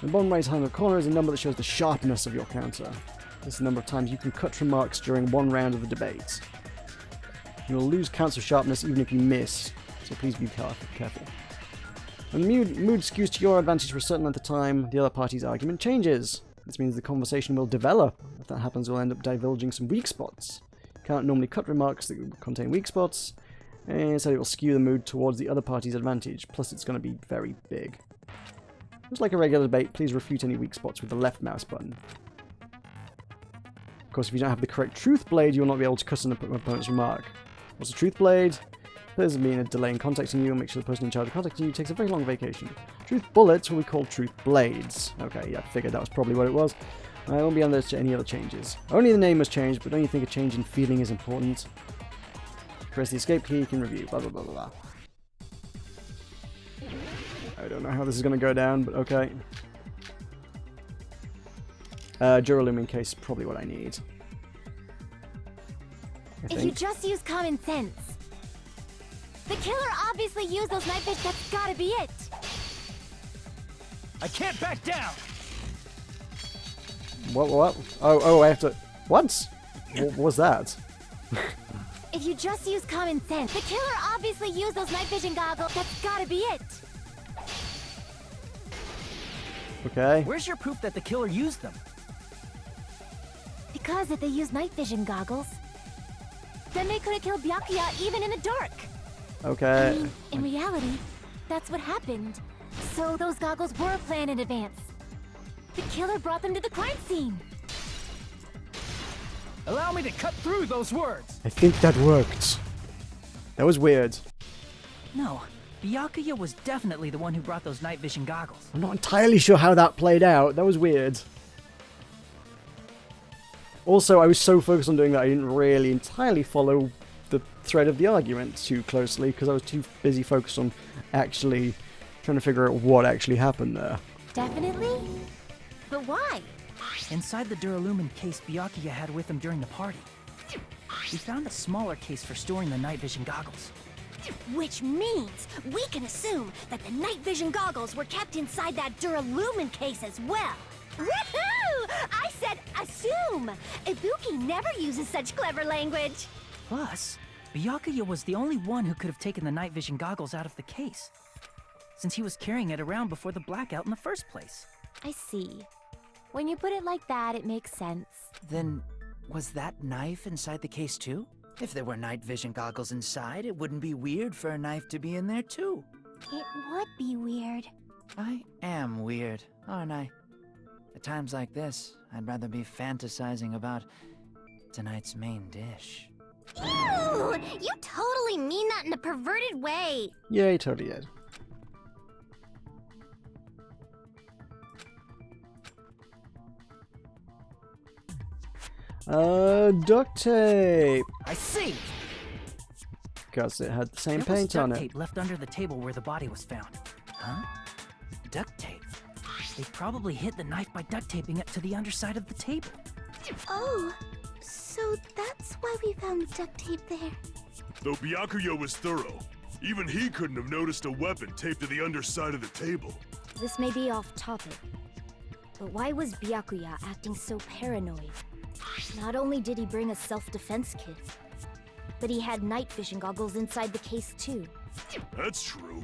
The bottom right-hand corner is a number that shows the sharpness of your counter. This is the number of times you can cut remarks during one round of the debate. You will lose counts of sharpness even if you miss, so please be careful. When the mood skews to your advantage for a certain length of time, the other party's argument changes. This means the conversation will develop. If that happens, we'll end up divulging some weak spots. You can't normally cut remarks that contain weak spots, and so it will skew the mood towards the other party's advantage, plus it's going to be very big. Just like a regular debate, please refute any weak spots with the left mouse button. Of course, if you don't have the correct truth blade, you will not be able to cut an opponent's remark. What's a truth blade? There's been a delay in contacting you, and make sure the person in charge of contacting you takes a very long vacation. Truth bullets will be called truth blades. Okay, yeah, I figured that was probably what it was. I won't be under any other changes. Only the name was changed, but don't you think a change in feeling is important? Press the escape key, you can review, blah blah blah blah blah. I don't know how this is going to go down, but okay. Duralumin case is probably what I need. If you just use common sense. The killer obviously used those night vision. That's gotta be it. I can't back down. What? Oh, I have to... What? What was that? If you just use common sense. The killer obviously used those night vision goggles. That's gotta be it. Okay. Where's your proof that the killer used them? Because if they used night vision goggles, then they could have killed Byakuya even in the dark. Okay. I mean, in reality, that's what happened. So those goggles were planned in advance. The killer brought them to the crime scene. Allow me to cut through those words. I think that worked. That was weird. No, Byakuya was definitely the one who brought those night vision goggles. I'm not entirely sure how that played out. That was weird. Also, I was so focused on doing that I didn't really entirely follow the thread of the argument too closely because I was too busy focused on actually trying to figure out what actually happened there. Definitely? But why? Inside the Duralumin case Byakuya had with him during the party, we found a smaller case for storing the night vision goggles. Which means we can assume that the night vision goggles were kept inside that Duralumin case as well. Woohoo! I said assume! Ibuki never uses such clever language. Plus, Byakuya was the only one who could have taken the night vision goggles out of the case, since he was carrying it around before the blackout in the first place. I see. When you put it like that, it makes sense. Then, was that knife inside the case too? If there were night vision goggles inside, it wouldn't be weird for a knife to be in there too. It would be weird. I am weird, aren't I? At times like this, I'd rather be fantasizing about tonight's main dish. Ew! You totally mean that in a perverted way. Yeah, he totally did. Duct tape. I see. Because it had the same There was paint on duct it. tape left under the table where the body was found. Huh? Duct tape. They probably hid the knife by duct taping it to the underside of the table. Oh, so that's why we found duct tape there. Though Byakuya was thorough, even he couldn't have noticed a weapon taped to the underside of the table. This may be off topic, but why was Byakuya acting so paranoid? Not only did he bring a self-defense kit, but he had night vision goggles inside the case too. That's true.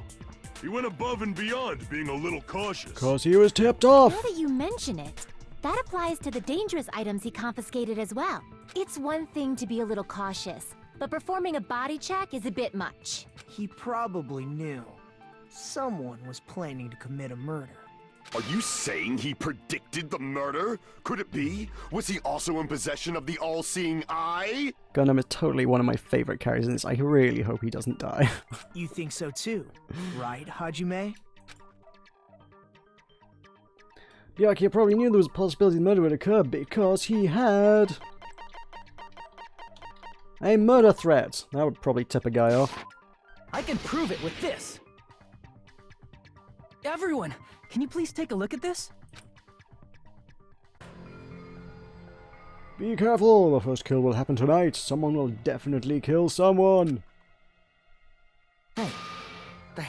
He went above and beyond being a little cautious. Because he was tipped off. Now that you mention it, that applies to the dangerous items he confiscated as well. It's one thing to be a little cautious, but performing a body check is a bit much. He probably knew someone was planning to commit a murder. Are you saying he predicted the murder? Could it be? Was he also in possession of the all-seeing eye? Gundam is totally one of my favorite characters in this. I really hope he doesn't die. You think so too, right, Hajime? Byakuya probably knew there was a possibility the murder would occur because he had a murder threat. That would probably tip a guy off. I can prove it with this. Everyone, can you please take a look at this? Be careful, the first kill will happen tonight. Someone will definitely kill someone.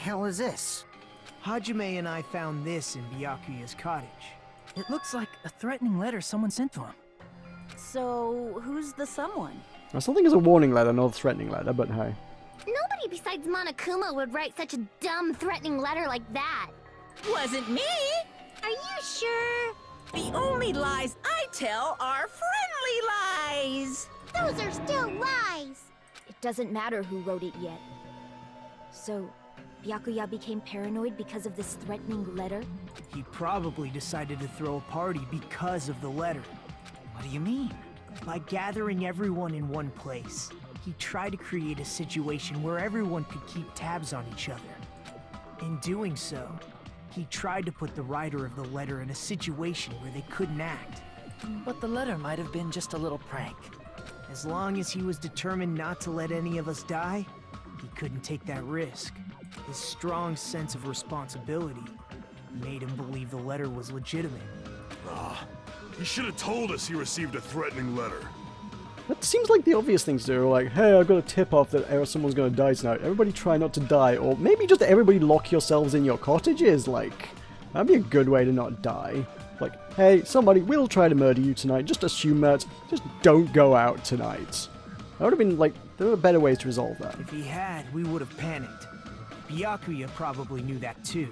hell is this? Hajime and I found this in Byakuya's cottage. It looks like a threatening letter someone sent to him. So, who's the someone? I still think it's a warning letter, not a threatening letter, but hey. Nobody besides Monokuma would write such a dumb, threatening letter like that. Wasn't me! Are you sure? The only lies I tell are friendly lies! Those are still lies. It doesn't matter who wrote it yet. So, Byakuya became paranoid because of this threatening letter? He probably decided to throw a party because of the letter. What do you mean? By gathering everyone in one place, he tried to create a situation where everyone could keep tabs on each other. In doing so, he tried to put the writer of the letter in a situation where they couldn't act. But the letter might have been just a little prank. As long as he was determined not to let any of us die, he couldn't take that risk. His strong sense of responsibility made him believe the letter was legitimate. He should have told us he received a threatening letter. That seems like the obvious thing to do, like, hey, I've got a tip-off that someone's gonna die tonight. Everybody try not to die, or maybe just everybody lock yourselves in your cottages, like, that'd be a good way to not die. Like, hey, somebody will try to murder you tonight, just assume that, just don't go out tonight. That would have been, like, there were better ways to resolve that. If he had, we would have panicked. Byakuya probably knew that too.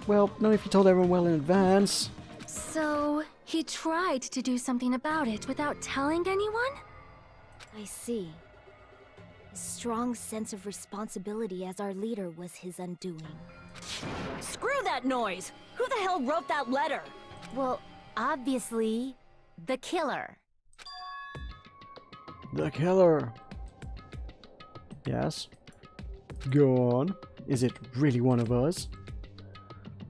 Well, not if you told everyone well in advance. So, he tried to do something about it without telling anyone? I see. A strong sense of responsibility as our leader was his undoing. Screw that noise! Who the hell wrote that letter? Well, obviously, the killer. The killer. Yes. Go on. Is it really one of us?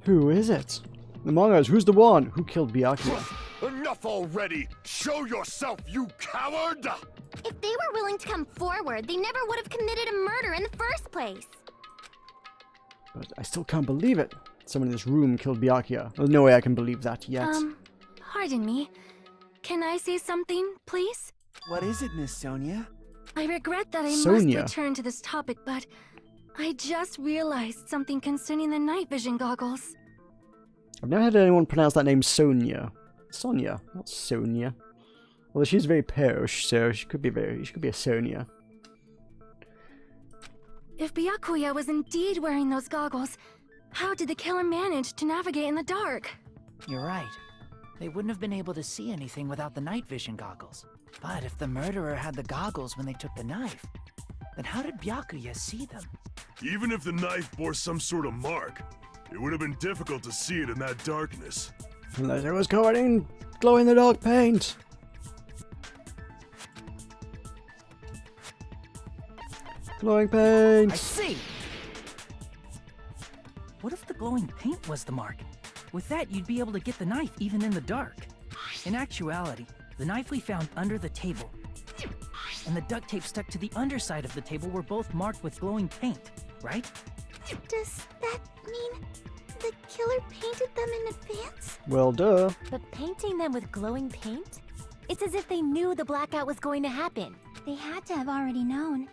Who is it? Among us, who's the one who killed Byakuya? Enough already! Show yourself, you coward! If they were willing to come forward, they never would have committed a murder in the first place. But I still can't believe it. Someone in this room killed Byakuya. There's no way I can believe that yet. Pardon me. Can I say something, please? What is it, Miss Sonia? I regret that I Sonia. must return to this topic, but I just realized something concerning the night vision goggles. I've never heard anyone pronounce that name Sonia. Sonia, not Sonia. Although she's very Polish, so she could be a Sonia. If Byakuya was indeed wearing those goggles, how did the killer manage to navigate in the dark? You're right. They wouldn't have been able to see anything without the night vision goggles. But if the murderer had the goggles when they took the knife, then how did Byakuya see them? Even if the knife bore some sort of mark, it would have been difficult to see it in that darkness. Unless it was covered in glow-in-the-dark paint. Glowing paint! I see! What if the glowing paint was the mark? With that, you'd be able to get the knife even in the dark. In actuality, the knife we found under the table and the duct tape stuck to the underside of the table were both marked with glowing paint, right? Does that mean the killer painted them in advance? Well, duh. But painting them with glowing paint? It's as if they knew the blackout was going to happen. They had to have already known.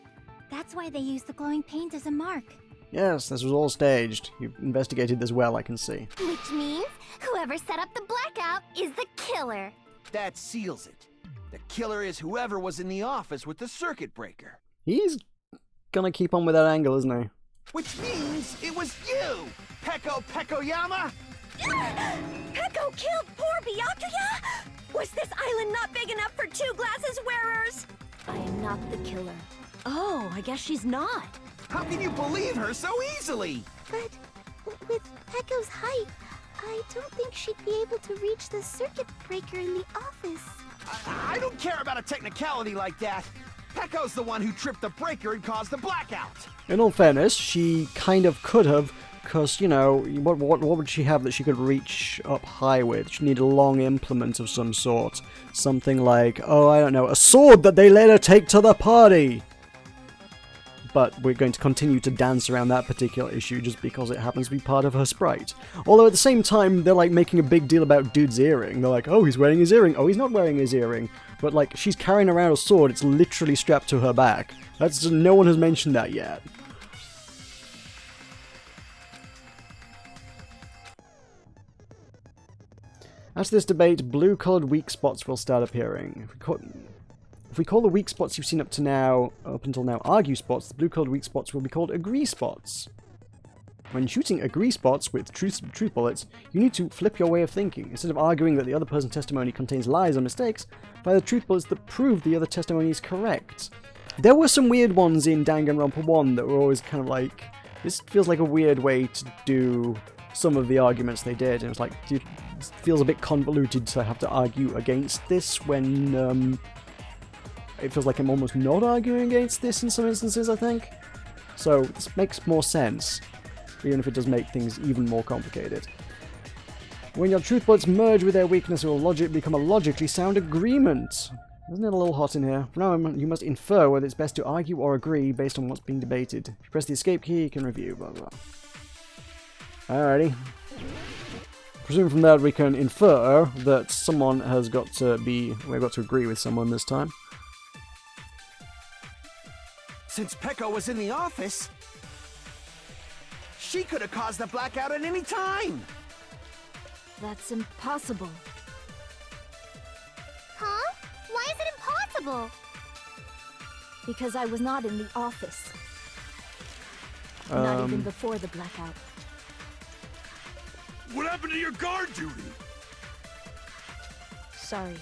That's why they used the glowing paint as a mark. Yes, this was all staged. You've investigated this well, I can see. Which means whoever set up the blackout is the killer. That seals it. The killer is whoever was in the office with the circuit breaker. He's gonna keep on with that angle, isn't he? Which means it was you, Peko Pekoyama! Peko killed poor Byakuya? Was this island not big enough for two glasses wearers? I am not the killer. Oh, I guess she's not. How can you believe her so easily? But with Peko's height, I don't think she'd be able to reach the circuit breaker in the office. I don't care about a technicality like that. Peko's the one who tripped the breaker and caused the blackout. In all fairness, she kind of could have, because, you know, what would she have that she could reach up high with? She needed a long implement of some sort. Something like, oh, I don't know, a sword that they later take to the party! But we're going to continue to dance around that particular issue just because it happens to be part of her sprite. Although at the same time, they're like making a big deal about dude's earring. They're like, oh, he's wearing his earring. Oh, he's not wearing his earring. But like, she's carrying around a sword. It's literally strapped to her back. No one has mentioned that yet. After this debate, blue-coloured weak spots will start appearing. If we call the weak spots you've seen up until now argue spots, the blue-coloured weak spots will be called agree spots. When shooting agree spots with truth bullets, you need to flip your way of thinking. Instead of arguing that the other person's testimony contains lies or mistakes, fire the truth bullets that prove the other testimony is correct. There were some weird ones in Danganronpa 1 that were always kind of like, this feels like a weird way to do some of the arguments they did. And it was like, it feels a bit convoluted to have to argue against this when it feels like I'm almost not arguing against this in some instances, I think. So this makes more sense, even if it does make things even more complicated. When your truth bullets merge with their weakness, it will become a logically sound agreement. Isn't it a little hot in here? For now, you must infer whether it's best to argue or agree based on what's being debated. If you press the escape key, you can review, blah blah. Alrighty. Presume from that we can infer that someone has got to be... we've got to agree with someone this time. Since Peko was in the office, she could have caused the blackout at any time! That's impossible. Huh? Why is it impossible? Because I was not in the office. Not even before the blackout. What happened to your guard duty? Sorry.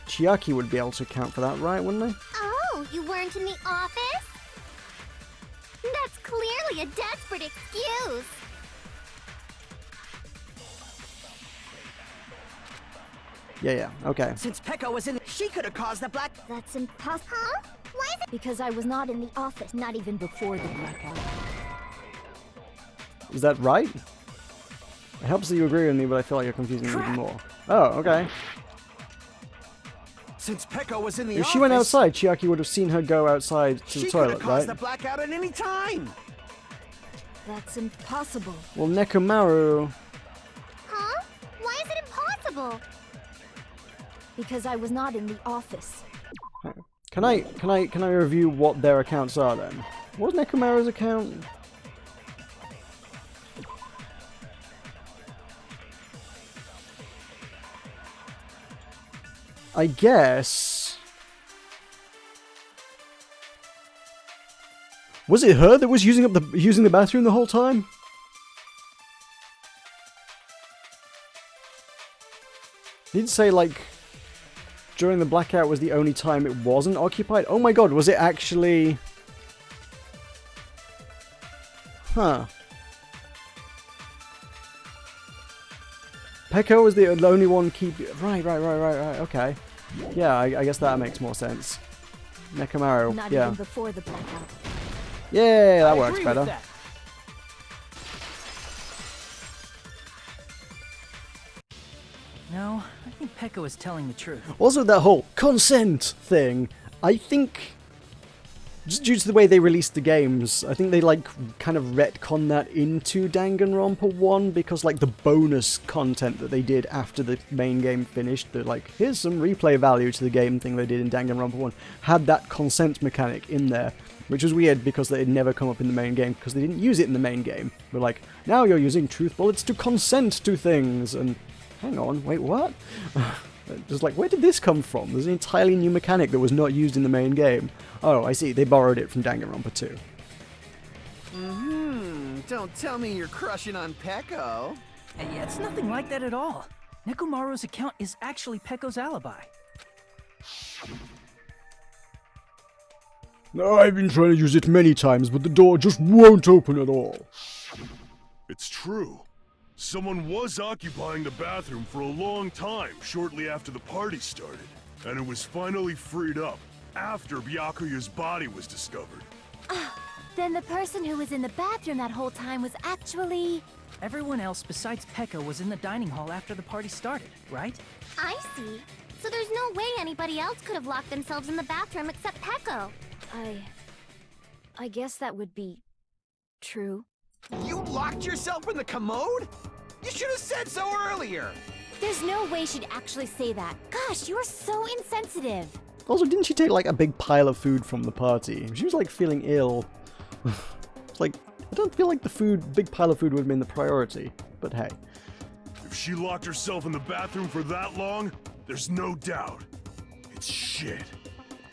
Chiaki would be able to account for that, right, wouldn't they? Oh, you weren't in the office? That's clearly a desperate excuse. Yeah, okay. Since Peko was in, she could have caused the black... That's impossible. Huh? Why is it? Because I was not in the office, not even before the blackout. Is that right? It helps that you agree with me, but I feel like you're confusing me even more. Oh, okay. Since Peko was in the If office, she went outside, Chiaki would have seen her go outside to the toilet, she could have caused right? the blackout at any time! That's impossible. Well, Nekomaru... Huh? Why is it impossible? Because I was not in the office. Can I review what their accounts are then? What was Nekomaru's account? I guess... Was it her that was using the bathroom the whole time? Did it say like during the blackout was the only time it wasn't occupied? Oh my god, was it actually... Huh. Peko was the only one Right, okay. Yeah, I guess that makes more sense. Nekomaru, Not yeah. even before the blackout. Yeah, that works better. That. No, I think Peko is telling the truth. Also, that whole consent thing, I think, just due to the way they released the games, I think they, like, kind of retcon that into Danganronpa 1, because, like, the bonus content that they did after the main game finished, the, like, here's some replay value to the game thing they did in Danganronpa 1, had that consent mechanic in there, which was weird because they had never come up in the main game, because they didn't use it in the main game. But, like, now you're using truth bullets to consent to things, and... Hang on, wait, what? Just like, where did this come from? There's an entirely new mechanic that was not used in the main game. Oh, I see, they borrowed it from Danganronpa 2. Don't tell me you're crushing on Peko. It's nothing like that at all. Nekomaru's account is actually Peko's alibi. No, I've been trying to use it many times, but the door just won't open at all. It's true. Someone was occupying the bathroom for a long time shortly after the party started, and it was finally freed up after Byakuya's body was discovered. Then the person who was in the bathroom that whole time was actually... Everyone else besides Peko was in the dining hall after the party started, right? I see. So there's no way anybody else could have locked themselves in the bathroom except Peko. I guess that would be true. You locked yourself in the commode? You should have said so earlier! There's no way she'd actually say that. Gosh, you're so insensitive. Also, didn't she take, like, a big pile of food from the party? She was, like, feeling ill. It's like, I don't feel like the big pile of food would have been the priority, but hey. If she locked herself in the bathroom for that long, there's no doubt. It's shit.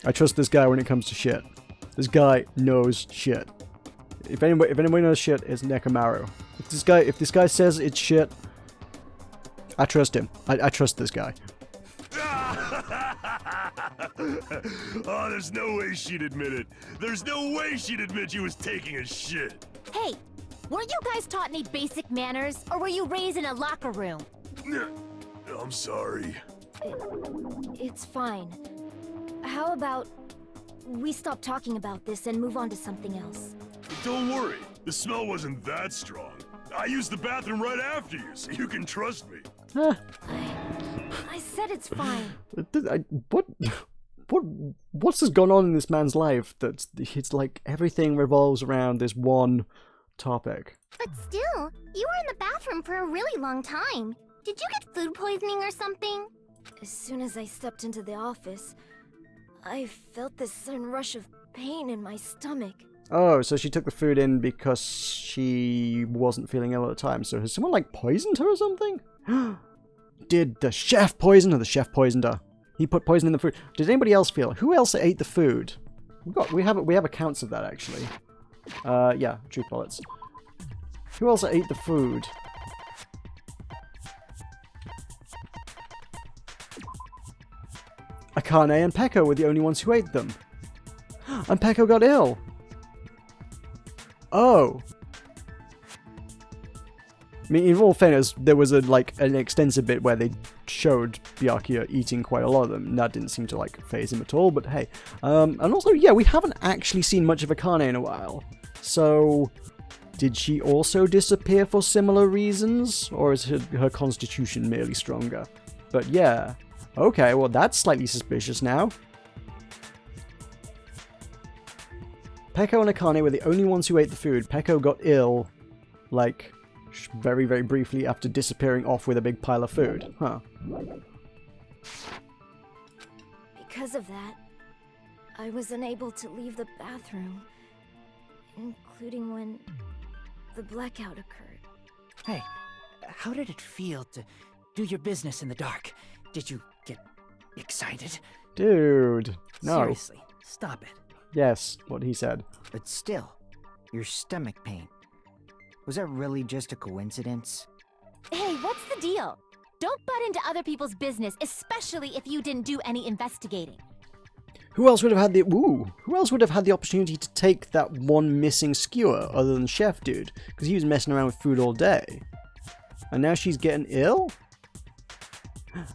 I trust this guy when it comes to shit. This guy knows shit. If anybody knows shit, it's Nekomaru. If this guy says it's shit, I trust him. I trust this guy. Oh, there's no way she'd admit it. There's no way she'd admit she was taking a shit. Hey, weren't you guys taught any basic manners, or were you raised in a locker room? I'm sorry. It's fine. How about we stop talking about this and move on to something else? Don't worry. The smell wasn't that strong. I used the bathroom right after you, so you can trust me. I said it's fine. What's just gone on in this man's life that it's like everything revolves around this one topic? But still, you were in the bathroom for a really long time. Did you get food poisoning or something? As soon as I stepped into the office, I felt this sudden rush of pain in my stomach. Oh, so she took the food in because she wasn't feeling ill at the time. So has someone like poisoned her or something? Did the chef poison her? The chef poisoned her. He put poison in the food. Did anybody else feel? Who else ate the food? We have accounts of that actually. Yeah, truth bullets. Who else ate the food? Akane and Peko were the only ones who ate them. And Peko got ill. Oh. I mean, in all fairness, there was an extensive bit where they showed Byakuya eating quite a lot of them, and that didn't seem to faze him at all, but hey. And also, yeah, we haven't actually seen much of Akane in a while. So, did she also disappear for similar reasons? Or is her constitution merely stronger? But yeah. Okay, well that's slightly suspicious now. Peko and Akane were the only ones who ate the food. Peko got ill, very, very briefly after disappearing off with a big pile of food. Huh. Because of that, I was unable to leave the bathroom, including when the blackout occurred. Hey, how did it feel to do your business in the dark? Did you get excited? Dude, no. Seriously, stop it. Yes, what he said. But still, your stomach pain. Was that really just a coincidence? Hey, what's the deal? Don't butt into other people's business, especially if you didn't do any investigating. Who else would have had Who else would have had the opportunity to take that one missing skewer other than Chef Dude? Because he was messing around with food all day. And now she's getting ill?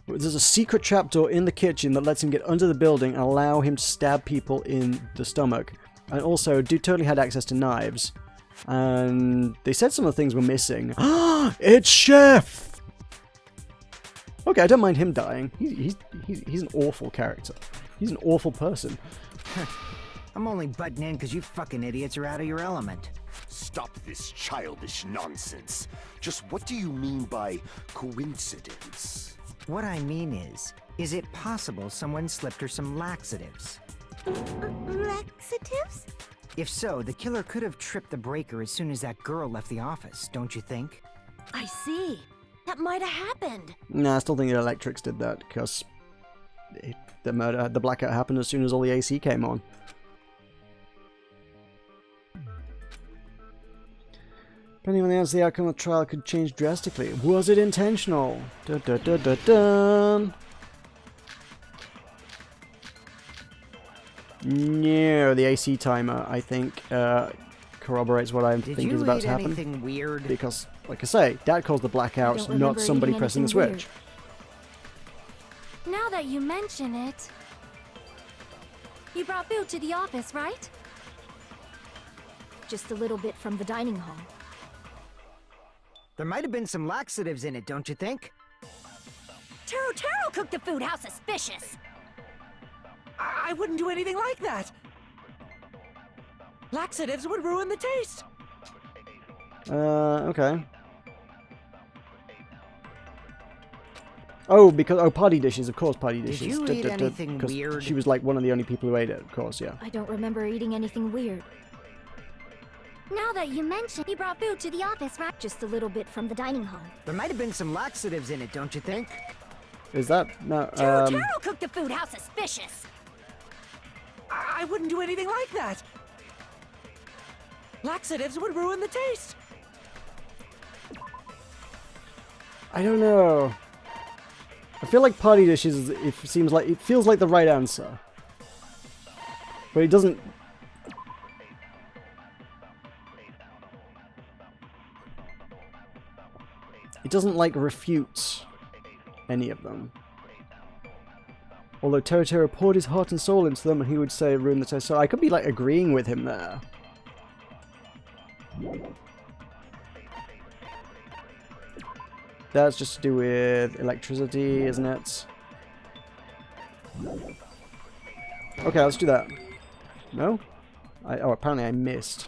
There's a secret trapdoor in the kitchen that lets him get under the building and allow him to stab people in the stomach. And also, Dude totally had access to knives. And they said some of the things were missing. It's Chef! Okay, I don't mind him dying. He's an awful character. He's an awful person. I'm only butting in because you fucking idiots are out of your element. Stop this childish nonsense. Just what do you mean by coincidence? What I mean is it possible someone slipped her some laxatives? Laxatives? If so, the killer could have tripped the breaker as soon as that girl left the office, don't you think? I see. That might have happened. Nah, I still think the electrics did that, because the blackout happened as soon as all the AC came on. Depending on the answer, the outcome of the trial could change drastically. Was it intentional? Dun, dun, dun, dun, dun. No, the AC timer, I think, corroborates what I think is about to happen. Did you eat anything weird? Because, like I say, that caused the blackouts, not somebody pressing the switch. Now that you mention it, you brought food to the office, right? Just a little bit from the dining hall. There might have been some laxatives in it, don't you think? Taro cooked the food. How suspicious! I wouldn't do anything like that. Laxatives would ruin the taste. Okay. Oh, party dishes, of course, party dishes. Did you eat anything weird? She was like one of the only people who ate it, of course, yeah. I don't remember eating anything weird. Now that you mention, he brought food to the office, right? Just a little bit from the dining hall. There might have been some laxatives in it, don't you think? Is that no? Taro cooked the food. How suspicious! I wouldn't do anything like that. Laxatives would ruin the taste. I don't know. I feel like party dishes. It feels like the right answer, but it doesn't. It doesn't like refute any of them. Although Taro poured his heart and soul into them, and he would say ruin the taste. So I could be like agreeing with him there. That's just to do with electricity, isn't it? Okay, let's do that. No? Oh, apparently I missed.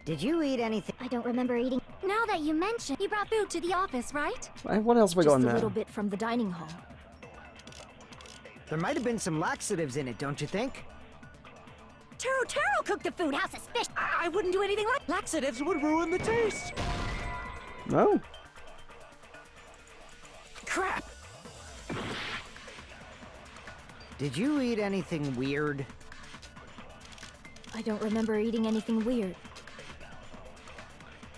Did you eat anything? I don't remember eating. Now that you mention, he brought food to the office, right? What else have I got in Just there? a little bit from the dining hall. There might have been some laxatives in it, don't you think? Taro cooked the food. How suspicious! I wouldn't do anything like laxatives would ruin the taste. No? Crap. Did you eat anything weird? I don't remember eating anything weird.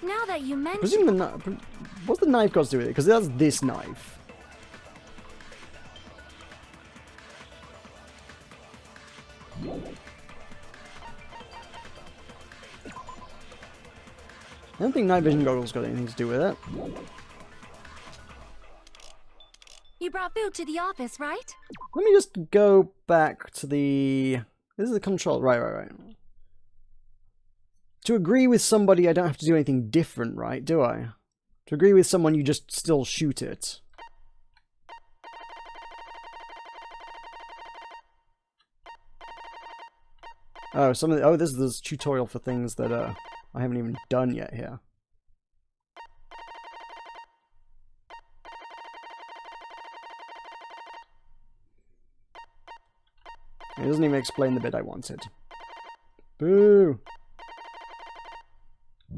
Now that you mention, Presume what's the knife got to do with it? Because that's this knife. I don't think night vision goggles got anything to do with it. you brought food to the office, right? Let me just go back to the... This is the control. Right. To agree with somebody, I don't have to do anything different, right? Do I? To agree with someone, you just still shoot it. Oh, this is this tutorial for things that I haven't even done yet here. It doesn't even explain the bit I wanted. Boo!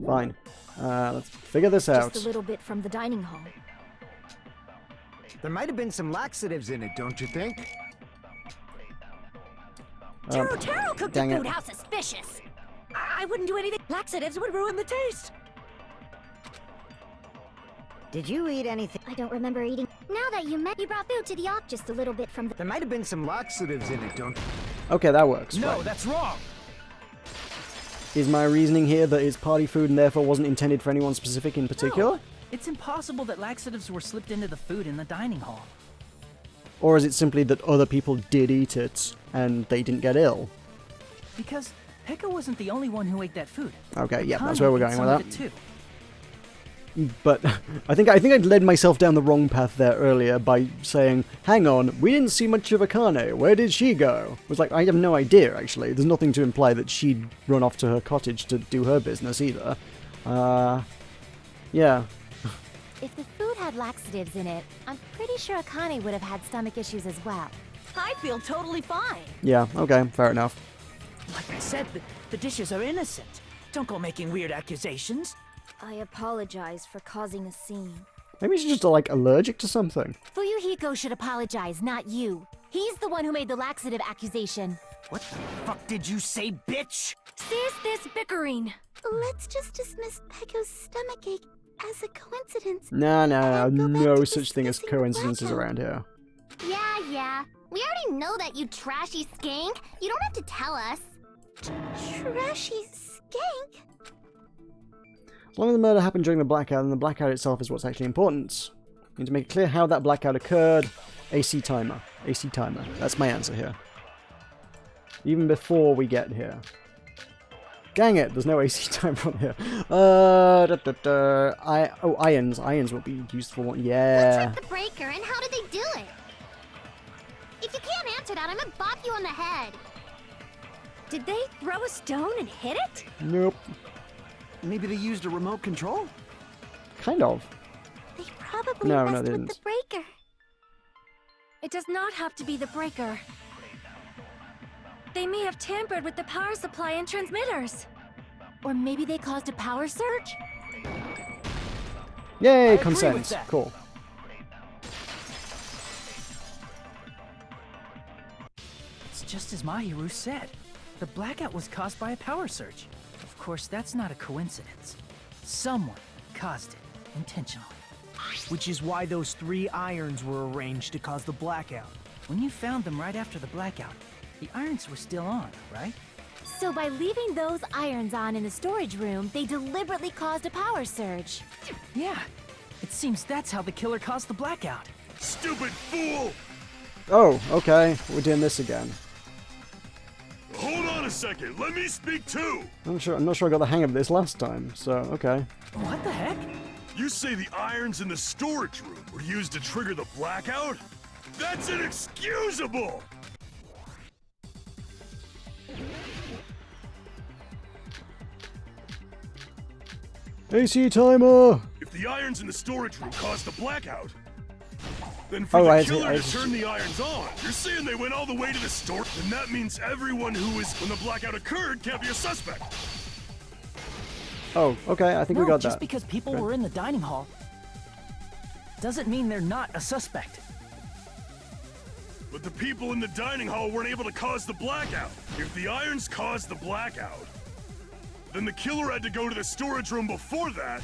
Fine. Let's figure this out. Just a little bit from the dining hall. There might have been some laxatives in it, don't you think? Taro cooked the dang food. it. How suspicious! I wouldn't do anything. Laxatives would ruin the taste. Did you eat anything? I don't remember eating. Now that you brought food to the office. Just a little bit from the... There might have been some laxatives in it, don't you? Okay, that works. No, right. that's wrong. Is my reasoning here that it's party food and therefore wasn't intended for anyone specific in particular? No, it's impossible that laxatives were slipped into the food in the dining hall. Or is it simply that other people did eat it and they didn't get ill? Because Pekka wasn't the only one who ate that food. Okay, yeah, that's Akane where we're ate going some with of that. it too. But I think I'd led myself down the wrong path there earlier by saying, hang on, we didn't see much of Akane, where did she go? It was like, I have no idea actually, there's nothing to imply that she'd run off to her cottage to do her business either. Yeah. If the food had laxatives in it, I'm pretty sure Akane would have had stomach issues as well. I feel totally fine. Yeah, okay, fair enough. Like I said, the dishes are innocent. Don't go making weird accusations. I apologize for causing a scene. Maybe she's just like allergic to something. Fuyuhiko should apologize, not you. He's the one who made the laxative accusation. What the fuck did you say, bitch? Cease this bickering. Let's just dismiss Pekko's stomachache as a coincidence. No such thing as coincidences around here. Yeah. We already know that, you trashy skank. You don't have to tell us. Trashy skank? As long as the murder happened during the blackout, then the blackout itself is what's actually important. We need to make it clear how that blackout occurred. AC timer. That's my answer here. Even before we get here. Dang it, there's no AC timer on here. Irons. Irons will be useful. Yeah. Who tripped the breaker and how did they do it? If you can't answer that, I'm gonna bop you on the head. Did they throw a stone and hit it? Nope. Maybe they used a remote control? Kind of. They probably No, messed they with didn't. the breaker. It does not have to be the breaker. They may have tampered with the power supply and transmitters. Or maybe they caused a power surge? Yay, with consent. that. Cool. It's just as Mahiru said. The blackout was caused by a power surge. Of course, that's not a coincidence. Someone caused it intentionally. Which is why those 3 irons were arranged to cause the blackout. When you found them right after the blackout, the irons were still on, right? So by leaving those irons on in the storage room, they deliberately caused a power surge. Yeah. It seems that's how the killer caused the blackout. Stupid fool! Oh, okay. We're doing this again. Hold on a second, let me speak too! I'm not sure I got the hang of this last time, so okay. What the heck? You say the irons in the storage room were used to trigger the blackout? That's inexcusable! AC timer! If the irons in the storage room caused the blackout, then for the killer to turn the irons on, you're saying they went all the way to the store? Then that means everyone who was when the blackout occurred can't be a suspect. Oh, okay, I think we got just that. because people Okay. were in the dining hall doesn't mean they're not a suspect. But the people in the dining hall weren't able to cause the blackout. If the irons caused the blackout, then the killer had to go to the storage room before that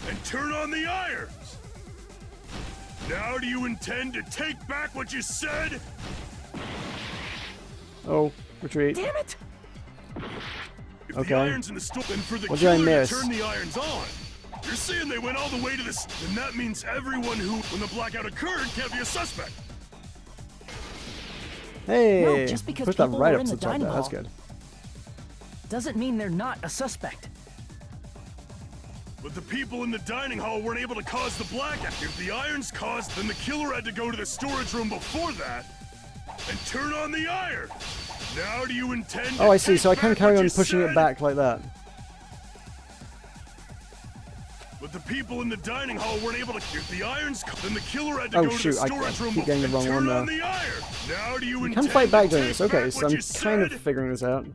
and turn on the irons. Now do you intend to take back what you said? Oh, retreat. Damn it! If Okay. the irons in the store, then for the What did I killer to miss? turn the irons on, you're saying they went all the way to this, then that means everyone who, when the blackout occurred, can't be a suspect. Hey! No, just because push that people right were up in to the the top dining there, that's hall. good. Doesn't mean they're not a suspect. But the people in the dining hall weren't able to cause the blackout. If the irons caused, then the killer had to go to the storage room before that and turn on the iron. Now do you intend to Oh, I see, take so I can back carry what on you pushing said? it back like that. But the people in the dining hall weren't able to. If the irons, then the killer had to Oh, go to shoot, the I storage room keep getting the and wrong turn one on there. the iron. Now do you You intend can fight back to doing take this, okay, back so what I'm you kind of said? figuring this out.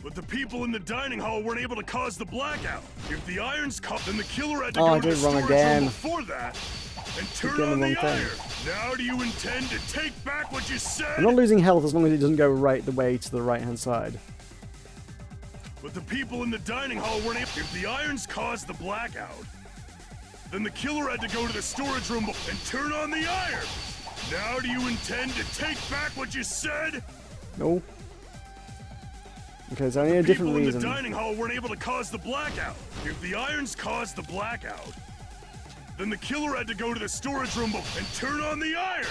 But the people in the dining hall weren't able to cause the blackout. If the irons caught, then the killer had to Oh, go I to the did it wrong storage again. room before that and turn getting on the the wrong thing. iron. Now do you intend to take back what you said? I'm not losing health as long as it doesn't go right the way to the right-hand side. But the people in the dining hall weren't able. If the irons caused the blackout, then the killer had to go to the storage room and turn on the iron. Now do you intend to take back what you said? No. Okay, there's only a different People in reason. the dining hall weren't able to cause the blackout. If the irons caused the blackout, then the killer had to go to the storage room and turn on the iron.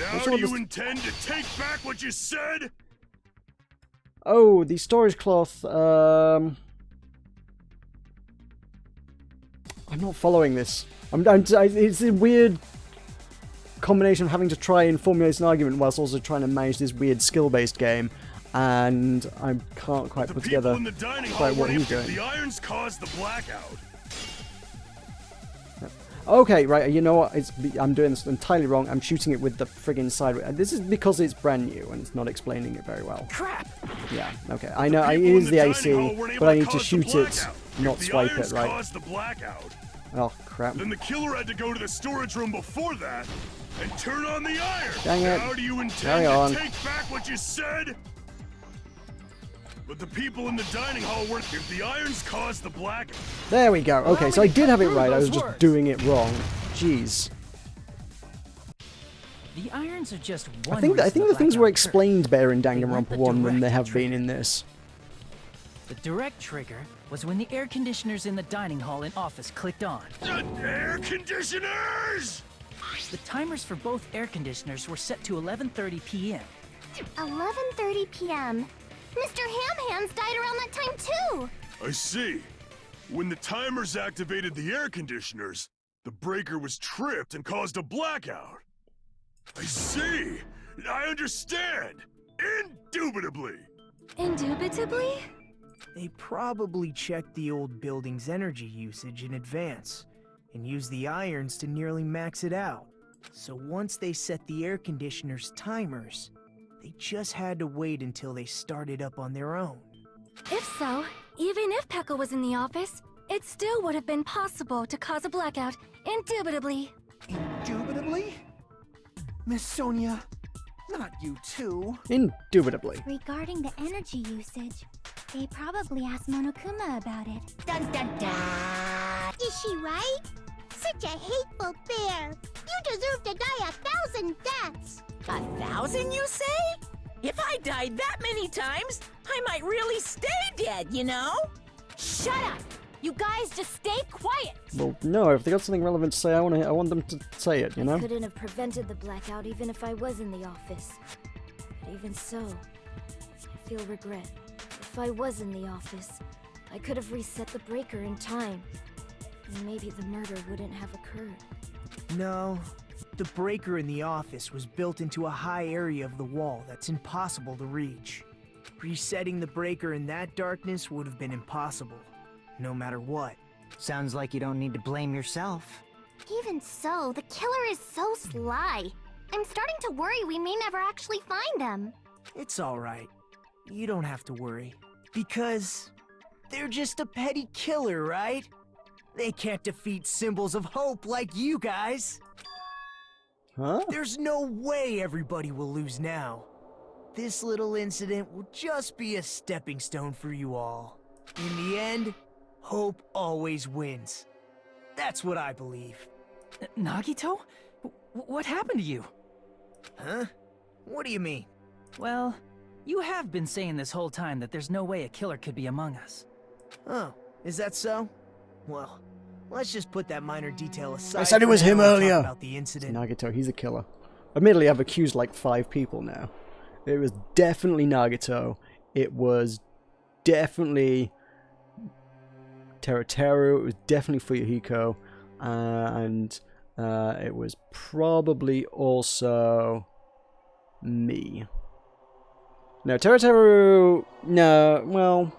Now What's do all you this- intend to take back what you said? Oh, the storage cloth, I'm not following this. It's a weird combination of having to try and formulate an argument whilst also trying to manage this weird skill-based game, and I can't quite The put people together in the dining hall quite what weren't he's able. If doing. the irons caused the blackout, Okay, right, you know what? I'm doing this entirely wrong. I'm shooting it with the friggin' sideways. This is because it's brand new and it's not explaining it very well. Crap! Yeah, okay. I know, it people in is the dining AC, hall weren't able but I need to cause the shoot it, blackout. not If the swipe irons it, right? caused the blackout, Oh, crap. then the killer had to go to the storage room before that and turn on the iron. Dang it. Now do you intend Carry on. to take back what you said? But the people in the dining hall weren't. If the irons caused the blackout, There we go. Okay, so I did have it right. I was just words. doing it wrong. Jeez. The irons are just one I think the things blackout were occurred. explained better in They weren't Danganronpa the 1 than they direct have been trigger. in this. The direct trigger was when the air conditioners in the dining hall and office clicked on. air conditioners. The timers for both air conditioners were set to 11:30 p.m. 11:30 p.m. Mr. Ham-Hands died around that time too! I see. When the timers activated the air conditioners, the breaker was tripped and caused a blackout. I see. I understand. Indubitably. Indubitably? They probably checked the old building's energy usage in advance and used the irons to nearly max it out. So once they set the air conditioner's timers, they just had to wait until they started up on their own. If so, even if Pekka was in the office, it still would have been possible to cause a blackout, indubitably. Indubitably? Miss Sonia, not you too. Indubitably. Regarding the energy usage, they probably asked Monokuma about it. Dun dun dun! Is she right? Such a hateful bear! You deserve to die 1,000 deaths! 1,000, you say? If I died that many times, I might really stay dead, you know? Shut up! You guys just stay quiet! Well, no, if they got something relevant to say, I want them to say it, you know? I couldn't have prevented the blackout even if I was in the office. But even so, I feel regret. If I was in the office, I could have reset the breaker in time. And maybe the murder wouldn't have occurred. No, the breaker in the office was built into a high area of the wall that's impossible to reach. Resetting the breaker in that darkness would have been impossible, no matter what. Sounds like you don't need to blame yourself. Even so, the killer is so sly. I'm starting to worry we may never actually find them. It's alright. You don't have to worry. Because they're just a petty killer, right? They can't defeat symbols of hope like you guys. Huh? There's no way everybody will lose now. This little incident will just be a stepping stone for you all. In the end, hope always wins. That's what I believe. Nagito? What happened to you? Huh? What do you mean? Well, you have been saying this whole time that there's no way a killer could be among us. Oh, is that so? Well, let's just put that minor detail aside. I said it was him earlier. About the incident. Nagito, he's a killer. Admittedly, I've accused like 5 people now. It was definitely Nagito. It was definitely Teruteru. It was definitely Fuyuhiko. And it was probably also me. No, Teruteru. No, well,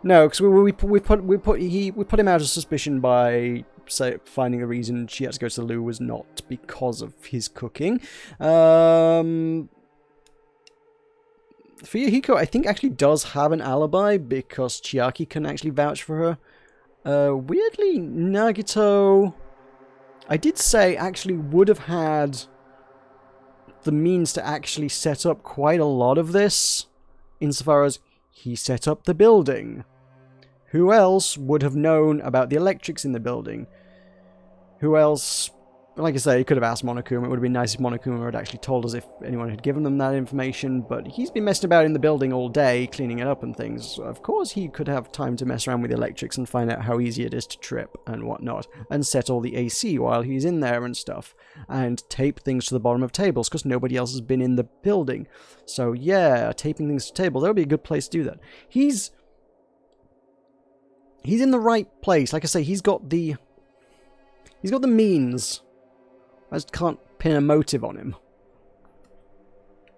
no, because we put him out of suspicion by finding the reason she had to go to the loo was not because of his cooking. Fuyuhiko, I think, actually does have an alibi because Chiaki can actually vouch for her. Weirdly, Nagito, I did say, actually would have had the means to actually set up quite a lot of this, insofar as he set up the building. Who else would have known about the electrics in the building? Who else? Like I say, he could have asked Monokuma. It would have been nice if Monokuma had actually told us if anyone had given them that information, but he's been messing about in the building all day, cleaning it up and things. Of course he could have time to mess around with the electrics and find out how easy it is to trip and whatnot, and set all the AC while he's in there and stuff, and tape things to the bottom of tables, because nobody else has been in the building. So yeah, taping things to tables, that would be a good place to do that. He's in the right place. Like I say, he's got the means. I just can't pin a motive on him.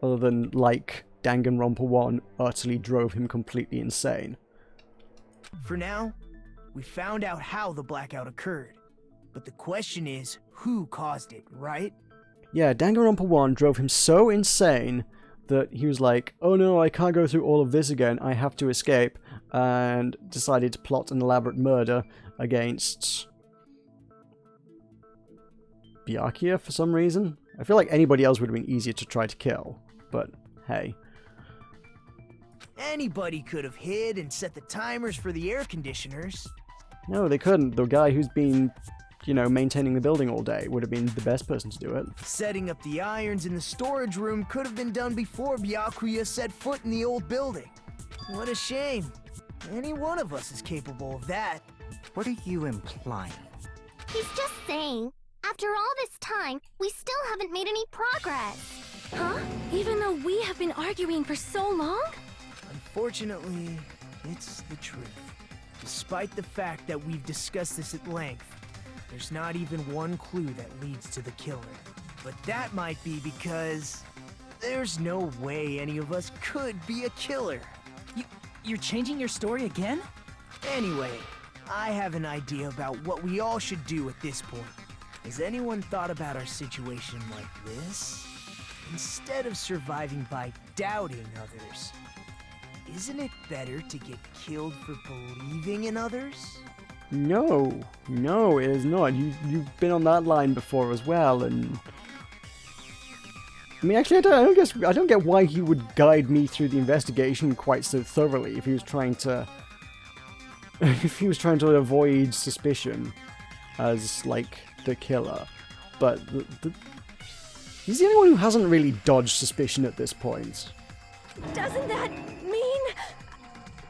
Other than, like, Danganronpa 1 utterly drove him completely insane. For now, we found out how the blackout occurred. But the question is, who caused it, right? Yeah, Danganronpa 1 drove him so insane that he was like, oh no, I can't go through all of this again, I have to escape, and decided to plot an elaborate murder against Byakuya for some reason. I feel like anybody else would have been easier to try to kill, but hey. Anybody could have hid and set the timers for the air conditioners. No, they couldn't. The guy who's been, you know, maintaining the building all day would have been the best person to do it. Setting up the irons in the storage room could have been done before Byakuya set foot in the old building. What a shame. Any one of us is capable of that. What are you implying? He's just saying, after all this time, we still haven't made any progress. Huh? Even though we have been arguing for so long? Unfortunately, it's the truth. Despite the fact that we've discussed this at length, there's not even one clue that leads to the killer. But that might be because there's no way any of us could be a killer. You're changing your story again? Anyway, I have an idea about what we all should do at this point. Has anyone thought about our situation like this? Instead of surviving by doubting others, Isn't it better to get killed for believing in others? No, no, it is not. You've been on that line before as well, and I mean, actually, I don't get why he would guide me through the investigation quite so thoroughly if he was trying to avoid suspicion as like the killer. But he's the only one who hasn't really dodged suspicion at this point. Doesn't that mean...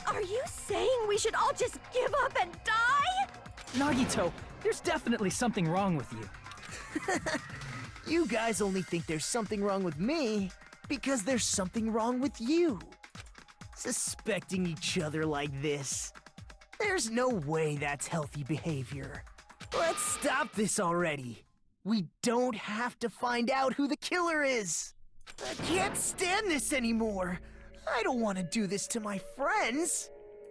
Are you saying we should all just give up and die? Nagito, there's definitely something wrong with you. You guys only think there's something wrong with me because there's something wrong with you. Suspecting each other like this. There's no way that's healthy behavior. Let's stop this already. We don't have to find out who the killer is. I can't stand this anymore. I don't want to do this to my friends.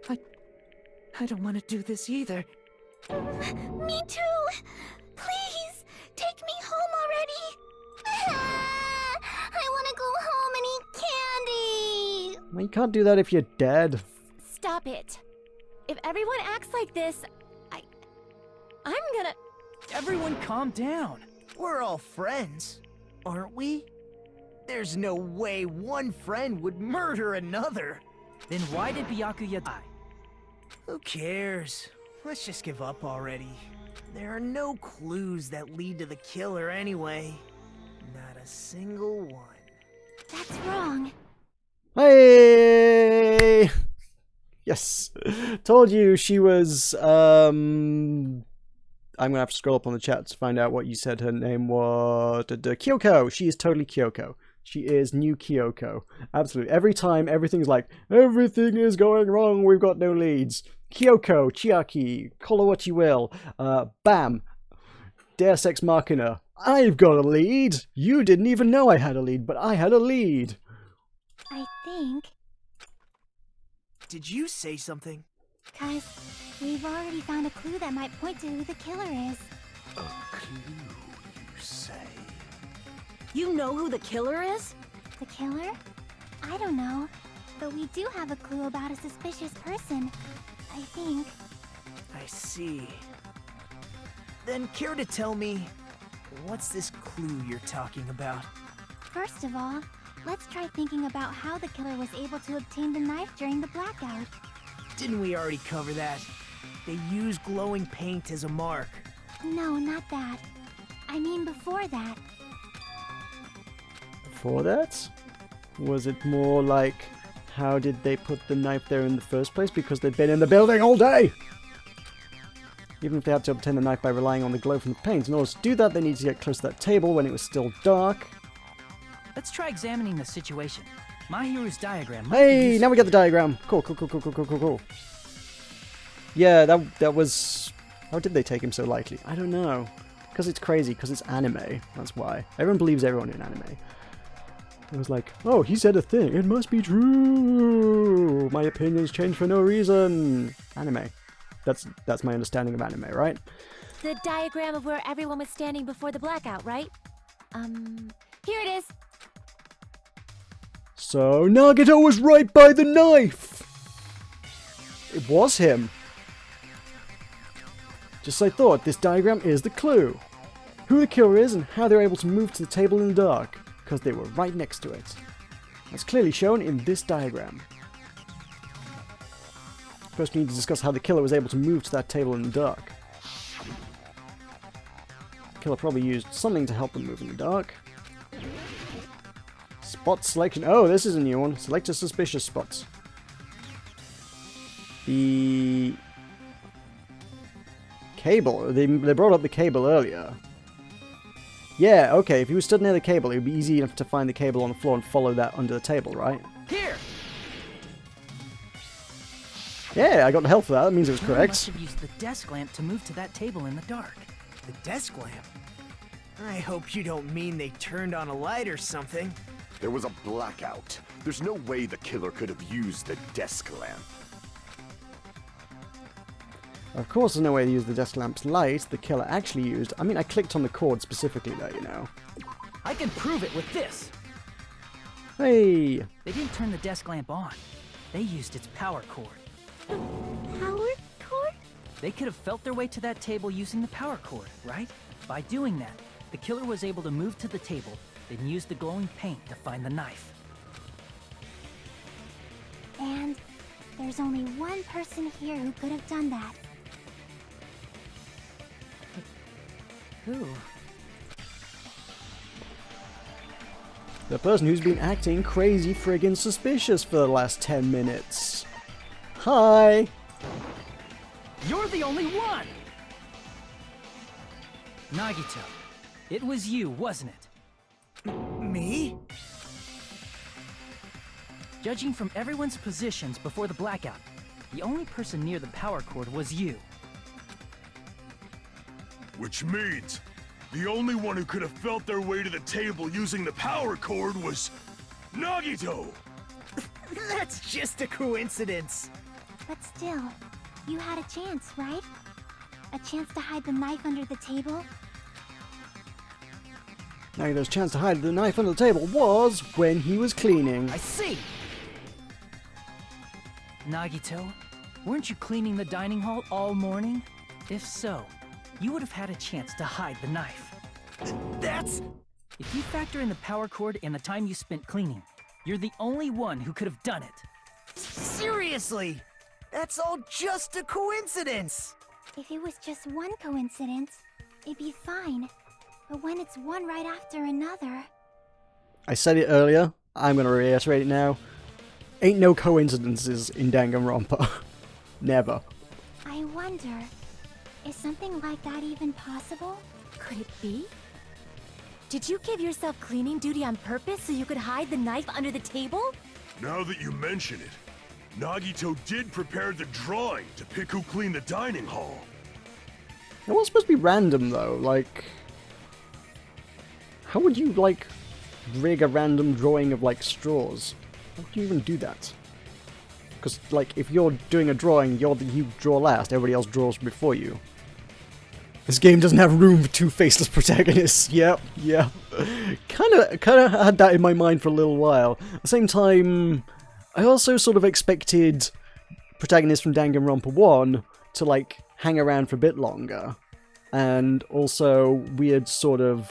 I don't want to do this either. Me too! Please, take me home already! I want to go home and eat candy! Well, you can't do that if you're dead. Stop it. If everyone acts like this, I'm gonna... Everyone calm down. We're all friends, aren't we? There's no way one friend would murder another. Then why did Byakuya die? Who cares? Let's just give up already. There are no clues that lead to the killer anyway. Not a single one. That's wrong. Hey! Yes. Told you she was, I'm gonna have to scroll up on the chat to find out what you said her name was. Kyoko! She is totally Kyoko. She is new Kyoko. Absolutely. Every time, everything's like, everything is going wrong, we've got no leads. Kyoko, Chiaki, call her what you will. Bam! Deus Ex Machina. I've got a lead! You didn't even know I had a lead, but I had a lead. I think... Did you say something? 'Cause we've already found a clue that might point to who the killer is. A clue, you say? You know who the killer is? The killer? I don't know. But we do have a clue about a suspicious person. I think. I see. Then care to tell me, what's this clue you're talking about? First of all, let's try thinking about how the killer was able to obtain the knife during the blackout. Didn't we already cover that? They used glowing paint as a mark. No, not that. I mean before that. Before that? Was it more like, how did they put the knife there in the first place? Because they'd been in the building all day! Even if they had to obtain the knife by relying on the glow from the paint, in order to do that, they needed to get close to that table when it was still dark. Let's try examining the situation. Mahiru's diagram might be Hey, useful. now we get the diagram. Cool. Yeah, that was... How did they take him so lightly? I don't know. Because it's crazy, because it's anime. That's why. Everyone believes everyone in anime. It was like, oh, he said a thing. It must be true. My opinions change for no reason. Anime. That's my understanding of anime, right? The diagram of where everyone was standing before the blackout, right? Here it is. So, Nagito was right by the knife! It was him. Just as I thought, this diagram is the clue. Who the killer is and how they're able to move to the table in the dark, because they were right next to it. That's clearly shown in this diagram. First, we need to discuss how the killer was able to move to that table in the dark. The killer probably used something to help them move in the dark. Spot selection. Oh, this is a new one. Select a suspicious spot. The cable. They brought up the cable earlier. Yeah, okay. If he was stood near the cable, it would be easy enough to find the cable on the floor and follow that under the table, right? Here! Yeah, I got the help for that. That means it was Someone correct. must have used the desk lamp to move to that table in the dark. The desk lamp? I hope you don't mean they turned on a light or something. There was a blackout. There's no way the killer could have used the desk lamp. Of course there's no way to use the desk lamp's light. The killer actually used... I mean, I clicked on the cord specifically there, you know. I can prove it with this. Hey! They didn't turn the desk lamp on. They used its power cord. Power cord? They could have felt their way to that table using the power cord, right? By doing that, the killer was able to move to the table, then use the glowing paint to find the knife. And there's only one person here who could have done that. Who? The person who's been acting crazy friggin' suspicious for the last 10 minutes. Hi! You're the only one! Nagito, it was you, wasn't it? Me? Judging from everyone's positions before the blackout, the only person near the power cord was you. Which means the only one who could have felt their way to the table using the power cord was Nagito! That's just a coincidence. But still, you had a chance, right? A chance to hide the knife under the table? Nagito's chance to hide the knife under the table was when he was cleaning. I see! Nagito, weren't you cleaning the dining hall all morning? If so, you would have had a chance to hide the knife. That's... If you factor in the power cord and the time you spent cleaning, you're the only one who could have done it. Seriously! That's all just a coincidence! If it was just one coincidence, it'd be fine. But when it's one right after another... I said it earlier, I'm gonna reiterate it now. Ain't no coincidences in Danganronpa. Never. I wonder, is something like that even possible? Could it be? Did you give yourself cleaning duty on purpose so you could hide the knife under the table? Now that you mention it, Nagito did prepare the drawing to pick who cleaned the dining hall. It was supposed to be random though, like... How would you, like, rig a random drawing of, like, straws? How would you even do that? Because, like, if you're doing a drawing, you draw last, everybody else draws before you. This game doesn't have room for two faceless protagonists. Yep, yeah. Kinda had that in my mind for a little while. At the same time, I also sort of expected protagonists from Danganronpa 1 to, like, hang around for a bit longer. And also weird sort of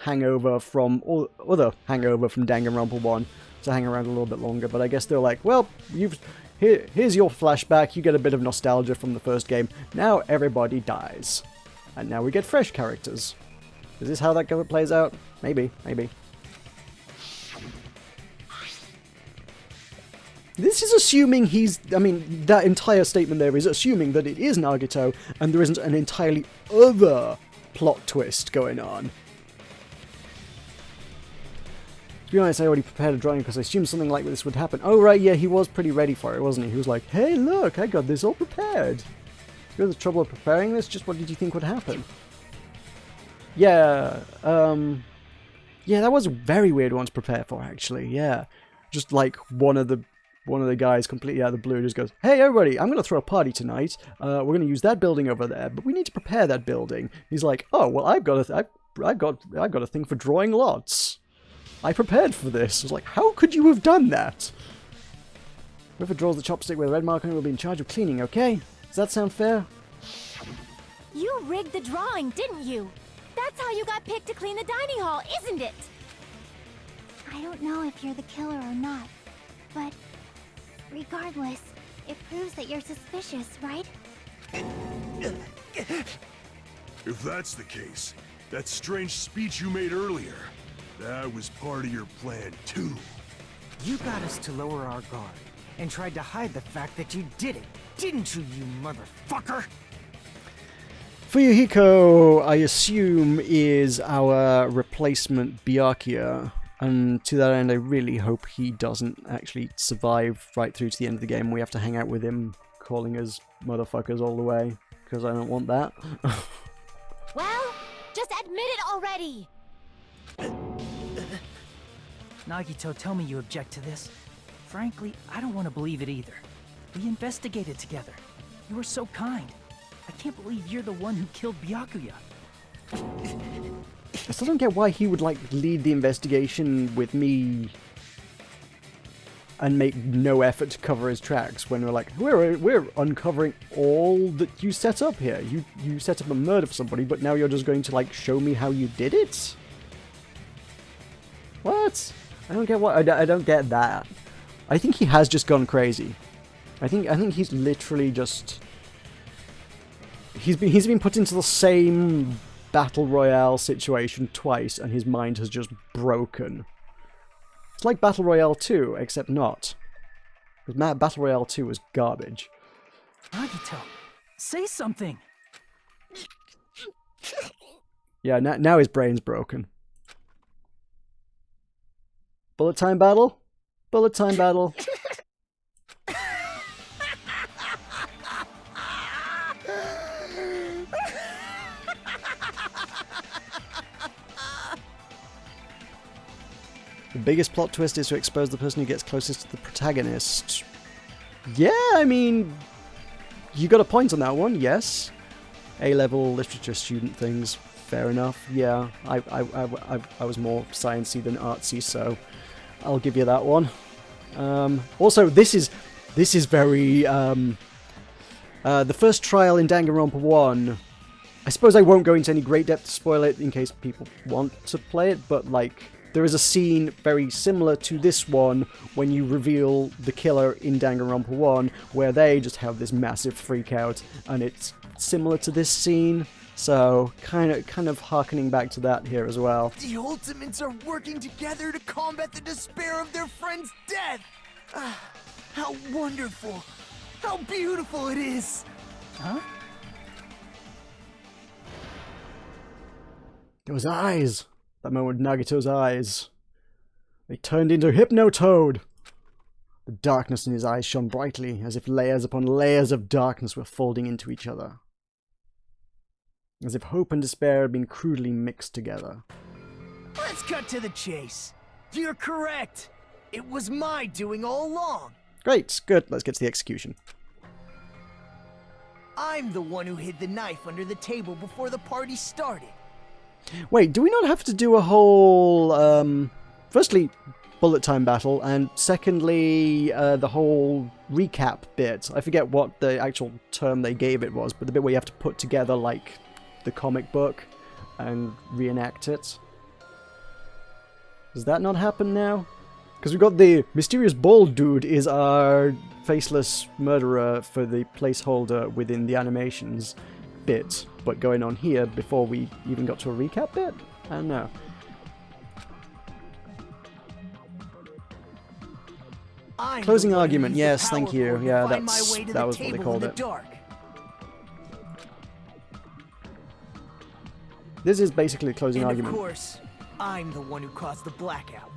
hangover from, or other hangover from Danganronpa 1 to hang around a little bit longer. But I guess they're like, well, here's your flashback, you get a bit of nostalgia from the first game, now everybody dies. And now we get fresh characters. Is this how that plays out? Maybe, maybe. This is assuming that entire statement there is assuming that it is Nagito, and there isn't an entirely other plot twist going on. To be honest, I already prepared a drawing because I assumed something like this would happen. Oh right, yeah, he was pretty ready for it, wasn't he? He was like, hey look, I got this all prepared. You know the trouble of preparing this? Just what did you think would happen? Yeah, yeah, that was a very weird one to prepare for, actually, yeah. Just like one of the guys completely out of the blue just goes, hey everybody, I'm going to throw a party tonight. We're going to use that building over there, but we need to prepare that building. He's like, oh, well, I've got a thing for drawing lots. I prepared for this. I was like, how could you have done that? Whoever draws the chopstick with a red mark on it will be in charge of cleaning, okay? Does that sound fair? You rigged the drawing, didn't you? That's how you got picked to clean the dining hall, isn't it? I don't know if you're the killer or not, but regardless, it proves that you're suspicious, right? If that's the case, that strange speech you made earlier, that was part of your plan too. You got us to lower our guard and tried to hide the fact that you did it, didn't you, you motherfucker? Fuyuhiko, I assume, is our replacement Byakuya, and to that end I really hope he doesn't actually survive right through to the end of the game. We have to hang out with him calling us motherfuckers all the way, because I don't want that. Well, just admit it already! Nagito, tell me you object to this. Frankly, I don't want to believe it either. We investigated together. You were so kind. I can't believe you're the one who killed Byakuya. I still don't get why he would, like, lead the investigation with me and make no effort to cover his tracks when we're like, we're uncovering all that you set up here. You set up a murder for somebody, but now you're just going to like show me how you did it? What? I don't get what I don't get that. I think he has just gone crazy. I think he's literally just he's been put into the same battle royale situation twice, and his mind has just broken. It's like Battle Royale 2, except not. Because Battle Royale 2 was garbage. Nagito, say something. Yeah, now his brain's broken. Bullet time battle? Bullet time battle. The biggest plot twist is to expose the person who gets closest to the protagonist. Yeah, I mean, you got a point on that one, yes. A-level literature student things, fair enough. Yeah, I was more sciencey than artsy, so I'll give you that one. Also, this is very the first trial in Danganronpa 1. I suppose I won't go into any great depth to spoil it in case people want to play it, but like, there is a scene very similar to this one when you reveal the killer in Danganronpa 1, where they just have this massive freak out, and it's similar to this scene, so kind of harkening back to that here as well. The Ultimates are working together to combat the despair of their friend's death! How wonderful! How beautiful it is! Huh? Those eyes! That moment with Nagito's eyes. They turned into Hypnotoad! The darkness in his eyes shone brightly, as if layers upon layers of darkness were folding into each other. As if hope and despair had been crudely mixed together. Let's cut to the chase. You're correct. It was my doing all along. Great, good. Let's get to the execution. I'm the one who hid the knife under the table before the party started. Wait, do we not have to do a whole, firstly, bullet time battle, and secondly, the whole recap bit? I forget what the actual term they gave it was, but the bit where you have to put together, like, the comic book and reenact it. Does that not happen now? Because we've got the mysterious bald dude is our faceless murderer for the placeholder within the animations bit, but going on here before we even got to a recap bit? I don't know. Closing argument, yes, thank you. Yeah, that was what they called it. This is basically a closing argument. Of course, I'm the one who caused the blackout.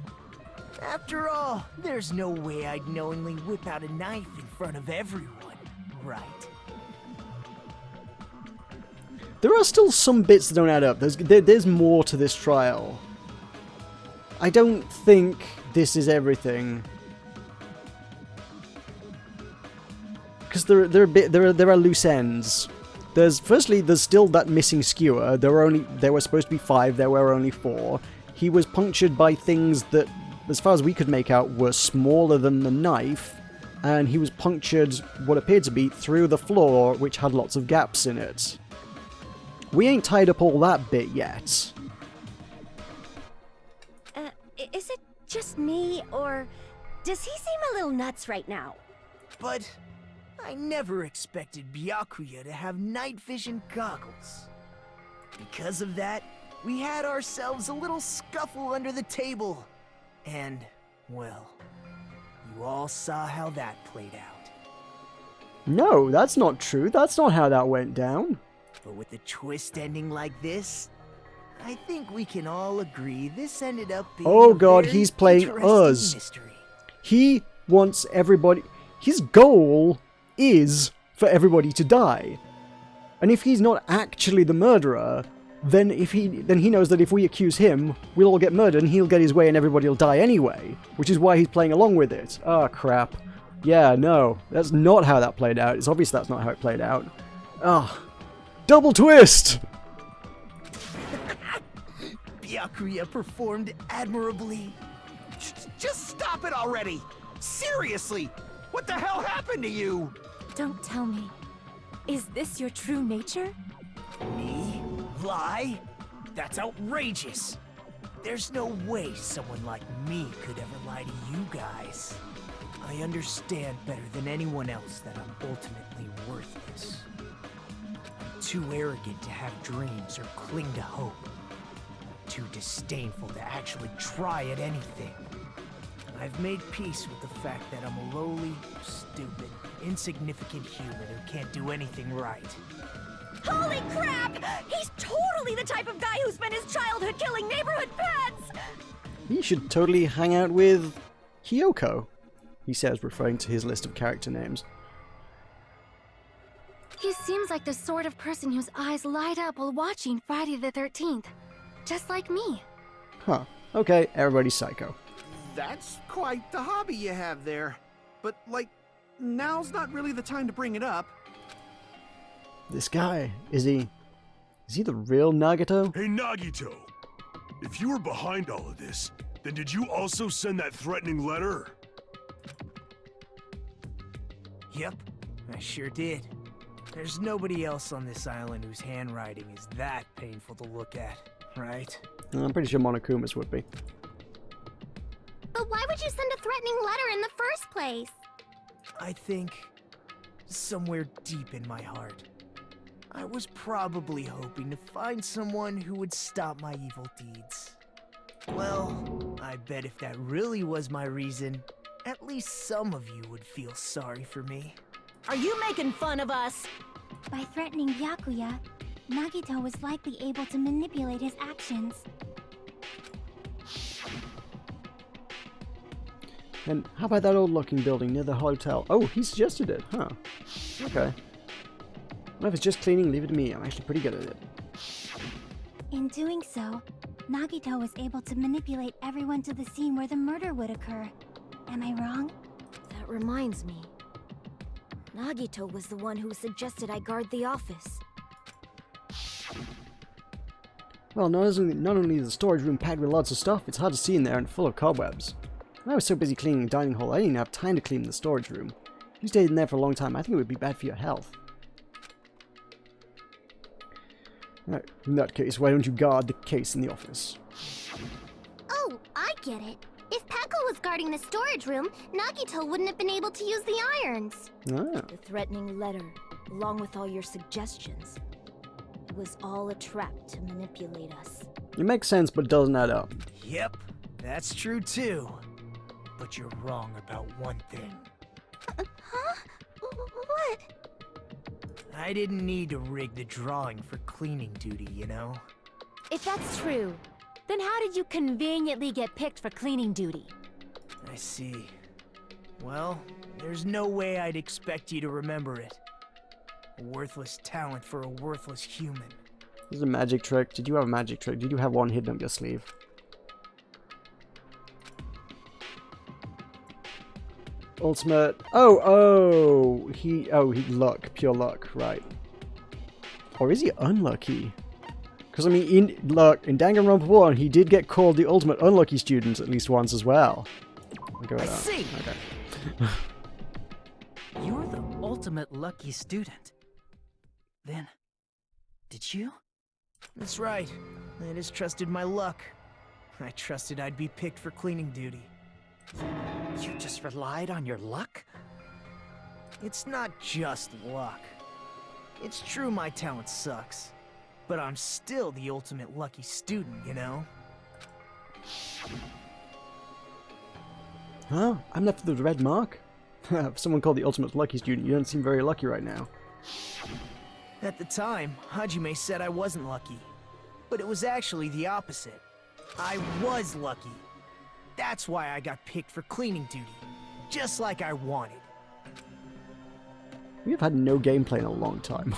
After all, there's no way I'd knowingly whip out a knife in front of everyone, right? There are still some bits that don't add up. There's more to this trial. I don't think this is everything. Because there are loose ends. Firstly, there's still that missing skewer. There were supposed to be 5, there were only 4. He was punctured by things that, as far as we could make out, were smaller than the knife, and he was punctured, what appeared to be, through the floor, which had lots of gaps in it. We ain't tied up all that bit yet. Is it just me, or does he seem a little nuts right now? But I never expected Byakuya to have night vision goggles. Because of that, we had ourselves a little scuffle under the table. And, well, you all saw how that played out. No, that's not true. That's not how that went down. But with the twist ending like this, I think we can all agree this ended up being oh god, he's playing us. Mystery. He wants everybody... His goal is for everybody to die. And if he's not actually the murderer, then he knows that if we accuse him, we'll all get murdered and he'll get his way and everybody will die anyway. Which is why he's playing along with it. Oh, crap. Yeah, no. That's not how that played out. It's obvious that's not how it played out. Ah. Double twist! Byakuya performed admirably. Just stop it already! Seriously, what the hell happened to you? Don't tell me. Is this your true nature? Me? Lie? That's outrageous. There's no way someone like me could ever lie to you guys. I understand better than anyone else that I'm ultimately worthless. I'm too arrogant to have dreams or cling to hope. I'm too disdainful to actually try at anything. I've made peace with the fact that I'm a lowly, stupid, insignificant human who can't do anything right. Holy crap! He's totally the type of guy who spent his childhood killing neighborhood pets! You should totally hang out with Hiyoko, he says, referring to his list of character names. He seems like the sort of person whose eyes light up while watching Friday the 13th. Just like me. Huh. Okay, everybody's psycho. That's quite the hobby you have there. But, like, now's not really the time to bring it up. This guy, is he the real Nagito? Hey, Nagito! If you were behind all of this, then did you also send that threatening letter? Yep, I sure did. There's nobody else on this island whose handwriting is that painful to look at, right? I'm pretty sure Monokuma's would be. But why would you send a threatening letter in the first place? I think somewhere deep in my heart, I was probably hoping to find someone who would stop my evil deeds. Well, I bet if that really was my reason, at least some of you would feel sorry for me. Are you making fun of us? By threatening Byakuya, Nagito was likely able to manipulate his actions. And how about that old-looking building near the hotel? Oh, he suggested it, huh? Okay. Well, if it's just cleaning, leave it to me. I'm actually pretty good at it. In doing so, Nagito was able to manipulate everyone to the scene where the murder would occur. Am I wrong? That reminds me. Nagito was the one who suggested I guard the office. Well, not only is the storage room packed with lots of stuff, it's hard to see in there and full of cobwebs. I was so busy cleaning the dining hall, I didn't even have time to clean the storage room. If you stayed in there for a long time, I think it would be bad for your health. Right, in that case, why don't you guard the case in the office? Oh, I get it. If Pekka was guarding the storage room, Nagito wouldn't have been able to use the irons. Ah. The threatening letter, along with all your suggestions, it was all a trap to manipulate us. It makes sense, but doesn't add up. Yep, that's true too. But you're wrong about one thing. Huh? What? I didn't need to rig the drawing for cleaning duty, you know? If that's true, then how did you conveniently get picked for cleaning duty? I see. Well, there's no way I'd expect you to remember it. A worthless talent for a worthless human. This is a magic trick. Did you have a magic trick? Did you have one hidden up your sleeve? Ultimate. He luck, pure luck, right? Or is he unlucky? Because I mean, in Danganronpa 1, he did get called the ultimate unlucky student at least once as well. I see. Okay. You're the ultimate lucky student. Then, did you? That's right. I just trusted my luck. I trusted I'd be picked for cleaning duty. You just relied on your luck? It's not just luck. It's true my talent sucks, but I'm still the ultimate lucky student, you know? Huh? I'm left with the red mark? If someone called the ultimate lucky student, you don't seem very lucky right now. At the time, Hajime said I wasn't lucky, but it was actually the opposite. I was lucky. That's why I got picked for cleaning duty, just like I wanted. We've had no gameplay in a long time.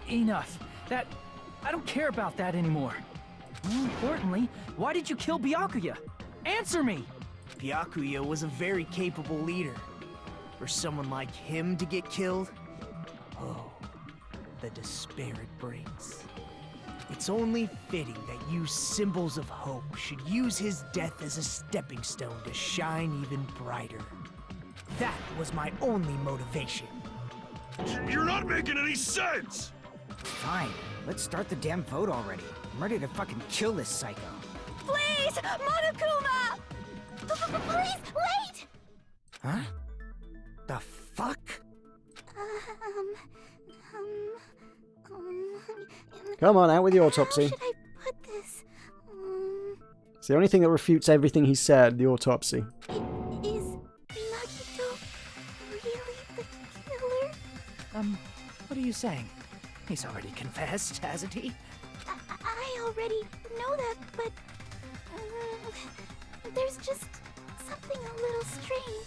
Enough. I don't care about that anymore. More importantly, why did you kill Byakuya? Answer me! Byakuya was a very capable leader. For someone like him to get killed, oh, the despair it brings. It's only fitting that you symbols of hope should use his death as a stepping stone to shine even brighter. That was my only motivation. You're not making any sense! Fine, let's start the damn vote already. I'm ready to fucking kill this psycho. Please, Monokuma! Please, wait! Huh? The fuck? Come on, out with the autopsy. How should I put this? It's the only thing that refutes everything he said, the autopsy. Is Nagito really the killer? What are you saying? He's already confessed, hasn't he? I already know that, but there's just something a little strange.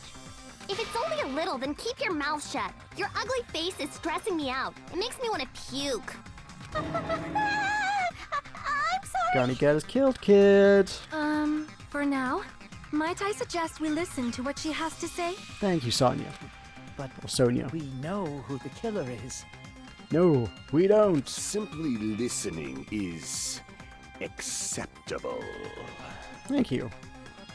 If it's only a little, then keep your mouth shut. Your ugly face is stressing me out. It makes me want to puke. I'm sorry. Gonna get us killed, kid. For now, might I suggest we listen to what she has to say? Thank you, Sonia. But Or Sonia. we know who the killer is. No, we don't. Simply listening is acceptable. Thank you.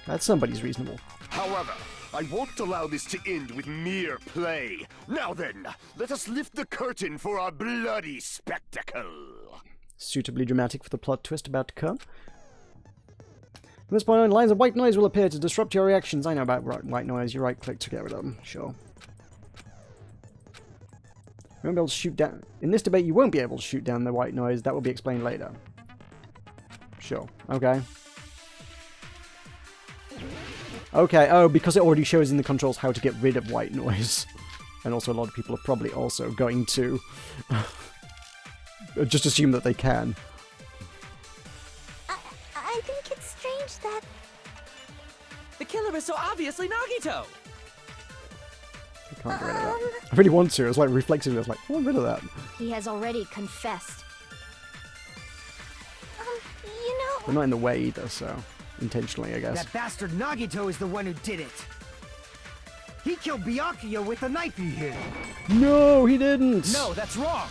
Glad somebody's reasonable. However, I won't allow this to end with mere play. Now then, let us lift the curtain for our bloody spectacle. Suitably dramatic for the plot twist about to come. From this point on, lines of white noise will appear to disrupt your reactions. I know about white noise. You right-click to get rid of them. Sure. You won't be able to shoot down... In this debate, you won't be able to shoot down the white noise. That will be explained later. Sure. Okay. Okay, oh, because it already shows in the controls how to get rid of white noise. And also a lot of people are probably also going to just assume that they can. I think it's strange that... The killer is so obviously Nagito! I can't get rid of that. I really want to. It's like reflexively, I was like, I want rid of that. He has already confessed. you know... They're not in the way either, so... Intentionally, I guess. That bastard Nagito is the one who did it. He killed Byakuya with the knife he hid. No, he didn't! No, that's wrong!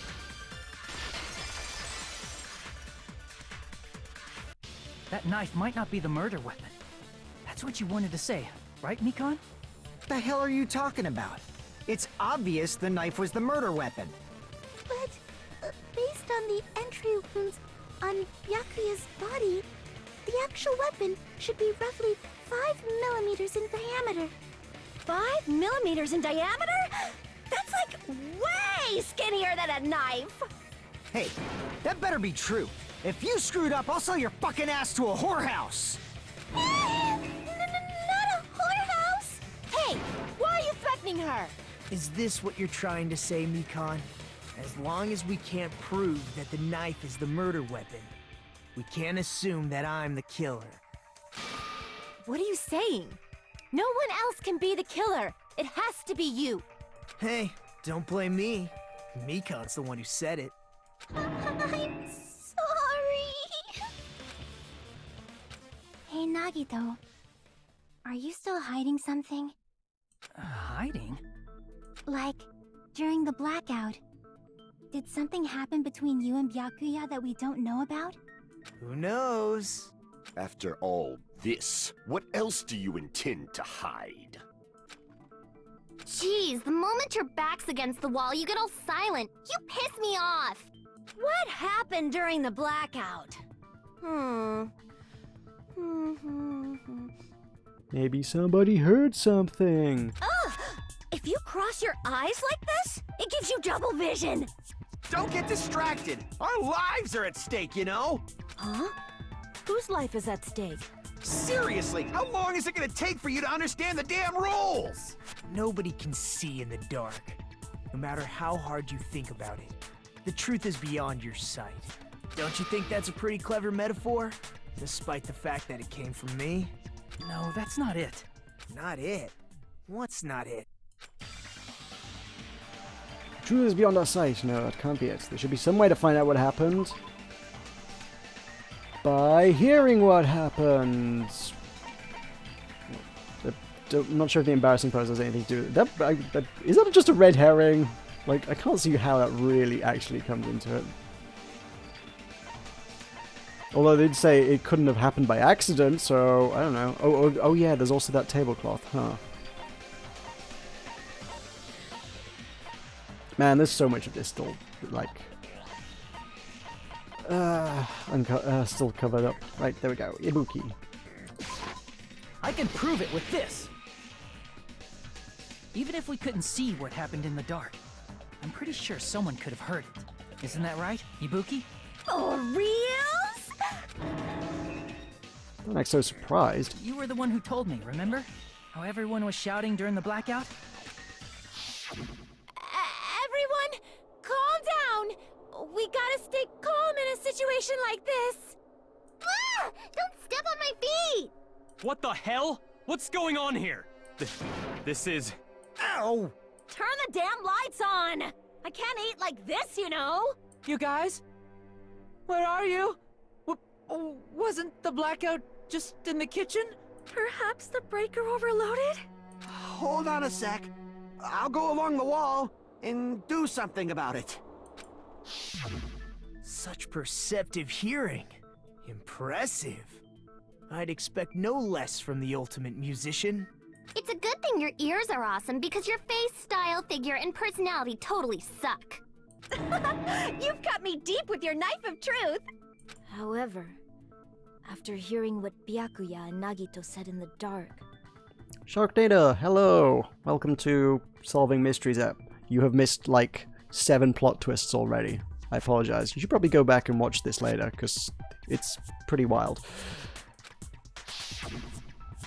That knife might not be the murder weapon. That's what you wanted to say, right, Mikon? The hell are you talking about? It's obvious the knife was the murder weapon. But, based on the entry wounds on Byakuya's body, the actual weapon should be roughly 5 millimeters in diameter. 5 millimeters in diameter? That's like way skinnier than a knife. Hey, that better be true. If you screwed up, I'll sell your fucking ass to a whorehouse. Not a whorehouse. Hey, why are you threatening her? Is this what you're trying to say, Mikon? As long as we can't prove that the knife is the murder weapon, we can't assume that I'm the killer. What are you saying? No one else can be the killer. It has to be you. Hey, don't blame me. Mikon's the one who said it. I'm sorry. Hey, Nagito. Are you still hiding something? Hiding? Like, during the blackout, did something happen between you and Byakuya that we don't know about? Who knows? After all this, what else do you intend to hide? Jeez, the moment your back's against the wall, you get all silent. You piss me off. What happened during the blackout? Maybe somebody heard something. Ugh! If you cross your eyes like this, it gives you double vision. Don't get distracted. Our lives are at stake, you know? Huh? Whose life is at stake? Seriously, how long is it gonna take for you to understand the damn rules? Nobody can see in the dark, no matter how hard you think about it. The truth is beyond your sight. Don't you think that's a pretty clever metaphor? Despite the fact that it came from me? No, that's not it. Not it? What's not it? Truth is beyond our sight. No, that can't be it. There should be some way to find out what happened. By hearing what happened. I'm not sure if the embarrassing pose has anything to do with that. Is that just a red herring? Like, I can't see how that really actually comes into it. Although they'd say it couldn't have happened by accident, so I don't know. Oh yeah, there's also that tablecloth, huh? Man, there's so much of this still, like, still covered up. Right, there we go. Ibuki. I can prove it with this. Even if we couldn't see what happened in the dark, I'm pretty sure someone could have heard it. Isn't that right, Ibuki? Oh, reals? I'm like so surprised. You were the one who told me, remember? How everyone was shouting during the blackout? Everyone, calm down. We gotta stay calm in a situation like this. Ah! Don't step on my feet! What the hell? What's going on here? This is... Ow! Turn the damn lights on. I can't eat like this, you know. You guys? Where are you? Wasn't the blackout just in the kitchen? Perhaps the breaker overloaded? Hold on a sec. I'll go along the wall and do something about it. Such perceptive hearing. Impressive. I'd expect no less from the ultimate musician. It's a good thing your ears are awesome because your face, style, figure, and personality totally suck. You've cut me deep with your knife of truth. However, after hearing what Byakuya and Nagito said in the dark... Shark Data, hello! Welcome to Solving Mysteries app. You have missed like 7 plot twists already. I apologize. You should probably go back and watch this later, because it's pretty wild.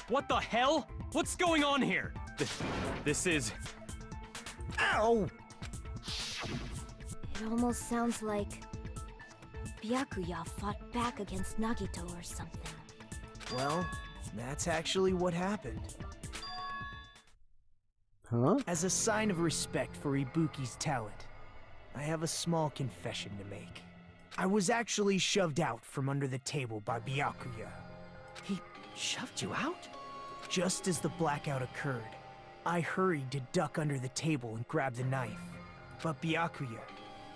What the hell? What's going on here? This is... Ow! It almost sounds like Byakuya fought back against Nagito or something. Well, that's actually what happened. Huh? As a sign of respect for Ibuki's talent, I have a small confession to make. I was actually shoved out from under the table by Byakuya. He shoved you out? Just as the blackout occurred, I hurried to duck under the table and grab the knife. But Byakuya,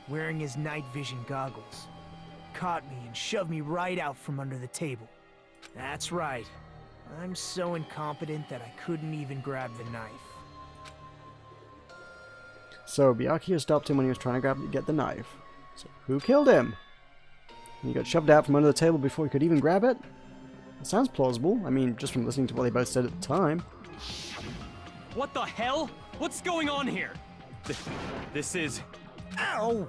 wearing his night vision goggles, caught me and shoved me right out from under the table. That's right. I'm so incompetent that I couldn't even grab the knife. So Byakuya stopped him when he was trying to get the knife. So who killed him? He got shoved out from under the table before he could even grab it? It sounds plausible. I mean, just from listening to what they both said at the time. What the hell? What's going on here? This is... Ow!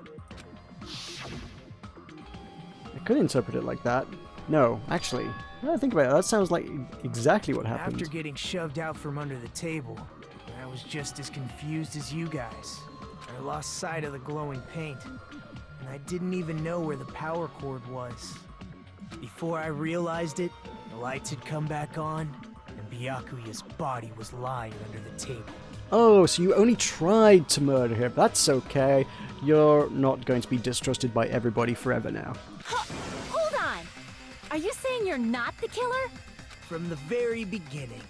I could interpret it like that. No, actually, now I think about it, that sounds like exactly what happened. After getting shoved out from under the table, I was just as confused as you guys. I lost sight of the glowing paint, and I didn't even know where the power cord was. Before I realized it, the lights had come back on, and Byakuya's body was lying under the table. Oh, so you only tried to murder him. That's okay. You're not going to be distrusted by everybody forever now. Hold on. Are you saying you're not the killer? From the very beginning,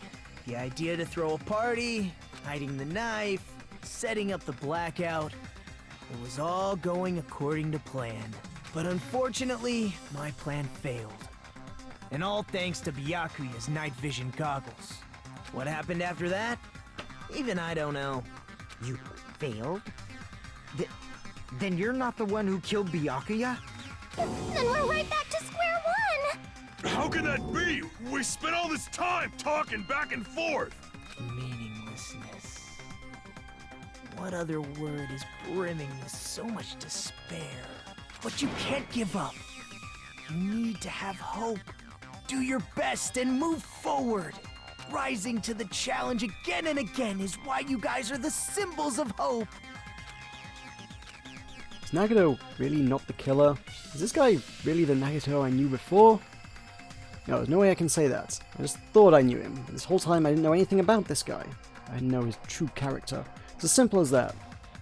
the idea to throw a party, hiding the knife, setting up the blackout, it was all going according to plan. But unfortunately, my plan failed. And all thanks to Byakuya's night vision goggles. What happened after that? Even I don't know. You failed? Then you're not the one who killed Byakuya? Then we're right back to square one! How can that be? We spent all this time talking back and forth! Meaninglessness. What other word is brimming with so much despair? But you can't give up. You need to have hope. Do your best and move forward. Rising to the challenge again and again is why you guys are the symbols of hope. Is Nagito really not the killer? Is this guy really the Nagito I knew before? No, there's no way I can say that. I just thought I knew him. This whole time I didn't know anything about this guy. I didn't know his true character. It's as simple as that.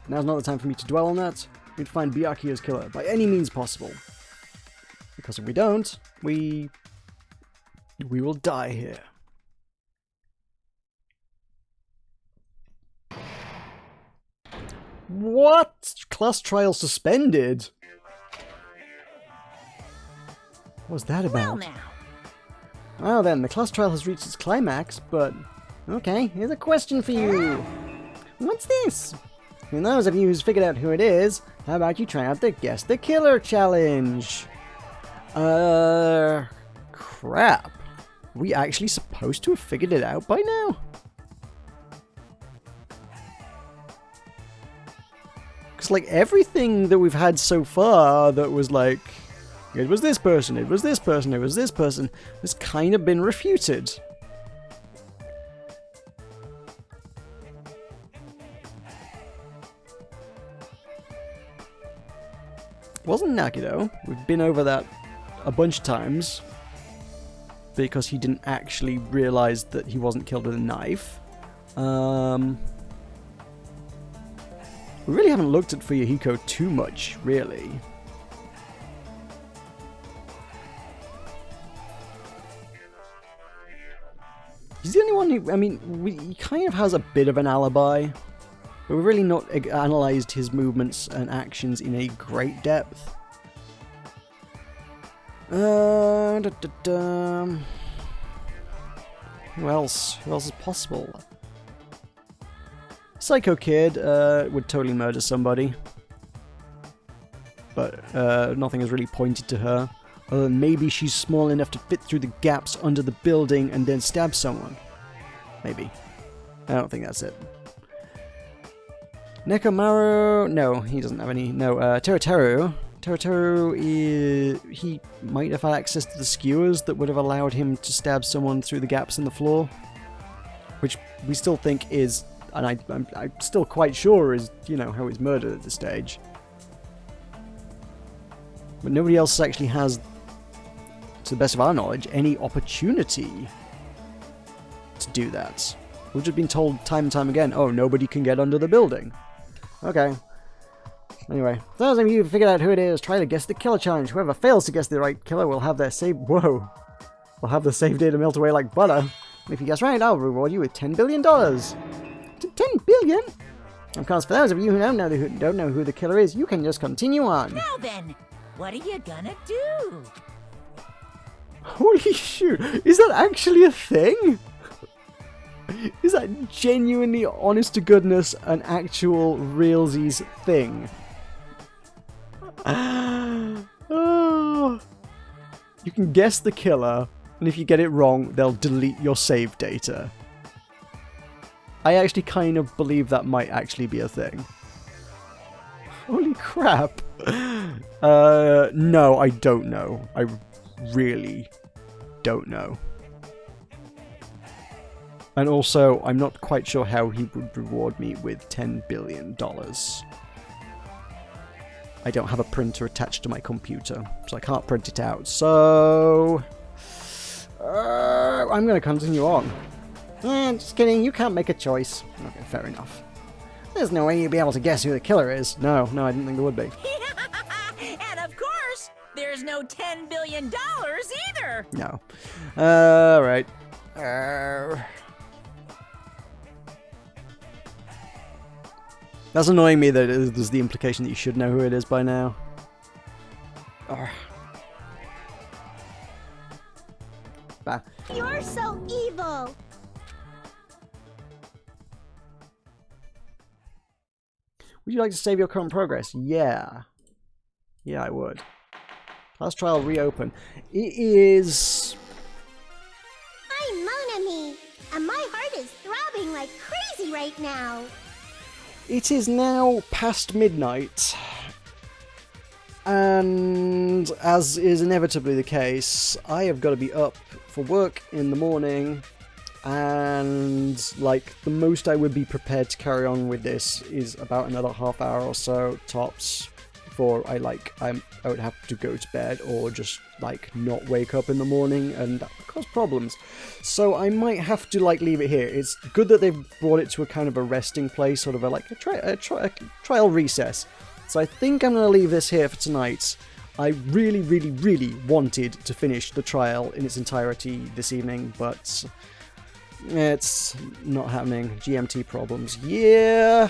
Now's not the time for me to dwell on that. We need to find Byakuya's killer by any means possible. Because if we don't, we will die here. What? Class trial suspended? What was that about? Well now. Well then, the class trial has reached its climax, but... Okay, here's a question for you. What's this? And those of you who's figured out who it is, how about you try out the Guess the Killer challenge? Crap. Are we actually supposed to have figured it out by now? Because, like, everything that we've had so far that was like, it was this person, it was this person, it was this person, has kind of been refuted. It wasn't Nagido. We've been over that a bunch of times because he didn't actually realize that he wasn't killed with a knife. We really haven't looked at Fuyuhiko too much, really. He's the only one who, I mean, he kind of has a bit of an alibi, but we've really not analysed his movements and actions in a great depth. Who else? Who else is possible? Psycho Kid would totally murder somebody, but nothing has really pointed to her, other than maybe she's small enough to fit through the gaps under the building and then stab someone. Maybe. I don't think that's it. Nekomaru... No, he doesn't have any... No, Teruteru. Teruteru, he might have had access to the skewers that would have allowed him to stab someone through the gaps in the floor, which we still think is... And I'm still quite sure is, you know, how he's murdered at this stage. But nobody else actually has, to the best of our knowledge, any opportunity to do that. We've just been told time and time again, oh, nobody can get under the building. Okay. Anyway, those of you who figured out who it is, try to guess the killer challenge. Whoever fails to guess the right killer will have their save... Whoa. Will have the save data melt away like butter. And if you guess right, I'll reward you with $10 billion. 10 billion? Of course, for those of you who don't know who the killer is, you can just continue on. Now then, what are you gonna do? Holy shoot, is that actually a thing? Is that genuinely, honest to goodness, an actual realsies thing? Oh. You can guess the killer, and if you get it wrong, they'll delete your save data. I actually kind of believe that might actually be a thing. Holy crap. No, I don't know. I really don't know. And also, I'm not quite sure how he would reward me with $10 billion. I don't have a printer attached to my computer, so I can't print it out. So... I'm going to continue on. Just kidding, you can't make a choice. Okay, fair enough. There's no way you'd be able to guess who the killer is. No, I didn't think there would be. And of course, there's no $10 billion either! No. Alright. That's annoying me that there's the implication that you should know who it is by now. Bah. You're so evil! Would you like to save your current progress? Yeah. Yeah, I would. Class trial reopen. It is... I'm Monami, and my heart is throbbing like crazy right now. It is now past midnight. And as is inevitably the case, I have got to be up for work in the morning. And, like, the most I would be prepared to carry on with this is about another half hour or so, tops, before I would have to go to bed or just, like, not wake up in the morning, and that would cause problems. So I might have to, like, leave it here. It's good that they've brought it to a kind of a resting place, sort of a trial recess. So I think I'm going to leave this here for tonight. I really, really, really wanted to finish the trial in its entirety this evening, but... it's not happening. GMT problems. Yeah.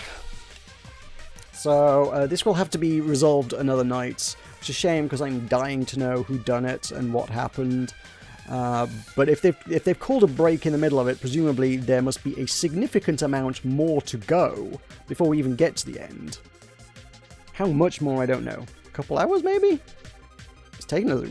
So this will have to be resolved another night, which is a shame because I'm dying to know who done it and what happened. But if they've called a break in the middle of it, presumably there must be a significant amount more to go before we even get to the end. How much more, I don't know. A couple hours, maybe? It's taken us...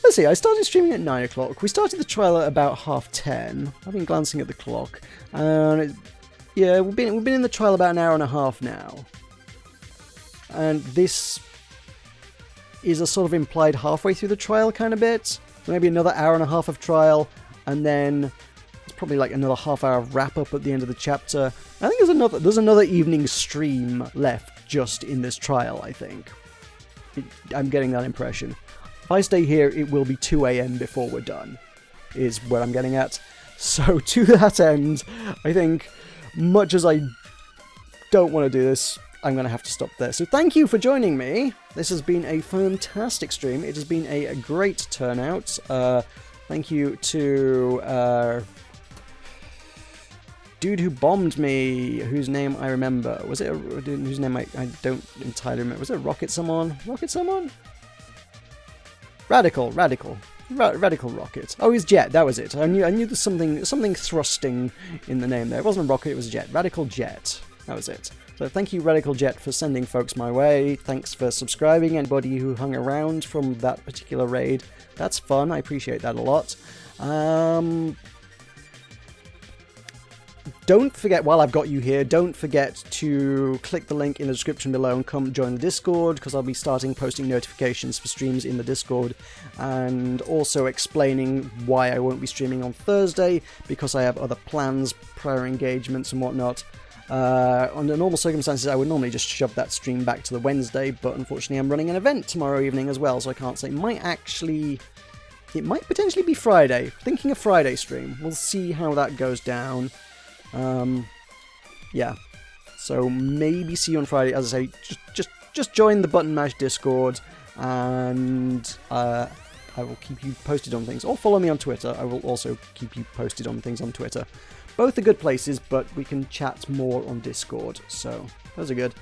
Let's see, I started streaming at 9 o'clock. We started the trial at about 10:30. I've been glancing at the clock. Yeah, we've been in the trial about an hour and a half now. And this is a sort of implied halfway through the trial kind of bit. Maybe another hour and a half of trial, and then it's probably like another half-hour wrap-up at the end of the chapter. I think there's another evening stream left just in this trial, I think. I'm getting that impression. If I stay here, it will be 2 AM before we're done, is what I'm getting at. So to that end, I think, much as I don't want to do this, I'm going to have to stop there. So thank you for joining me. This has been a fantastic stream. It has been a great turnout. Thank you to dude who bombed me, whose name I remember. Was it whose name I don't entirely remember? Was it Rocket someone? Rocket someone? Radical Rocket. Oh, he's Jet. That was it. I knew there's something thrusting in the name there. It wasn't Rocket. It was Jet. Radical Jet. That was it. So thank you, Radical Jet, for sending folks my way. Thanks for subscribing, anybody who hung around from that particular raid. That's fun. I appreciate that a lot. Don't forget, while I've got you here, don't forget to click the link in the description below and come join the Discord, because I'll be posting notifications for streams in the Discord, and also explaining why I won't be streaming on Thursday, because I have other plans, prior engagements and whatnot. Under normal circumstances, I would normally just shove that stream back to the Wednesday, but unfortunately I'm running an event tomorrow evening as well, so I can't say. It might potentially be Friday. Thinking a Friday stream. We'll see how that goes down. Yeah. So maybe see you on Friday. As I say, just join the Button Mash Discord, and I will keep you posted on things. Or follow me on Twitter. I will also keep you posted on things on Twitter. Both are good places, but we can chat more on Discord, so those are good.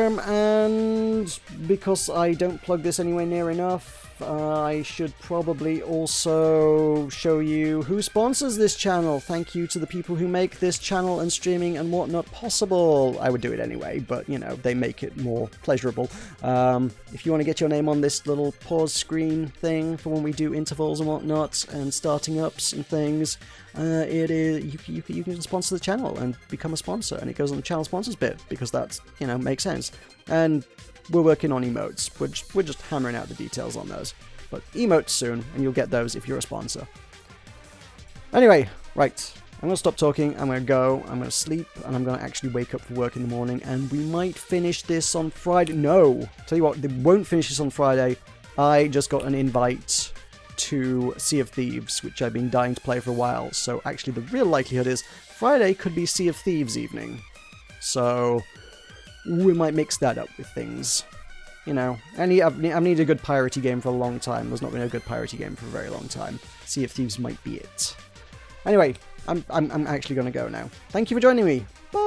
And because I don't plug this anywhere near enough, I should probably also show you who sponsors this channel. Thank you to the people who make this channel and streaming and whatnot possible. I would do it anyway, but, you know, they make it more pleasurable. If you want to get your name on this little pause screen thing for when we do intervals and whatnot and starting ups and things, you can sponsor the channel and become a sponsor, and it goes on the channel sponsors bit, because that's, you know, makes sense. And we're working on emotes. We're just hammering out the details on those. But emotes soon, and you'll get those if you're a sponsor. Anyway, right. I'm going to stop talking, I'm going to go, I'm going to sleep, and I'm going to actually wake up for work in the morning, and we might finish this on Friday. No! Tell you what, they won't finish this on Friday. I just got an invite to Sea of Thieves, which I've been dying to play for a while, so actually the real likelihood is Friday could be Sea of Thieves evening. So we might mix that up with things. You know, I've needed a good piratey game for a long time. There's not been a good piratey game for a very long time. Sea of Thieves might be it. Anyway, I'm actually going to go now. Thank you for joining me. Bye!